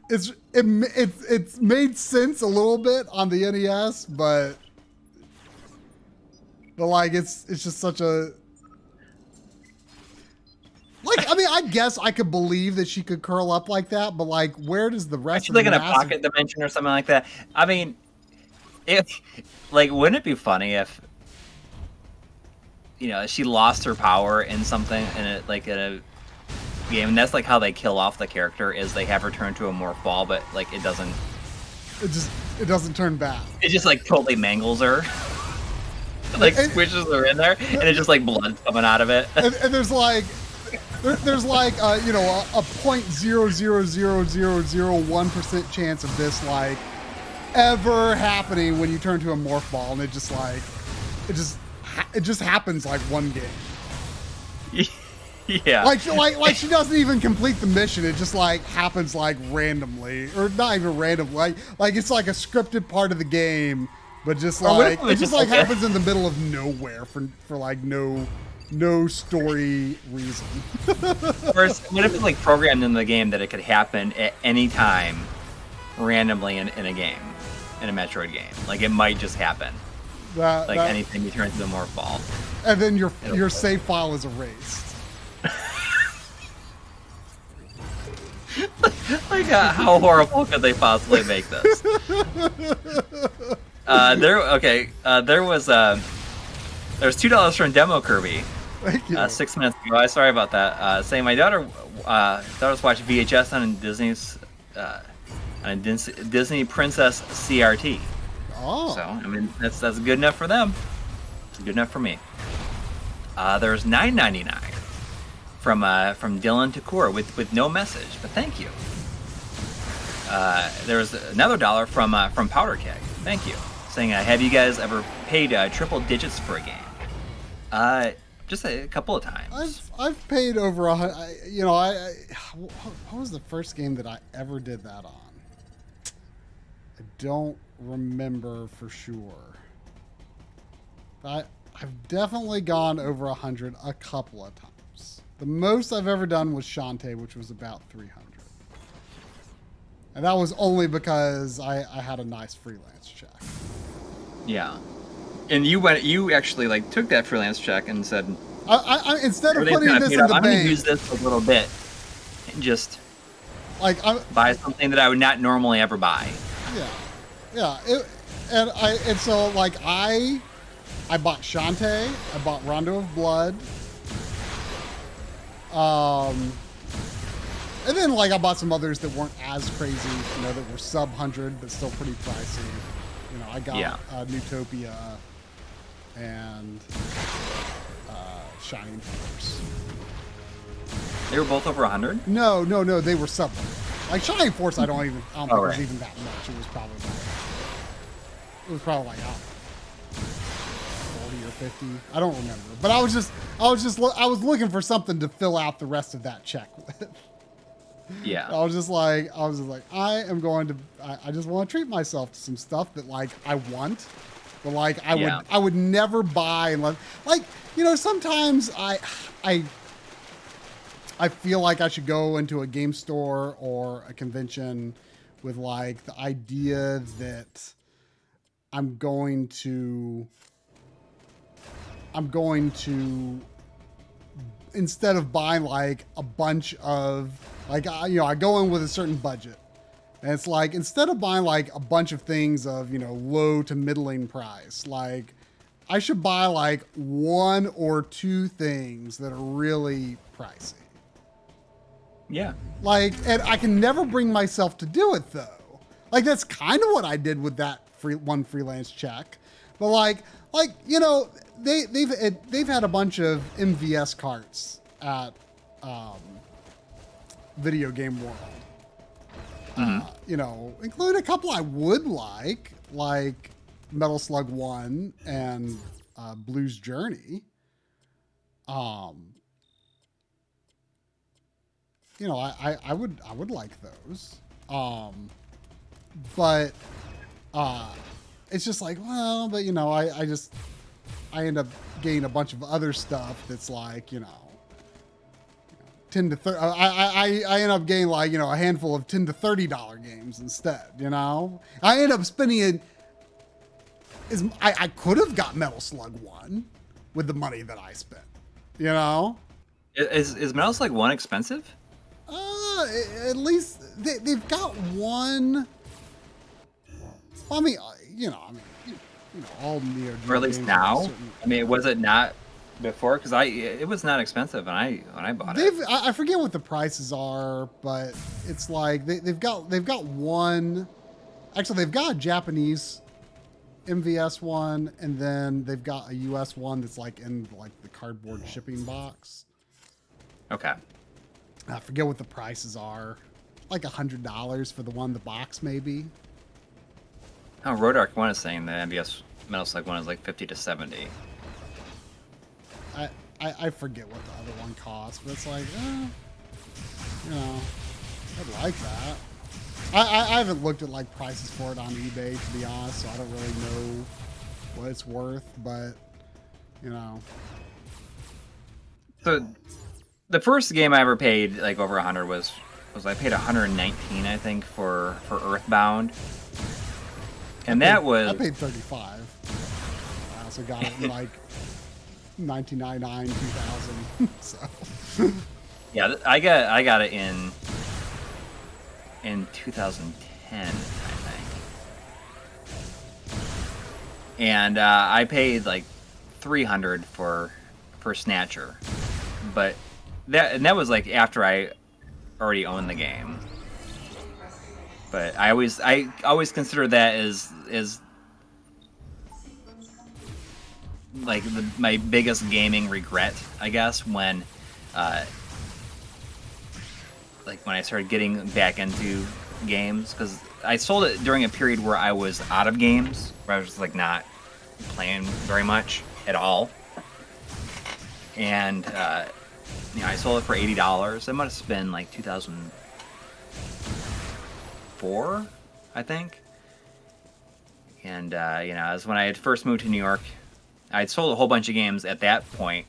It's made sense a little bit on the NES, but it's just such a Like, I mean, I guess I could believe that she could curl up like that, but like, where does the rest She's of like the in a massive... pocket dimension or something like that. I mean, if like, wouldn't it be funny if she lost her power in something in a game, and that's like how they kill off the character is they have her turn to a morph ball, but like it doesn't turn back. It just like totally mangles her. Like squishes her in there, and it's just like blood coming out of it. And there's like a 0.0000001% chance of this like ever happening when you turn to a morph ball, and it just happens like one game. Yeah. Like she doesn't even complete the mission. It just like happens like randomly, or not even randomly. Like it's like a scripted part of the game, but just like it just like happens in the middle of nowhere for like no story reason. What if it's like programmed in the game that it could happen at any time, randomly in a game, in a Metroid game? Like it might just happen. Anything you turn into a morph ball, and then your save file is erased. How horrible could they possibly make this? There was $2 for a demo Kirby. Thank you. 6 minutes ago. Sorry about that. Saying my daughter's watched VHS on Disney Princess CRT. Oh. So I mean that's good enough for them. It's good enough for me. There's $9.99 from Dylan to Coury with no message, but thank you. There's another $1 from Powder Keg. Thank you. Saying, have you guys ever paid triple digits for a game? Just a couple of times. I've paid over what was the first game that I ever did that on? I don't remember for sure. But I've definitely gone over 100 a couple of times. The most I've ever done was Shantae, which was about 300. And that was only because I had a nice freelance check. Yeah. And you actually like took that freelance check and said, I instead of putting this in the I'm bank, going to use this a little bit and just buy something that I would not normally ever buy. Yeah. So I bought Shantae, I bought Rondo of Blood, and then I bought some others that weren't as crazy, that were sub 100 but still pretty pricey. I got Newtopia and Shining Force. They were both over 100? No, they were sub 100. Shining Force, I don't think it was even that much. It was probably like 40 or 50. I don't remember. But I was looking for something to fill out the rest of that check with. Yeah. I just want to treat myself to some stuff that I want, but I would never buy unless sometimes I feel like I should go into a game store or a convention with the idea that I'm going to instead of buying a bunch of I go in with a certain budget, and it's instead of buying a bunch of things of low to middling price, I should buy one or two things that are really pricey. Yeah. And I can never bring myself to do it though. That's kind of what I did with that one freelance check, but they've had a bunch of MVS carts at Video Game World. Including a couple I would like Metal Slug 1 and Blues Journey. I would like those. But it's just I end up getting a bunch of other stuff that's 10 to 30. I end up getting a handful of $10 to $30 games instead. I end up spending it. I could have got Metal Slug 1 with the money that I spent. Is Metal Slug 1 expensive? At least they've got one. Well, I mean, all Neo Geo Or at least games now? certain... I mean, was it not before? Because it was not expensive when I bought it. I forget what the prices are, but it's like they've got one. Actually, they've got a Japanese MVS one, and then they've got a US one that's like in like the cardboard shipping box. Okay. I forget what the prices are. Like $100 for the one in the box, maybe. Oh, Rodark 1 is saying the MVS Metal Slug 1 is like 50 to 70. I forget what the other one costs, but it's like, I'd like that. I haven't looked at like prices for it on eBay, to be honest, so I don't really know what it's worth, but So the first game I ever paid like over 100 was I paid 119, I think, for Earthbound. And I paid 35. I also got it in like 1999, 2000. So yeah, I got it in 2010, I think. And I paid like 300 for Snatcher, but that was like after I already owned the game. But I always consider that as like my biggest gaming regret, I guess, when like when I started getting back into games, because I sold it during a period where I was out of games, where I was just like not playing very much at all, and I sold it for $80. It must have been like 2004, I think. And it was when I had first moved to New York. I'd sold a whole bunch of games at that point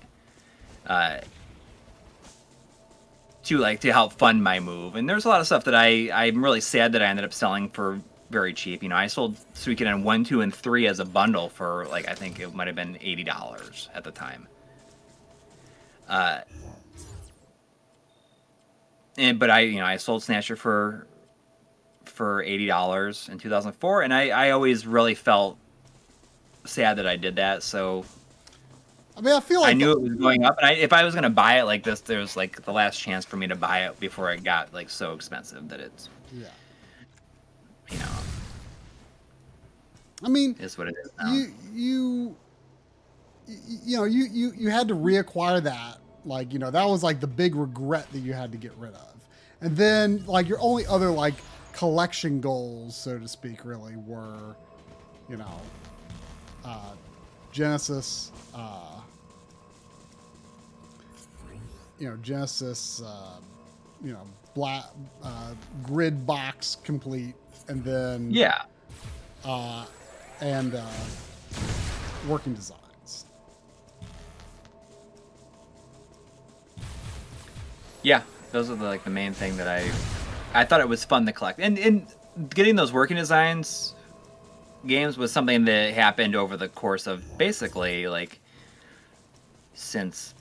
to help fund my move. And there's a lot of stuff that I'm really sad that I ended up selling for very cheap. I sold Suikoden 1, 2, and 3 as a bundle for I think it might have been $80 at the time. But I sold Snatcher for $80 in 2004, and I always really felt sad that I did that. So I mean, I feel like I knew it was going up, and if I was gonna buy it like this, there was like the last chance for me to buy it before it got like so expensive that it's I mean, is what it is now. You had to reacquire that. Like, that was like the big regret that you had to get rid of. And then like your only other like collection goals, so to speak, really were, Genesis, black grid box complete, and then working designs. Yeah, those are the main thing that I thought it was fun to collect, and getting those working designs games was something that happened over the course of basically since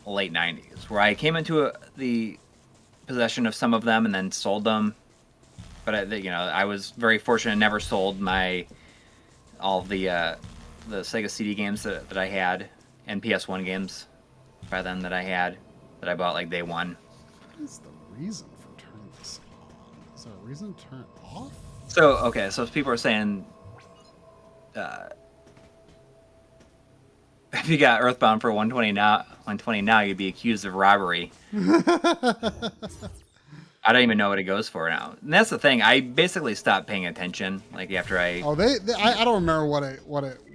late 90s, where I came into the possession of some of them and then sold them. But I was very fortunate and never sold all the Sega CD games that I had, and PS1 games by then that I bought day one. What is the reason for turning this on? Is there a reason to turn it off? So people are saying if you got Earthbound for 120 now, you'd be accused of robbery. I don't even know what it goes for now. And that's the thing. I basically stopped paying attention after I. Oh, I don't remember what it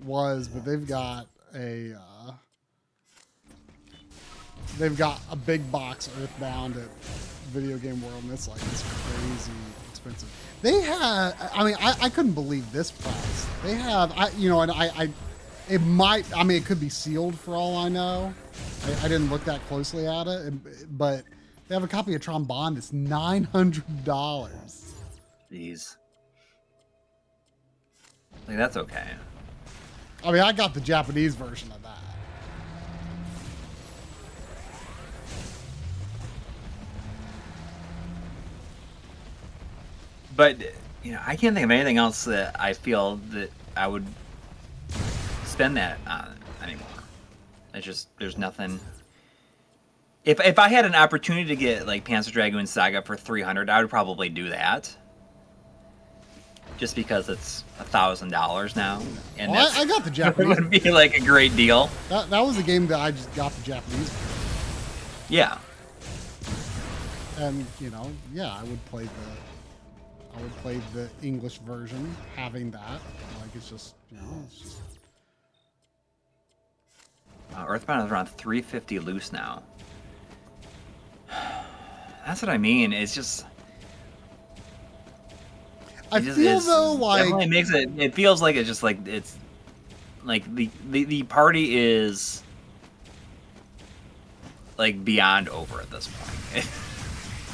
was, but they've got a big box Earthbound at Video Game World, and it's crazy expensive. They had, I couldn't believe this price. They have, it could be sealed for all I know. I didn't look that closely at it, but they have a copy of Trombone that's $900. Jeez. That's okay. I got the Japanese version of that. But I can't think of anything else that I feel that I would spend that on anymore. It's just there's nothing. If I had an opportunity to get like Panzer Dragoon Saga for $300, I would probably do that. Just because it's $1,000 now, and I got the Japanese. It would be like a great deal. That was a game that I just got the Japanese for. Yeah. And I would play the English version, having that. Like it's just it's just. Earthbound is around 350 loose now. That's what I mean. It's just. I feel though like definitely makes it. It feels like it's just like it's like the party is like beyond over at this point.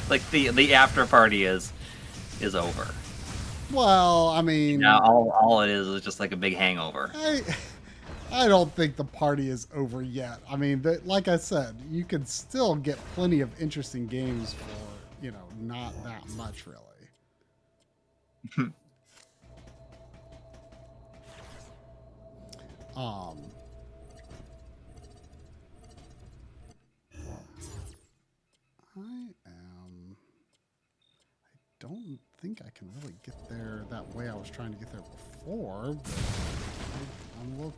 Like the after party is over. Well, I mean, now all it is just like a big hangover. I don't think the party is over yet. I mean, like I said, you can still get plenty of interesting games for not that much really. I don't think I can really get there that way I was trying to get there before, but I'm a little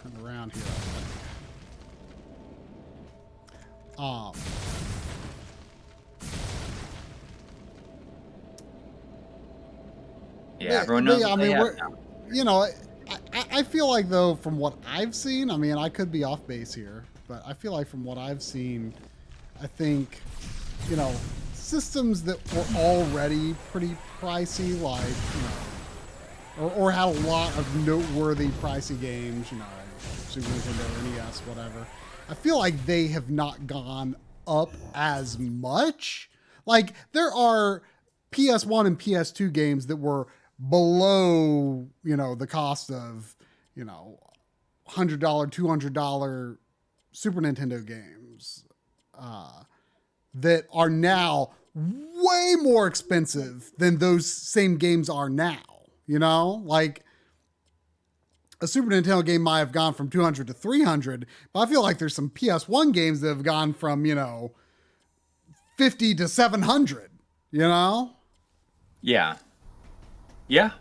turned around here, I think. Yeah, everyone knows. I mean, I feel like though, from what I've seen, I mean, I could be off base here, but I feel like from what I've seen, I think, systems that were already pretty pricey, like, or had a lot of noteworthy pricey games, Super Nintendo, NES, whatever. I feel like they have not gone up as much. Like, there are PS1 and PS2 games that were below, the cost of, $100, $200 Super Nintendo games that are now way more expensive than those same games are now. Like a Super Nintendo game might have gone from $200 to $300, but I feel like there's some PS1 games that have gone from, $50 to $700, Yeah. Yeah.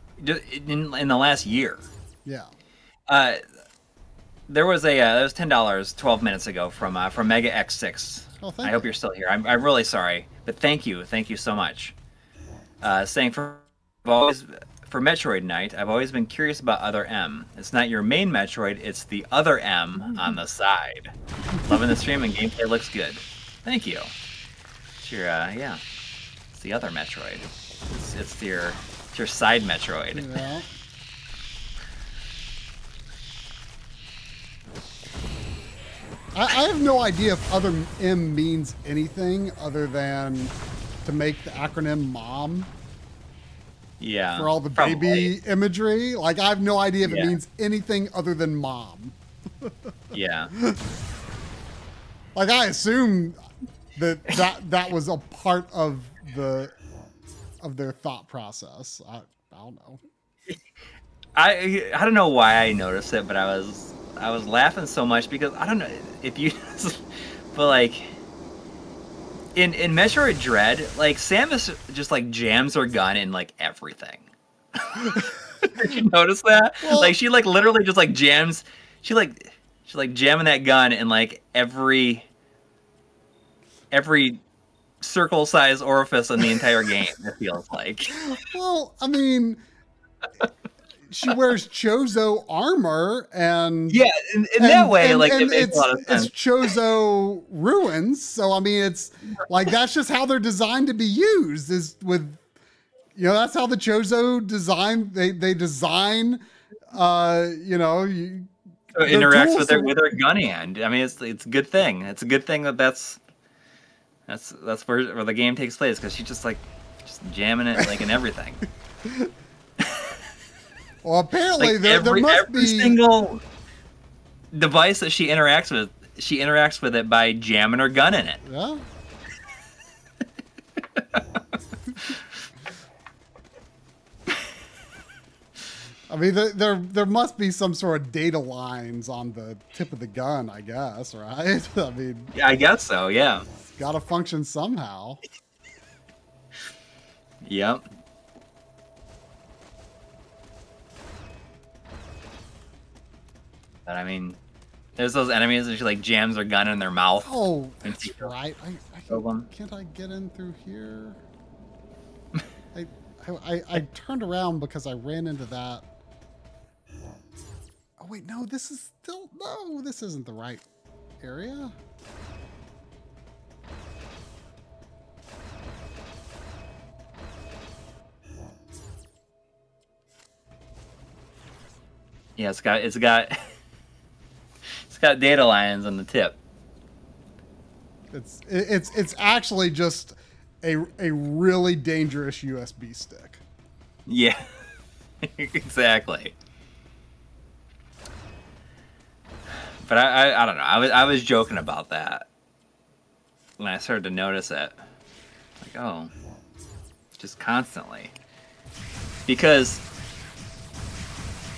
In the last year. Yeah. There was that was $10 12 minutes ago from Mega X6. Oh, I hope you're still here. I'm really sorry, but thank you so much. Saying for Metroid Night, I've always been curious about Other M. It's not your main Metroid, it's the Other M on the side. Loving the stream and gameplay looks good. Thank you. It's your it's the other Metroid. It's your side Metroid. Yeah. I have no idea if Other M means anything other than to make the acronym MOM. Yeah. For all the baby imagery. Like, I have no idea if it means anything other than MOM. Yeah. Like, I assume that was a part of their thought process. I don't know. I don't know why I noticed it, but I was laughing so much because I don't know if you, but like in Metroid Dread, like Samus just like jams her gun in like everything. Did you notice that? Well, like she like literally just like jams. She like jamming that gun in like every circle-sized orifice in the entire game. It feels like. Well, I mean. She wears Chozo armor, and in that way, like it makes a lot of sense. It's Chozo ruins, so I mean, it's like that's just how they're designed to be used. Is with, that's how the Chozo design. They design, so it interacts with their gun hand. I mean, it's a good thing. It's a good thing that's where the game takes place because she's just jamming it like in everything. Well, apparently like there must every be single device that she interacts with it by jamming her gun in it. Yeah. I mean, there must be some sort of data lines on the tip of the gun, I guess, right? I mean, yeah, I guess so. Yeah, it's got to function somehow. Yep. But I mean, there's those enemies that she like jams their gun in their mouth. Oh, that's right. Them. Can't I get in through here? I turned around because I ran into that. Oh wait, no, this is still no. This isn't the right area. Yeah, it's got it's got data lines on the tip. It's actually just a really dangerous USB stick. Yeah, exactly. But I don't know. I was joking about that when I started to notice it. Like, oh, just constantly. Because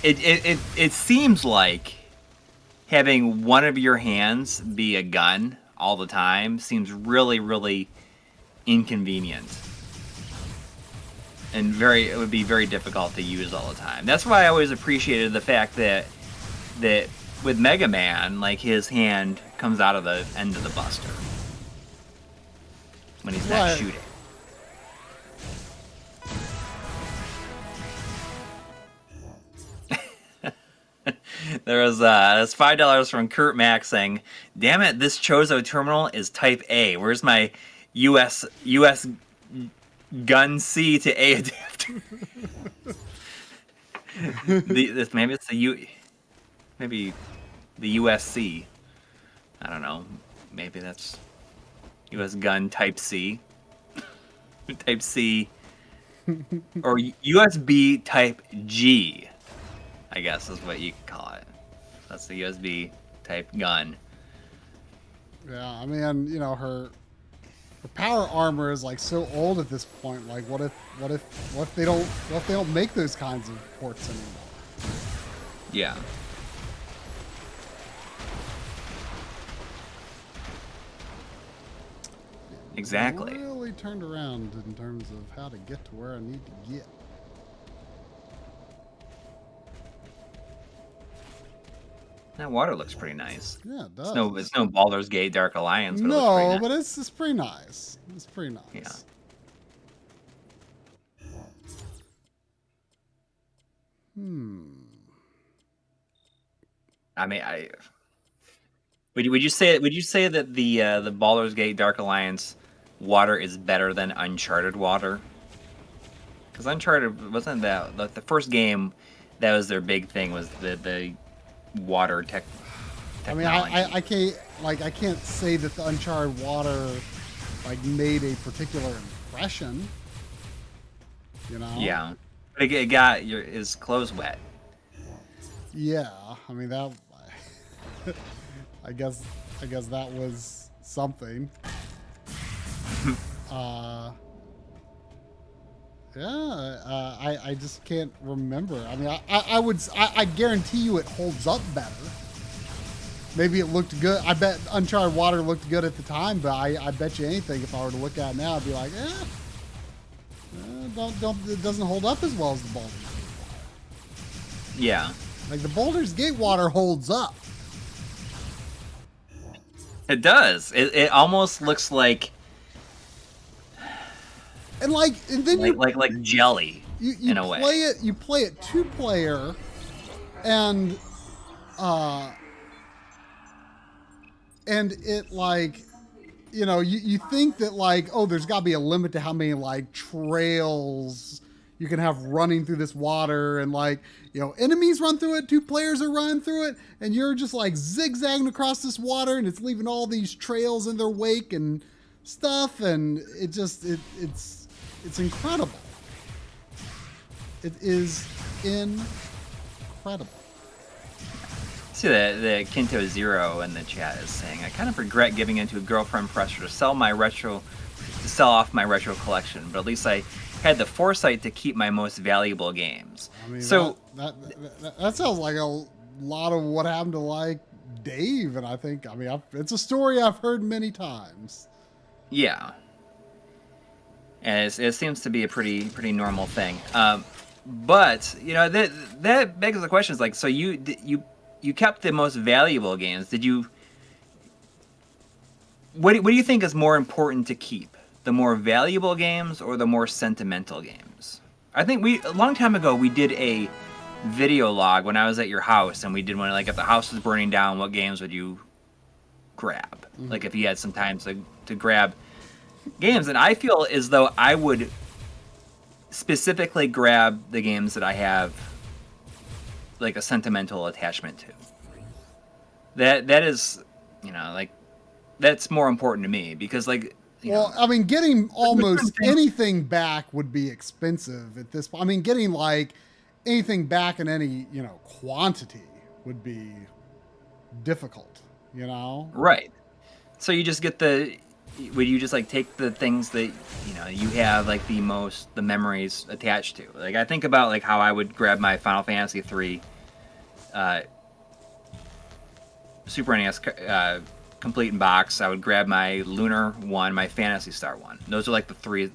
it seems like having one of your hands be a gun all the time seems really, really inconvenient. And it would be very difficult to use all the time. That's why I always appreciated the fact that with Mega Man, like his hand comes out of the end of the Buster when he's not shooting. There's $5 from Kurt Mack saying, "Damn it, this Chozo terminal is Type A. Where's my US Gun C to A adapter?" Maybe it's maybe the USC. I don't know. Maybe that's US Gun Type C. Type C. Or USB Type G, I guess is what you call it. That's the USB type gun. Yeah, I mean, you know, her power armor is like so old at this point. Like, what if they don't make those kinds of ports anymore? Yeah. Exactly. Really turned around in terms of how to get to where I need to get. That water looks pretty nice. Yeah, it does. It's no Baldur's Gate Dark Alliance. But no, it but it's pretty nice. It's pretty nice. Yeah. I mean, would you say that the Baldur's Gate Dark Alliance water is better than Uncharted water? Because Uncharted wasn't that the first game that was their big thing was the water technology. I mean, I can't say that the Uncharted water like made a particular impression. You know? Yeah, but it got his clothes wet. Yeah, I mean that. I guess that was something. I just can't remember. I mean, I guarantee you it holds up better. Maybe it looked good. I bet Uncharted Water looked good at the time, but I bet you anything if I were to look at it now, I'd be like, it doesn't hold up as well as the Baldur's Gate water. Yeah. Like the Baldur's Gate water holds up. It does. It almost looks like. And then like jelly in a way. You play it 2-player, and it like, you know, you think that like, oh, there's got to be a limit to how many like trails you can have running through this water, and like, you know, enemies run through it, 2 players are running through it, and you're just like zigzagging across this water, and it's leaving all these trails in their wake and stuff, and it's incredible. It is incredible. See the Kinto Zero in the chat is saying, "I kind of regret giving into a girlfriend pressure to sell off my retro collection, but at least I had the foresight to keep my most valuable games. I mean, so that sounds like a lot of what happened to like Dave, and I mean, it's a story I've heard many times. Yeah, and it seems to be a pretty normal thing. But you know that begs the question: is like, so you kept the most valuable games. Did you? What do you think is more important to keep? The more valuable games or the more sentimental games? I think a long time ago we did a video log when I was at your house, and we did one like if the house was burning down, what games would you grab? Mm-hmm. Like if you had some time to grab games, and I feel as though I would specifically grab the games that I have like a sentimental attachment to. That is, you know, like that's more important to me because like. Well, I mean, getting almost anything back would be expensive at this point. I mean, getting like anything back in any, you know, quantity would be difficult, you know? Right. So you just get would you just like take the things that, you know, you have like the memories attached to? Like I think about like how I would grab my Final Fantasy 3 Super NES complete in box. I would grab my Lunar 1, my Phantasy Star 1. Those are like the three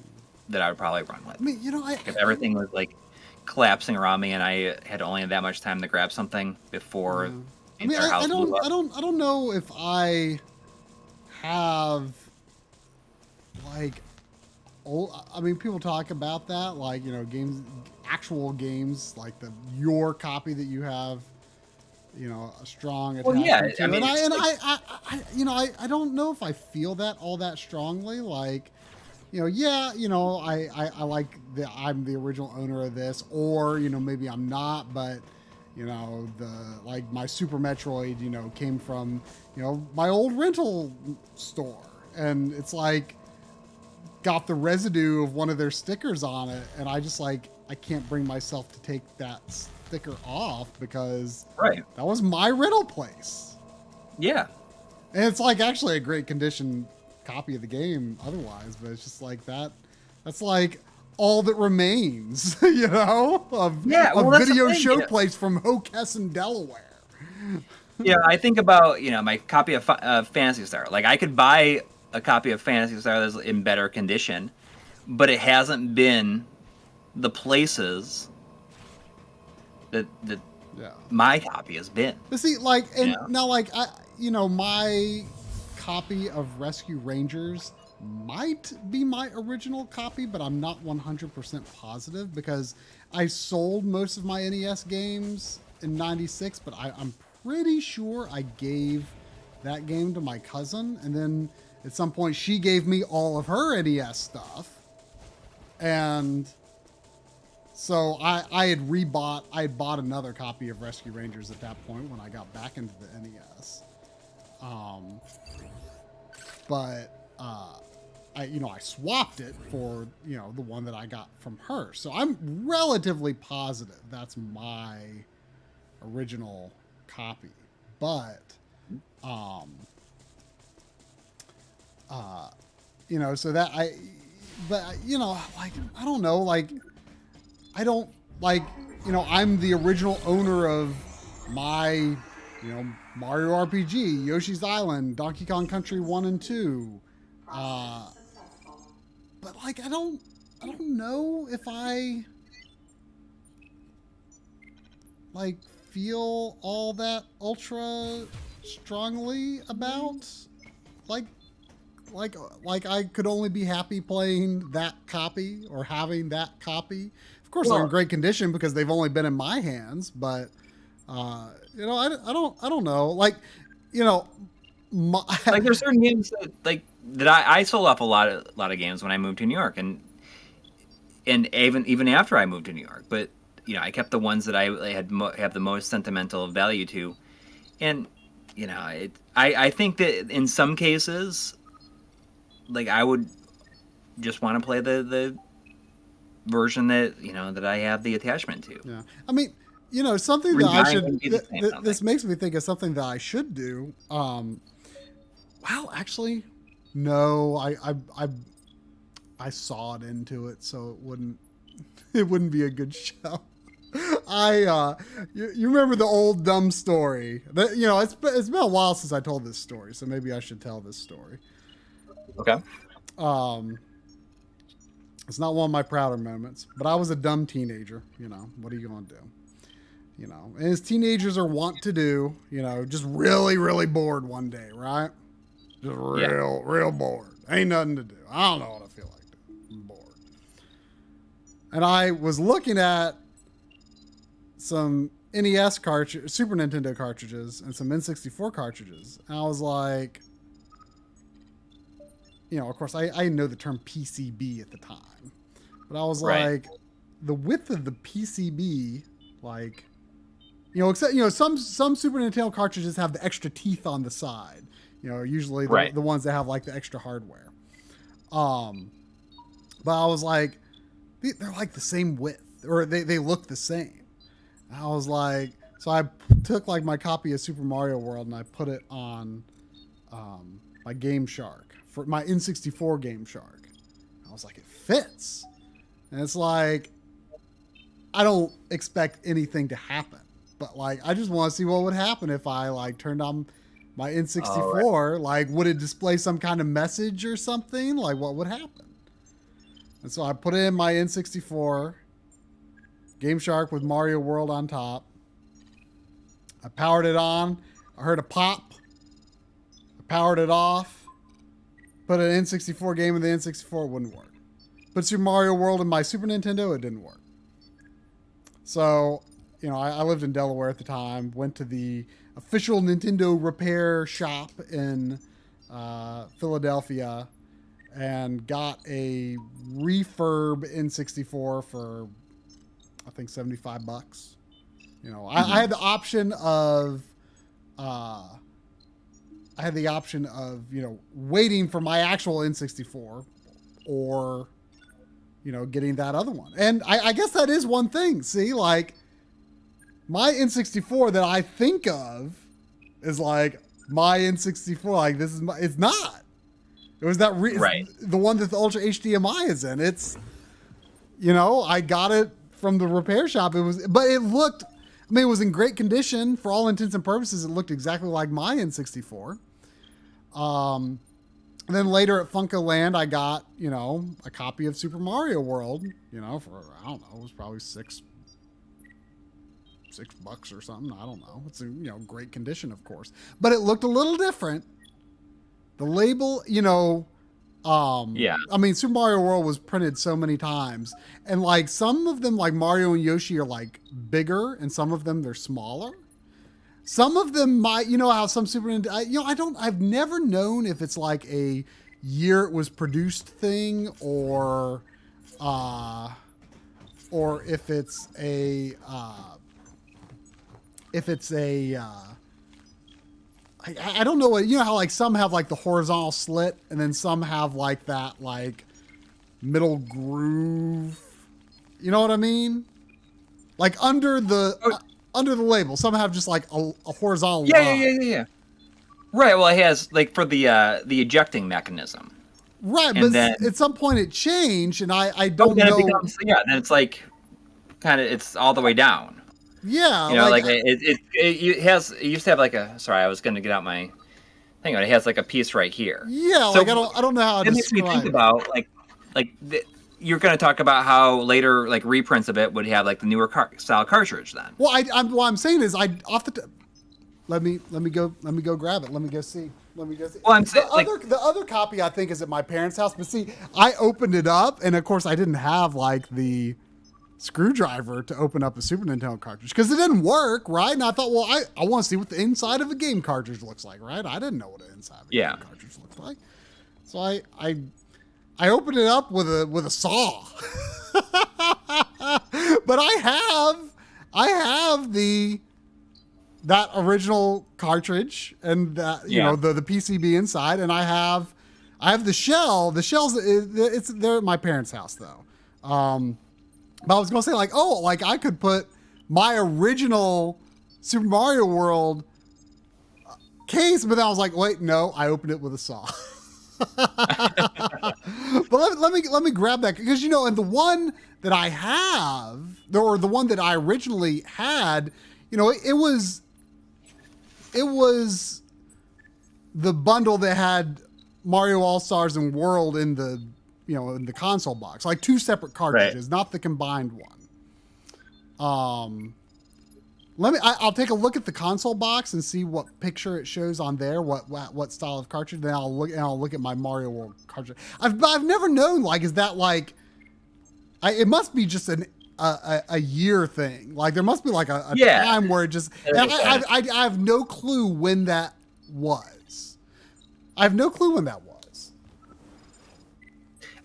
that I would probably run with. I mean, you know, if everything was like collapsing around me and I had only that much time to grab something before I mean, I don't know if I have like I mean, people talk about that, like, you know, actual games, like your copy that you have, you know, a strong attachment to. I mean, I you know, I don't know if I feel that all that strongly. Like, you know, yeah, you know, I like I'm the original owner of this, or, you know, maybe I'm not, but, you know, like my Super Metroid, you know, came from, you know, my old rental store, and it's like got the residue of one of their stickers on it, and I just like I can't bring myself to take that sticker off because that was my rental place. Yeah. And it's like actually a great condition copy of the game otherwise, but it's just like that's like all that remains, you know, of a video showplace from Hockessin, Delaware. Yeah, I think about, you know, my copy of Phantasy Star. Like I could buy a copy of Phantasy Star that's in better condition, but it hasn't been the places that my copy has been. But see, like, and now, like, you know, my copy of Rescue Rangers might be my original copy, but I'm not 100% positive because I sold most of my NES games in '96, but I'm pretty sure I gave that game to my cousin, and then at some point she gave me all of her NES stuff, and so I had bought another copy of Rescue Rangers at that point when I got back into the NES. But I swapped it for, you know, the one that I got from her. So I'm relatively positive that's my original copy. But you know, so that you know, like, I don't know, like, I don't, like, you know, I'm the original owner of my, you know, Mario RPG, Yoshi's Island, Donkey Kong Country 1 and 2. But like, I don't know if I like feel all that ultra strongly about like I could only be happy playing that copy or having that copy. Of course, they're in great condition because they've only been in my hands, but you know, I don't know. Like, you know, like there's certain games that I sold off a lot of games when I moved to New York, and even after I moved to New York. But you know, I kept the ones that I have the most sentimental value to, and you know, I think that in some cases, like I would just want to play the version that, you know, that I have the attachment to. Yeah, I mean, you know, something that I should. This makes me think of something that I should do. Well, actually, no. I sawed into it so it wouldn't be a good show. You remember the old dumb story that, it's been a while since I told this story, so maybe I should tell this story. Okay. It's not one of my prouder moments, but I was a dumb teenager. What are you going to do? And as teenagers are wont to do, just really, really bored one day, right? Just real bored. Ain't nothing to do. I don't know what I feel like doing. I'm bored. And I was looking at some NES cartridges, Super Nintendo cartridges, and some N64 cartridges. And I was like, of course, I didn't know the term PCB at the time. But I was like, the width of the PCB, like, except, some Super Nintendo cartridges have the extra teeth on the side. Usually the ones that have, like, the extra hardware. But I was like, they're, like, the same width. Or they look the same. And I was like, so I took, like, my copy of Super Mario World and I put it on my Game Shark. For my N64 Game Shark. I was like, it fits. And it's like, I don't expect anything to happen. But, like, I just want to see what would happen if I, like, turned on my N64. Like, would it display some kind of message or something? Like, what would happen? And so I put it in my N64 Game Shark with Mario World on top. I powered it on. I heard a pop. I powered it off. Put an N64 game in the N64, it wouldn't work. Put Super Mario World in my Super Nintendo, it didn't work. So, I lived in Delaware at the time, went to the official Nintendo repair shop in Philadelphia, and got a refurb N64 for, I think, $75. I had the option of... waiting for my actual N64 or, getting that other one. And I guess that is one thing. See, like, my N64 that I think of is like my N64. Like, it's not. It was that the one that the Ultra HDMI is in. It's, I got it from the repair shop. It looked, it was in great condition for all intents and purposes. It looked exactly like my N64. And then later at Funko Land, I got, a copy of Super Mario World, for, I don't know, it was probably $6 or something. I don't know. It's in, great condition, of course, but it looked a little different. The label, Super Mario World was printed so many times, and like some of them, like Mario and Yoshi, are like bigger, and some of them they're smaller. Some of them might, how some Super Nintendo, I've never known if it's like a year it was produced thing or if it's a, I don't know what, how like some have like the horizontal slit and then some have like that like middle groove. You know what I mean? Like under the label, some have just like a horizontal line. Yeah. Right. Well, it has like for the ejecting mechanism. Right, and but then, at some point it changed, and I don't know. Then it's like kind of it's all the way down. Yeah, it used to have like a. Sorry, I was going to get out my thing. It has like a piece right here. Yeah, so, like I don't know how to describe. It makes me think about you're going to talk about how later like reprints of it would have like the newer style cartridge then. Well, what I'm saying is let me go grab it. Let me go see. Well, I'm saying the other copy I think is at my parents' house. But see, I opened it up, and of course I didn't have like the screwdriver to open up a Super Nintendo cartridge because it didn't work, right? And I thought, well, I want to see what the inside of a game cartridge looks like, right? I didn't know what the inside of a game cartridge looked like, so I opened it up with a saw. But I have that original cartridge and that the PCB inside, and I have the shell. The shells they're at my parents' house though. But I was gonna say I could put my original Super Mario World case, but then I was like, wait, no, I opened it with a saw. But let me grab that, because and the one that I have, or the one that I originally had, it was the bundle that had Mario All-Stars and World in the in the console box, like 2 separate cartridges, not the combined one. I'll take a look at the console box and see what picture it shows on there, what style of cartridge. Then I'll look at my Mario World cartridge. I've never known, like, is that like, it must be just a year thing. Like, there must be like a time where it just. I have no clue when that was. I have no clue when that was.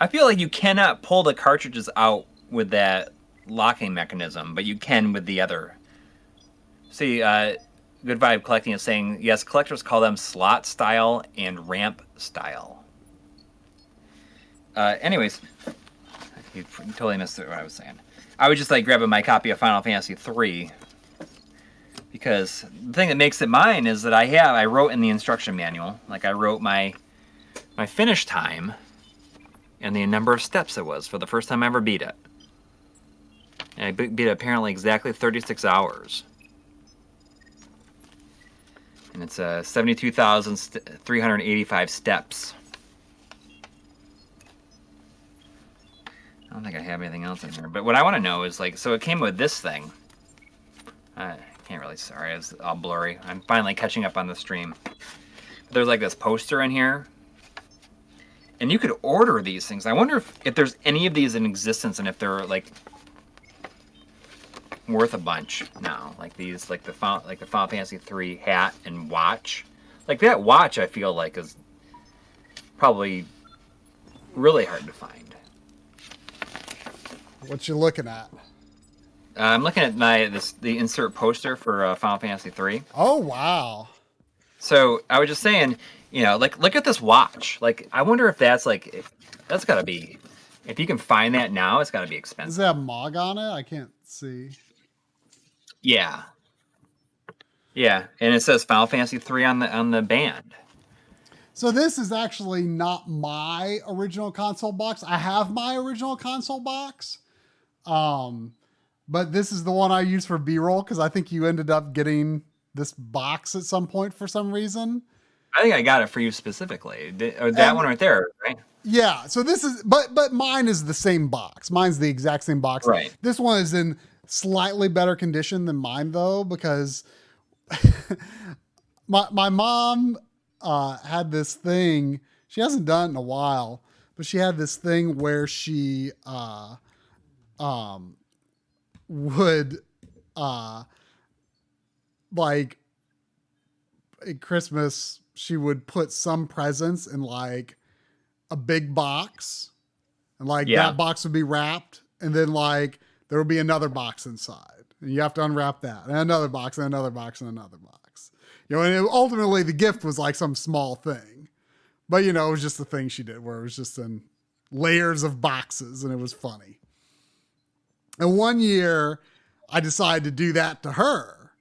I feel like you cannot pull the cartridges out with that locking mechanism, but you can with the other. See, Good Vibe Collecting is saying, yes, collectors call them slot style and ramp style. Anyways, you totally missed what I was saying. I was just like grabbing my copy of Final Fantasy III, because the thing that makes it mine is that I wrote in the instruction manual, like I wrote my finish time and the number of steps it was for the first time I ever beat it. And I beat it apparently exactly 36 hours. And it's 72,385 steps. I don't think I have anything else in here. But what I want to know is, like, so it came with this thing. I can't really, sorry, it's all blurry. I'm finally catching up on the stream. But there's like this poster in here. And you could order these things. I wonder if there's any of these in existence and if they're like worth a bunch now. Like these, like the Final Fantasy III hat and watch. Like that watch, I feel like is probably really hard to find. What you looking at? I'm looking at the insert poster for Final Fantasy III. Oh wow! So I was just saying, like look at this watch. Like I wonder if that's that's got to be, if you can find that now, it's got to be expensive. Does it have MOG on it? I can't see. Yeah, and it says Final Fantasy III on the band. So this is actually not my original console box. I have my original console box. But this is the one I use for B-roll, because I think you ended up getting this box at some point for some reason. I think I got it for you specifically. That one right there, right? Yeah. So this is, but mine is the same box. Mine's the exact same box. Right. This one is in slightly better condition than mine, though, because my mom had this thing. She hasn't done it in a while, but she had this thing where she would like at Christmas she would put some presents in like a big box, and like that box would be wrapped, and then like there would be another box inside, and you have to unwrap that, and another box, and another box, and another box. And ultimately the gift was like some small thing, but it was just the thing she did where it was just in layers of boxes, and it was funny. And one year I decided to do that to her,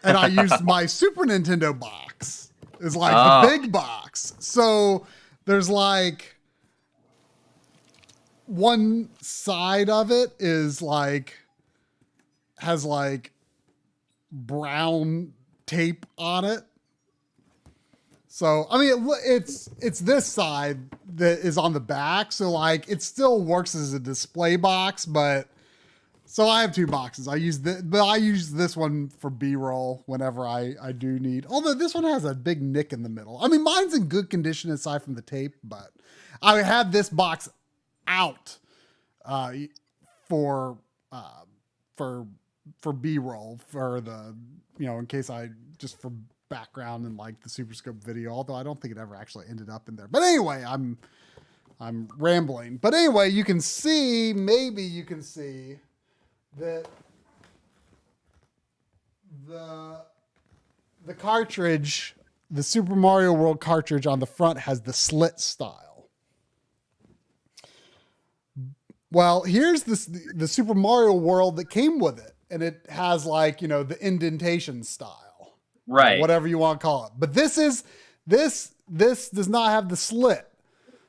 and I used my Super Nintendo box as like the big box. So there's like one side of it is like, has like brown tape on it. So, I mean, it's this side that is on the back. So like it still works as a display box, but so I have 2 boxes. I use this one for B-roll whenever I do need. Although this one has a big nick in the middle. I mean, mine's in good condition aside from the tape, but I had this box out for B-roll for the, in case just for background and like the Super Scope video. Although I don't think it ever actually ended up in there. But anyway, I'm rambling. But anyway, maybe you can see that the cartridge, the Super Mario World cartridge on the front has the slit style. Well, here's the Super Mario World that came with it, and it has like, the indentation style. Right. Whatever you want to call it. But this does not have the slit.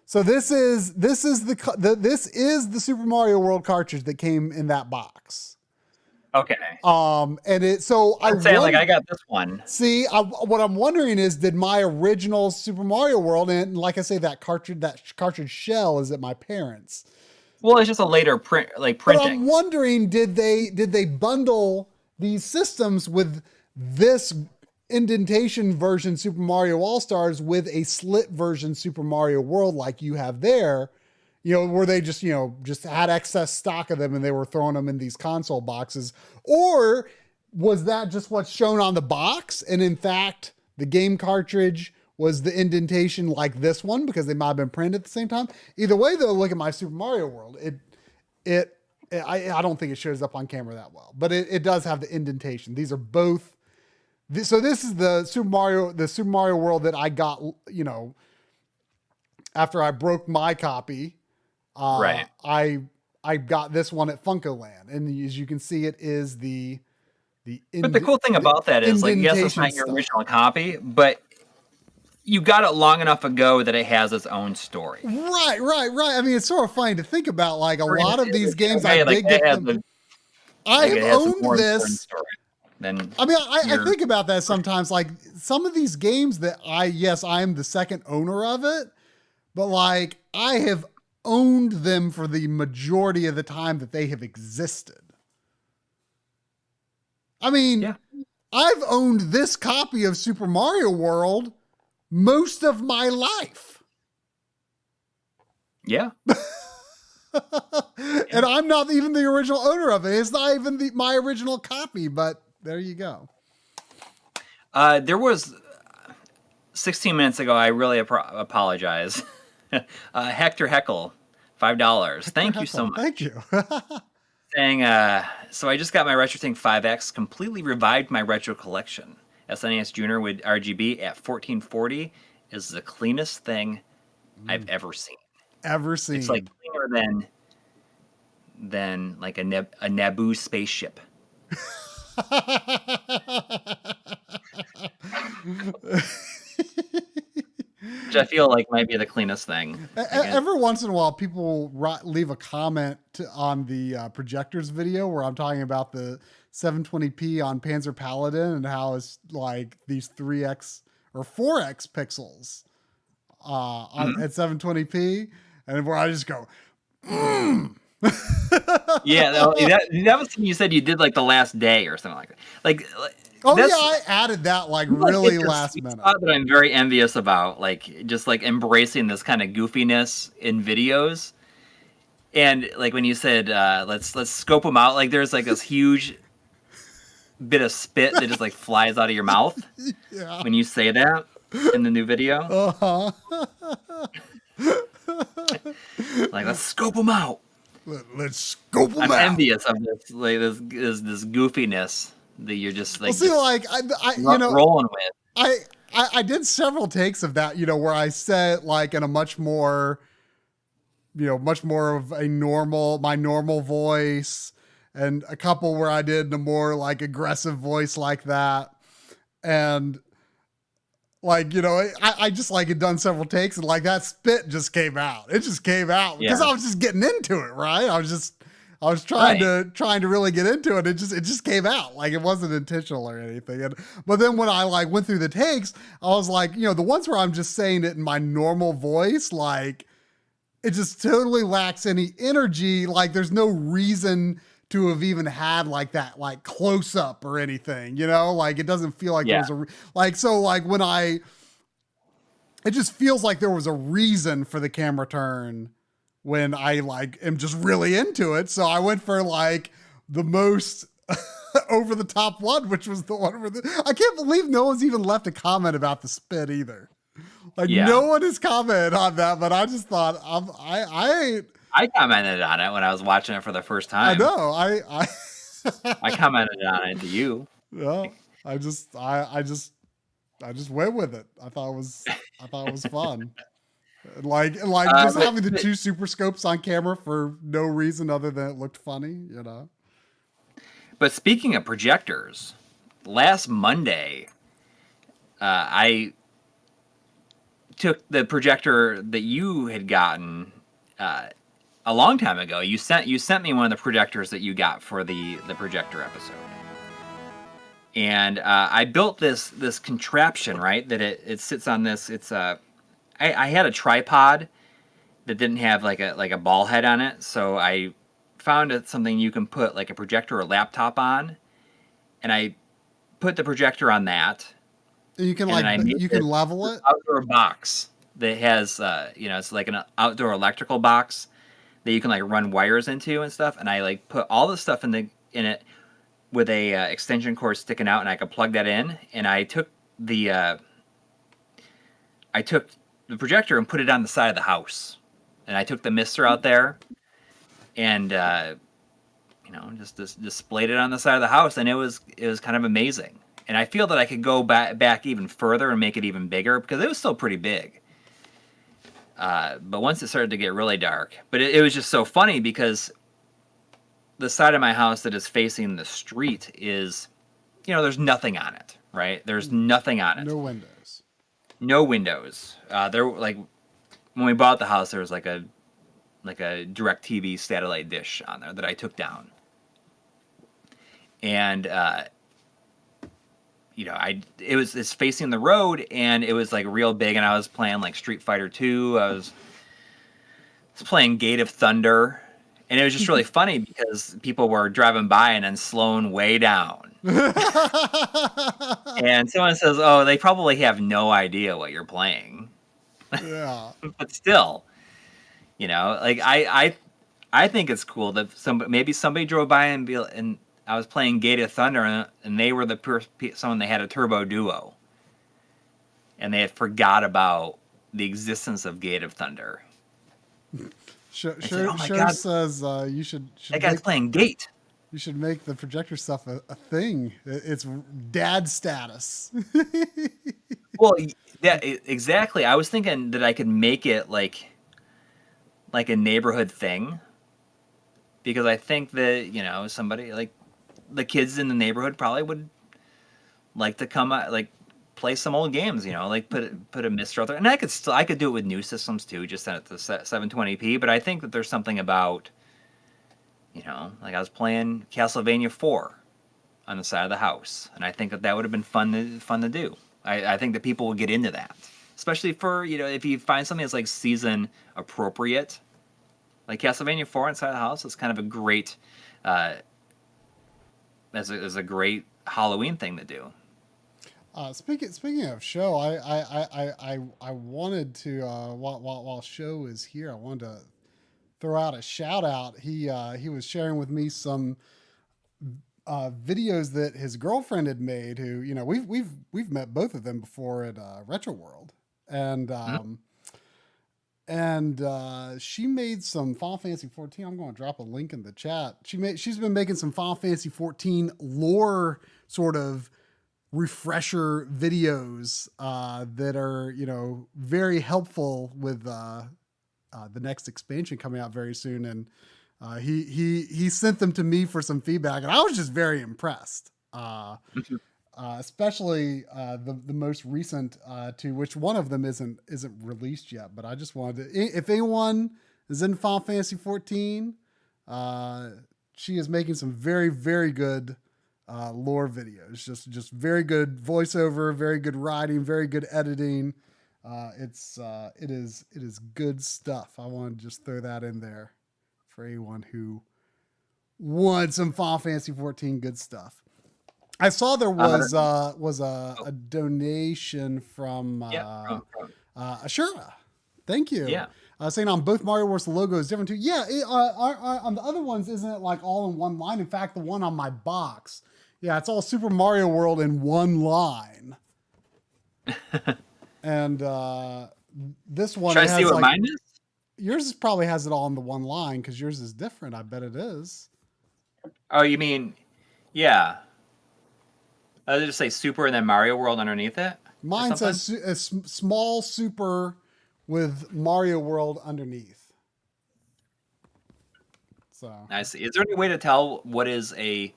So this is the Super Mario World cartridge that came in that box. Okay. And it so I'm saying like I got this one. See, what I'm wondering is, did my original Super Mario World, and like I say, that cartridge shell is at my parents'. Well, it's just a later print, like printing. But I'm wondering, did they bundle these systems with this indentation version Super Mario All-Stars with a slit version Super Mario World like you have there, where they just had excess stock of them and they were throwing them in these console boxes? Or was that just what's shown on the box? And in fact, the game cartridge was the indentation like this one because they might have been printed at the same time. Either way, though, look at my Super Mario World. I don't think it shows up on camera that well, but it does have the indentation. These are both. So this is the Super Mario World that I got, after I broke my copy. Right. I got this one at FuncoLand, and as you can see, it is the. But the cool thing about that is, like, yes, it's not your original copy, but you got it long enough ago that it has its own story. Right. I mean, it's sort of funny to think about. Like a lot of these games, I did get them. I have owned this. I think about that sometimes. Like some of these games that I am the second owner of it, but like I have owned them for the majority of the time that they have existed. I mean, I've owned this copy of Super Mario World most of my life. Yeah. And I'm not even the original owner of it. It's not even my original copy, but there you go. There was 16 minutes ago, I really apologize. Hector Heckle, $5. Thank you so much. Thank you. Saying, so I just got my RetroTink 5X, completely revived my retro collection. SNES Junior with RGB at 1440 is the cleanest thing I've ever seen. It's like cleaner than like a Naboo spaceship. Which I feel like might be the cleanest thing. Every once in a while, people leave a comment on the projectors video where I'm talking about the 720p on Panzer Paladin and how it's like these 3x or 4x pixels at 720p, and where I just go, Yeah, that was something you said you did like the last day or something like that. I added that like really last minute. That I'm very envious about, like just like embracing this kind of goofiness in videos. And like when you said let's scope them out, like there's like this huge bit of spit that just like flies out of your mouth when you say that in the new video. Like let's scope them out. Let's scope them out. I'm envious of this, like this goofiness that you're just like, rolling with. I did several takes of that, where I said like in a much more of my normal voice, and a couple where I did a more like aggressive voice like that. And like, I just like had done several takes, and like that spit just came out. It just came out because I was just getting into it. Right. I was trying to really get into it. It just came out. Like it wasn't intentional or anything. But then when I like went through the takes, I was like, the ones where I'm just saying it in my normal voice, like it just totally lacks any energy. Like there's no reason to have even had like that, like close up or anything, like it doesn't feel like there was it just feels like there was a reason for the camera turn when I like am just really into it. So I went for like the most over the top one, which was the one where I can't believe no one's even left a comment about the spit either. Like no one has commented on that, but I just thought I commented on it when I was watching it for the first time. I know. I commented on it to you. Yeah. I just went with it. I thought it was fun. Like just having the two super scopes on camera for no reason other than it looked funny, But speaking of projectors, last Monday, I took the projector that you had gotten a long time ago. You sent me one of the projectors that you got for the projector episode, and I built this contraption, right? That it sits on this. It's I had a tripod that didn't have like a ball head on it, so I found something you can put like a projector or laptop on, and I put the projector on that. You can level it. Outdoor box that has it's like an outdoor electrical box that you can like run wires into and stuff. And I like put all the stuff in it with a extension cord sticking out, and I could plug that in. And I took the projector and put it on the side of the house, and I took the mister out there, and just displayed it on the side of the house, and it was kind of amazing. And I feel that I could go back even further and make it even bigger, because it was still pretty big. But once it started to get really dark, but it was just so funny because the side of my house that is facing the street is, there's nothing on it, right? There's nothing on it. No windows. No windows. There, like, when we bought the house, there was like a DirecTV satellite dish on there that I took down. And, it's facing the road, and it was like real big, and I was playing like Street Fighter 2. I was playing Gate of Thunder, and it was just really funny because people were driving by and then slowing way down. And someone says, "Oh, they probably have no idea what you're playing." Yeah. But still, like I think it's cool that maybe somebody drove by and I was playing Gate of Thunder, and they were someone that had a Turbo Duo, and they had forgot about the existence of Gate of Thunder. Sure God, says you should. That guy's playing Gate. You should make the projector stuff a thing. It's dad status. Well, yeah, exactly. I was thinking that I could make it like a neighborhood thing, because I think that somebody like the kids in the neighborhood probably would like to come like play some old games, like put a mister out there. And I could do it with new systems too, just set it to 720p. But I think that there's something about, like I was playing Castlevania 4 on the side of the house, and I think that would have been fun to do. I think that people will get into that, especially for if you find something that's like season appropriate, like Castlevania 4 inside the house. It's kind of a great as a great Halloween thing to do. Speaking of show, I wanted to while show is here, I wanted to throw out a shout out. He was sharing with me some videos that his girlfriend had made. Who we've met both of them before at Retro World, and she made some Final Fantasy 14. I'm going to drop a link in the chat. She's been making some Final Fantasy 14 lore sort of refresher videos that are very helpful with the next expansion coming out very soon. And he sent them to me for some feedback, and I was just very impressed. Especially the most recent two, which one of them isn't released yet. But I just wanted to, if anyone is in Final Fantasy 14, she is making some very, very good lore videos. Just very good voiceover, very good writing, very good editing. It is good stuff. I want to just throw that in there for anyone who wants some Final Fantasy 14 good stuff. I saw there was a donation from Ashura. Thank you. Yeah. Saying on both Mario Wars the logo is different too. Yeah. On the other ones, isn't it like all in one line? In fact, the one on my box, yeah, it's all Super Mario World in one line. And this one, should I see what mine is? Yours probably has it all in the one line because yours is different. I bet it is. Oh, you mean, yeah. Does it just say Super and then Mario World underneath it? Mine says a small Super with Mario World underneath. So I see. Is there any way to tell what is a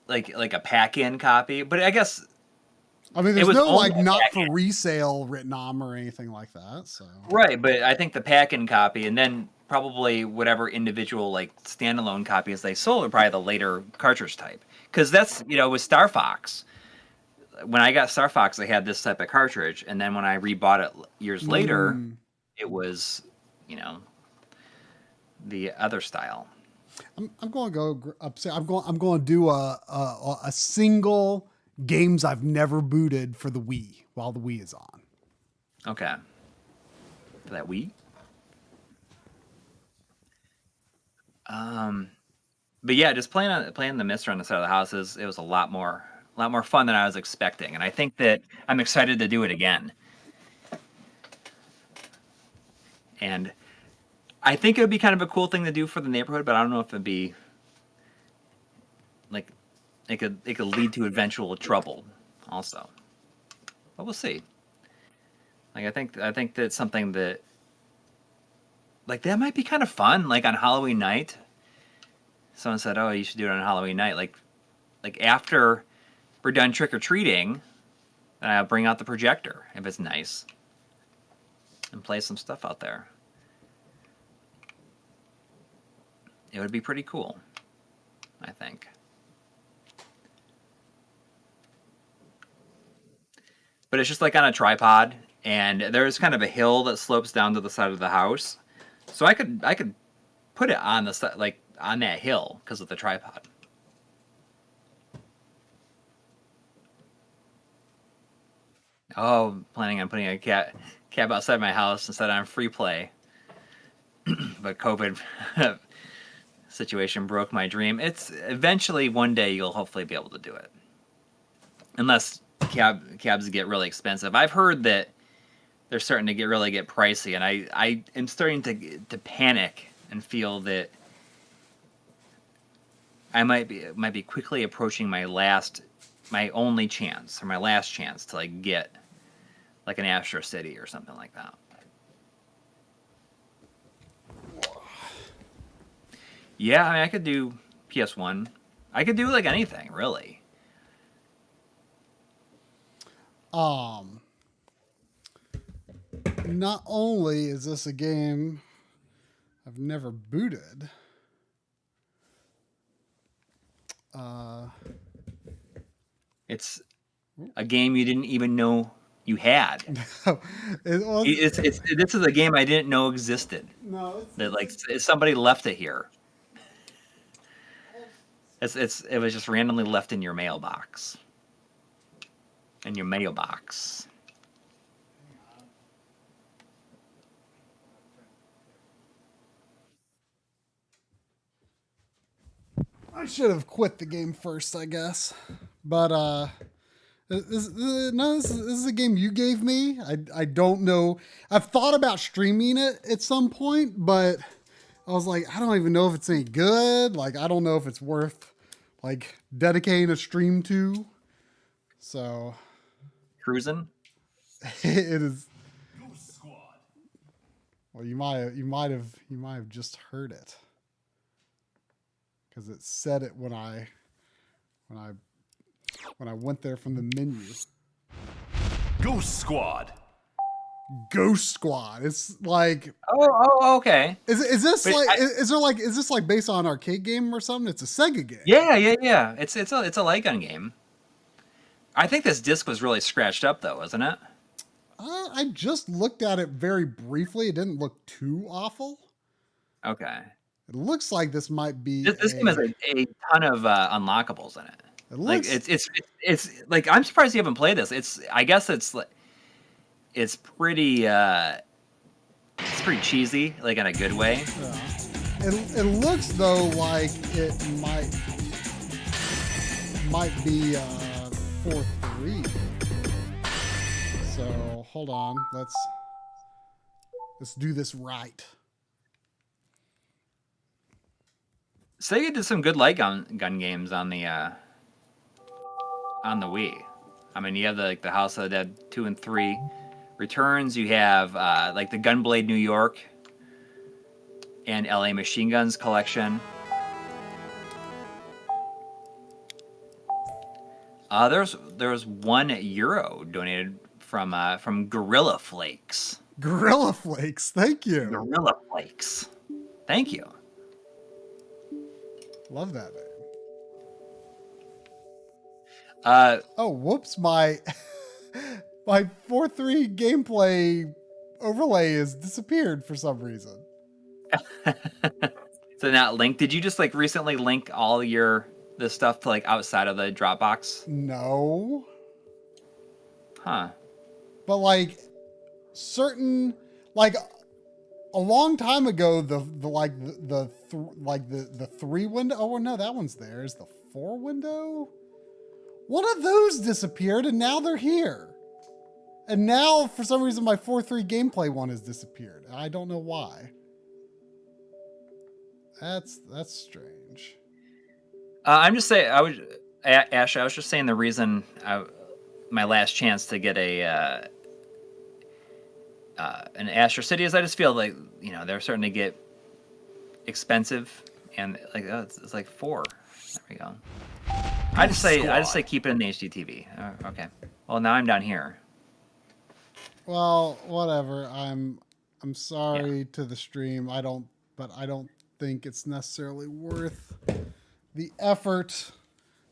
like a pack-in copy? But I guess I mean, there's was no only like a not pack-in. for resale written on or anything like that. So Right, but I think the pack-in copy, and then probably whatever individual like standalone copies they sold are probably the later cartridge type. Because that's with Star Fox. When I got Star Fox, I had this type of cartridge, and then when I rebought it years later, it was, the other style. I'm going to go upstairs. I'm going to do a single games I've never booted for the Wii while the Wii is on. Okay. For that Wii? But yeah, just playing the Mister on the side of the house it was a lot more fun than I was expecting, and I think that I'm excited to do it again. And I think it would be kind of a cool thing to do for the neighborhood, but I don't know if it'd be like it could lead to eventual trouble also. But we'll see. Like I think that's something that like that might be kind of fun, like on Halloween night. Someone said, "Oh, you should do it on Halloween night." Like after we're done trick or treating, then I'll bring out the projector if it's nice and play some stuff out there. It would be pretty cool, I think. But it's just like on a tripod, and there's kind of a hill that slopes down to the side of the house, so I could put it on the side, like on that hill, because of the tripod. Oh, planning on putting a cab outside my house instead on free play, but COVID situation broke my dream. It's eventually one day you'll hopefully be able to do it, unless cabs get really expensive. I've heard that they're starting to get pricey, and I am starting to panic and feel that I might be quickly approaching my last chance to like get like an Astro City or something like that. Yeah, I mean, I could do PS1. I could do like anything, really. Not only is this a game I've never booted, it's a game you didn't even know you had. This is a game I didn't know existed. No, that like somebody left it here. It was just randomly left in your mailbox. I should have quit the game first, I guess. But this is a game you gave me. I don't know. I've thought about streaming it at some point, but I was like, I don't even know if it's any good. Like, I don't know if it's worth like dedicating a stream to. So Cruising? It is. Well, you might have just heard it. Because it said it when I went there from the menu. Ghost Squad. It's like okay. Is this like based on an arcade game or something? It's a Sega game. Yeah. It's a light gun game. I think this disc was really scratched up though, isn't it? I just looked at it very briefly. It didn't look too awful. Okay. It looks like this might be. This game has a ton of unlockables in it. It looks like it's like I'm surprised you haven't played this. I guess it's pretty cheesy, like in a good way. Yeah. It looks though like it might be 4-3. So hold on, let's do this right. Sega did some good light gun games on the Wii. I mean, you have the House of the Dead 2 and 3 Returns. You have like the Gunblade New York and LA Machine Guns collection. There's €1 donated from Gorilla Flakes. Gorilla Flakes, thank you. Gorilla Flakes, thank you. Love that name. Oh, whoops! My 4-3 gameplay overlay has disappeared for some reason. So not linked. Did you just like recently link all this stuff to like outside of the Dropbox? No. Huh. But like certain, like a long time ago, the 3 window. Oh no, that one's there. Is the 4 window? One of those disappeared, and now they're here. And now, for some reason, my 4-3 gameplay one has disappeared. I don't know why. That's strange. I'm just saying. Ash. I was just saying the reason my last chance to get an Astro City is I just feel like they're starting to get expensive, and like it's like 4. There we go. I just say keep it in the HDTV. Okay. Well, now I'm down here. Well, whatever. I'm sorry to the stream. I don't think it's necessarily worth the effort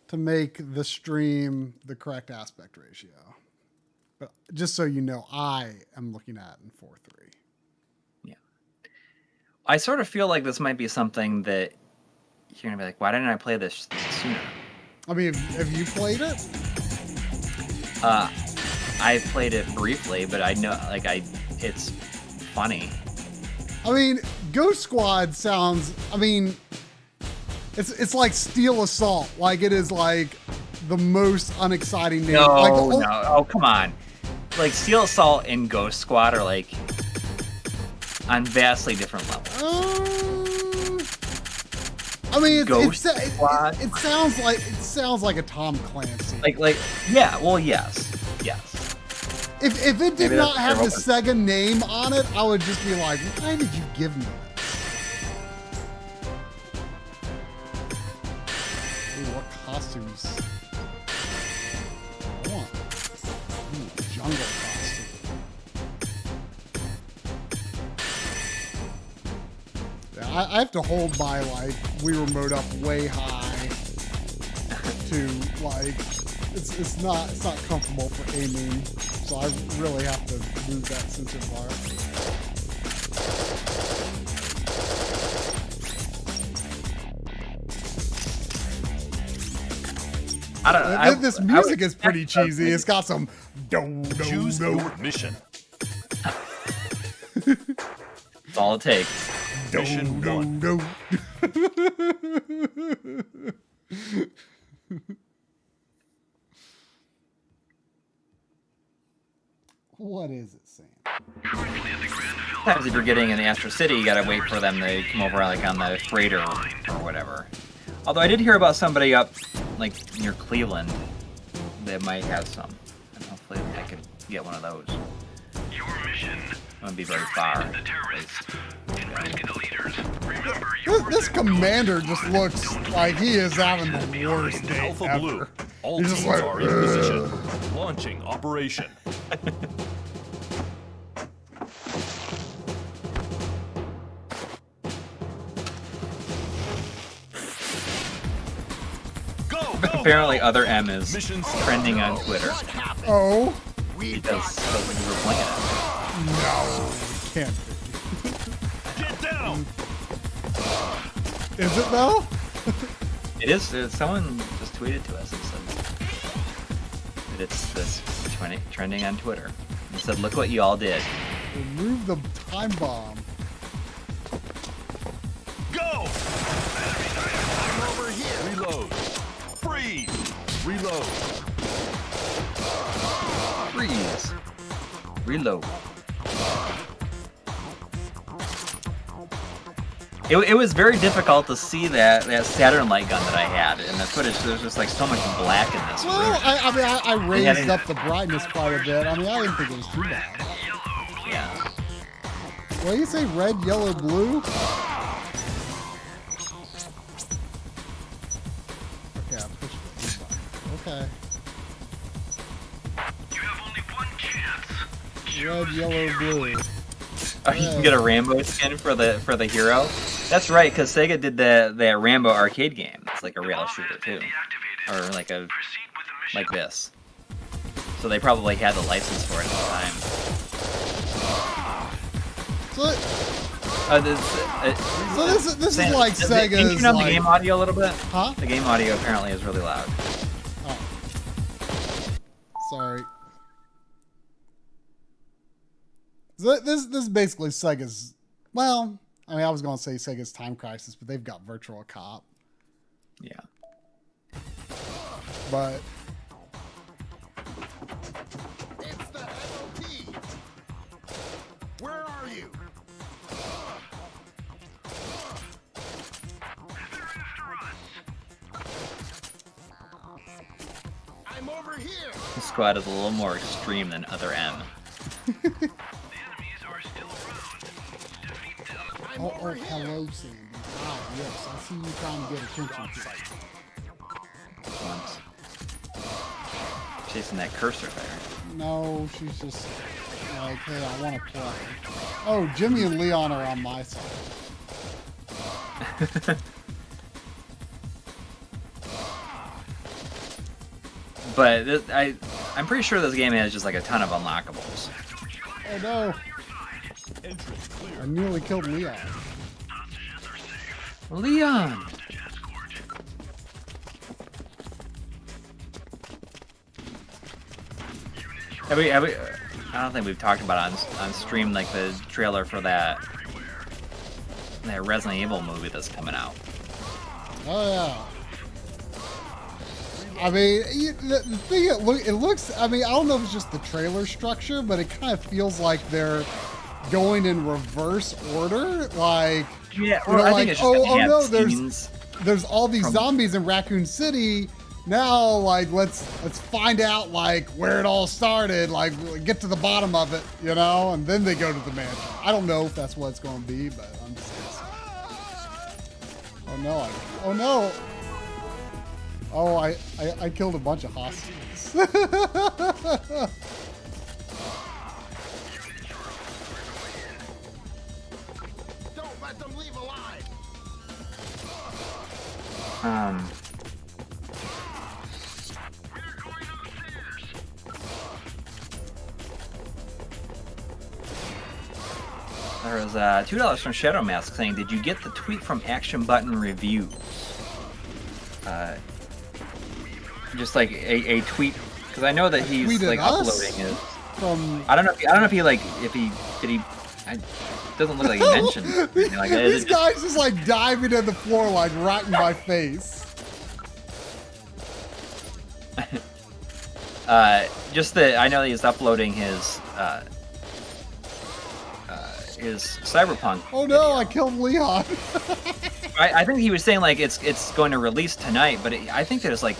to make the stream the correct aspect ratio. But just so you know, I am looking at in 4:3. Yeah. I sort of feel like this might be something that you're gonna be like, why didn't I play this sooner? I mean, have you played it? I played it briefly, but I know, it's funny. I mean, Ghost Squad sounds. I mean, it's like Steel Assault. Like it is like the most unexciting name. No, oh come on. Like Steel Assault and Ghost Squad are like on vastly different levels. I mean, it sounds like a Tom Clancy. Like yeah. Well, yes. If it did not have the Sega name on it, I would just be like, why did you give me this? Ooh, what costumes? I want jungle costume. Yeah, I have to hold my Wii remote up way high to it's not comfortable for aiming. So I really have to move that sensor bar. I don't know. This music is pretty cheesy. It's got some Choose your mission. That's all it takes. Mission 1. What is it saying? Sometimes if you're getting in the Astro City, you gotta wait for them to come over like on the freighter or whatever. Although I did hear about somebody up like near Cleveland that might have some. And hopefully I could get one of those. Your mission. It wouldn't be very far. This commander just looks like he is having the worst day Alpha ever. Blue. All He's teams just like, are in position. Launching operation. Apparently, other M is trending on Twitter. Oh, because we were playing it. No, it can't be. Get down. Is it though? It is. Someone just tweeted to us and said that it's this trending on Twitter. It said, "Look what you all did." Remove the time bomb. Go. I'm over here. Reload. Freeze. Reload. Freeze. Reload. It was very difficult to see that Saturn light gun that I had in the footage. There's just like so much black in this. Well, I raised up the brightness quite a bit. I mean, I didn't think it was too bad. Yeah. What do you say? Red, yellow, blue? Okay, I pushed it. Okay. Red, yellow, blue. Oh, you can get a Rambo skin for the hero. That's right, because Sega did that Rambo arcade game. It's like a rail shooter too, or like this. So they probably had the license for it at the time. So this is like Sega's. Can you turn on the game audio a little bit? Huh? The game audio apparently is really loud. Oh. Sorry. So this is basically Sega's. Well, I mean, I was gonna say Sega's Time Crisis, but they've got Virtual Cop. Yeah. But. It's the MOT. Where are you? I'm over here. This squad is a little more extreme than other M. Oh, hello, Sandy. Ah, yes, I see you trying to get attention. Once. Chasing that cursor there. No, she's just like, hey, I want to play. Oh, Jimmy and Leon are on my side. But this, I'm pretty sure this game has just like a ton of unlockables. Oh no! I nearly killed Leon. Leon! Have we, I don't think we've talked about on stream like the trailer for that Resident Evil movie that's coming out. Oh yeah. I mean, the thing it looks. I mean, I don't know if it's just the trailer structure, but it kind of feels like they're going in reverse order. Like, yeah, or I think it's just oh no, there's all these zombies in Raccoon City. Now, like, let's find out like where it all started. Like, get to the bottom of it, you know, and then they go to the mansion. I don't know if that's what it's going to be, but I'm just guessing. Oh no! Oh no! Oh, I killed a bunch of hostages. Don't let them leave alive. There was $2 from Shadow Mask saying, "Did you get the tweet from Action Button Reviews?" Just like a tweet, because I know that he's like uploading his. I don't know if he it doesn't look like he mentioned. Like, These guys just like diving in the floor, like right in my face. Just that I know that he's uploading his Cyberpunk. Oh no! Video. I killed Leon. I think he was saying like it's going to release tonight, but I think that it's like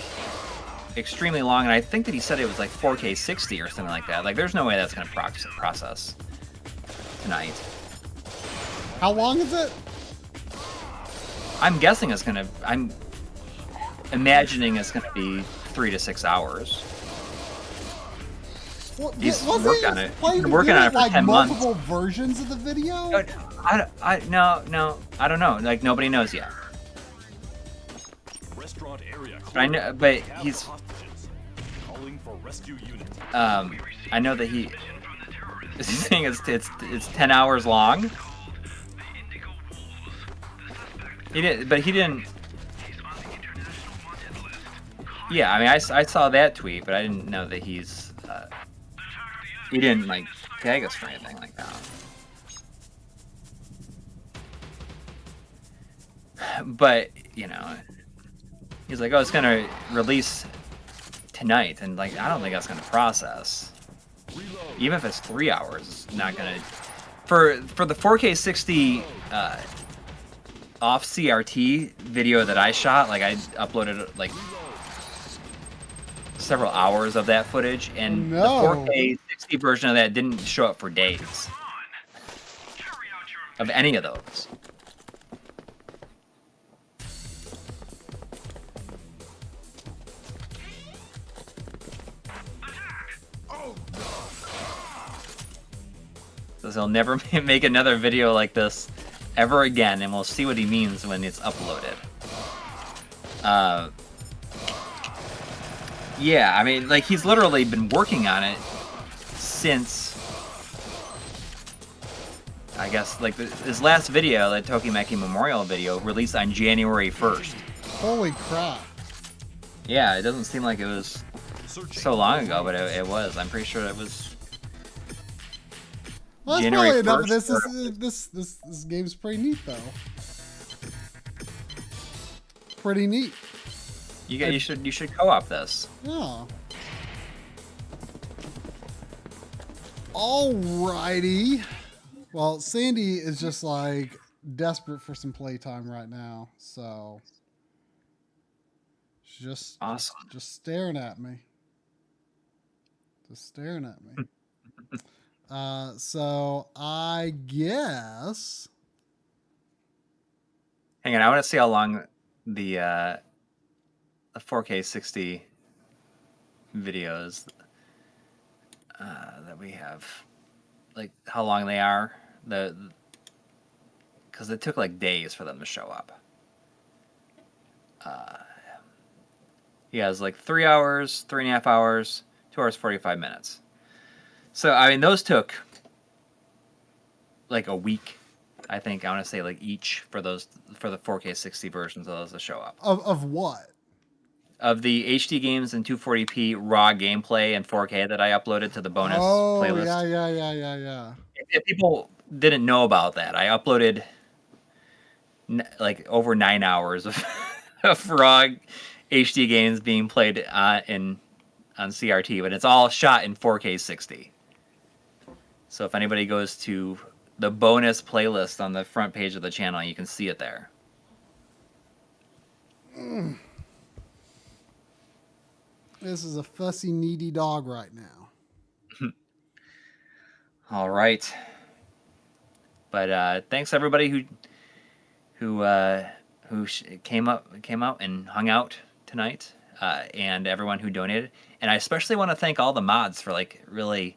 extremely long, and I think that he said it was like 4K 60 or something like that. Like, there's no way that's going to process tonight. How long is it? I'm guessing it's going to. I'm imagining it's going to be 3 to 6 hours. Well, he's working on it. He's been working on it for like 10 months. Multiple versions of the video? No, I don't know. Like, nobody knows yet. Restaurant area. I know, but he's. Calling for rescue unit. I know that he's saying it's 10 hours long. He didn't. Yeah, I mean, I saw that tweet, but I didn't know that he's. He didn't like tag us for anything like that. But you know, he's like, "Oh, it's gonna release tonight," and like, I don't think that's gonna process. Even if it's 3 hours, it's not gonna. For the 4K 60 off CRT video that I shot, like I uploaded like several hours of that footage, and the 4K 60 version of that didn't show up for days of any of those. Because he'll never make another video like this ever again, and we'll see what he means when it's uploaded. Yeah, I mean, like, he's literally been working on it since, I guess, like, his last video, the Tokimeki Memorial video, released on January 1st. Holy crap. Yeah, it doesn't seem like it was so long ago, but it was. I'm pretty sure it was well, that's January probably 1st. Enough. This game's pretty neat, though. Pretty neat. You should co-op this. Yeah. Alrighty. Well, Sandy is just like desperate for some playtime right now, so she's just awesome. Just staring at me. Just staring at me. So I guess. Hang on, I want to see how long the 4K 60 videos that we have, like how long they are, because it took like days for them to show up. He has like 3 hours, 3.5 hours, 2 hours 45 minutes. So I mean, those took like a week. I think I want to say like each for the 4K 60 versions of those to show up. Of what? Of the HD games and 240p raw gameplay and 4K that I uploaded to the bonus playlist. Yeah. If people didn't know about that, I uploaded like over 9 hours of, of raw HD games being played on CRT, but it's all shot in 4K 60. So if anybody goes to the bonus playlist on the front page of the channel, you can see it there. This is a fussy, needy dog right now. All right. But thanks everybody who came out and hung out tonight, and everyone who donated. And I especially want to thank all the mods for like really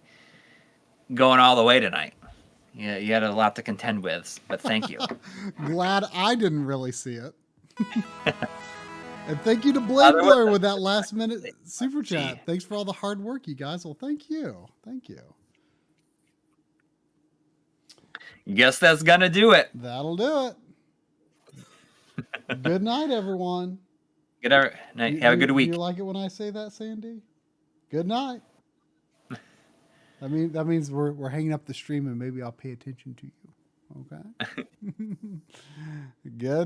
going all the way tonight. Yeah, you had a lot to contend with, but thank you. Glad I didn't really see it. And thank you to Blade Blur with that last minute super chat. Thanks for all the hard work, you guys. Well, thank you. Thank you. Guess that's gonna do it. That'll do it. Good night, everyone. Good night. Have a good week. Do you like it when I say that, Sandy? Good night. That means we're hanging up the stream, and maybe I'll pay attention to you. Okay. Good.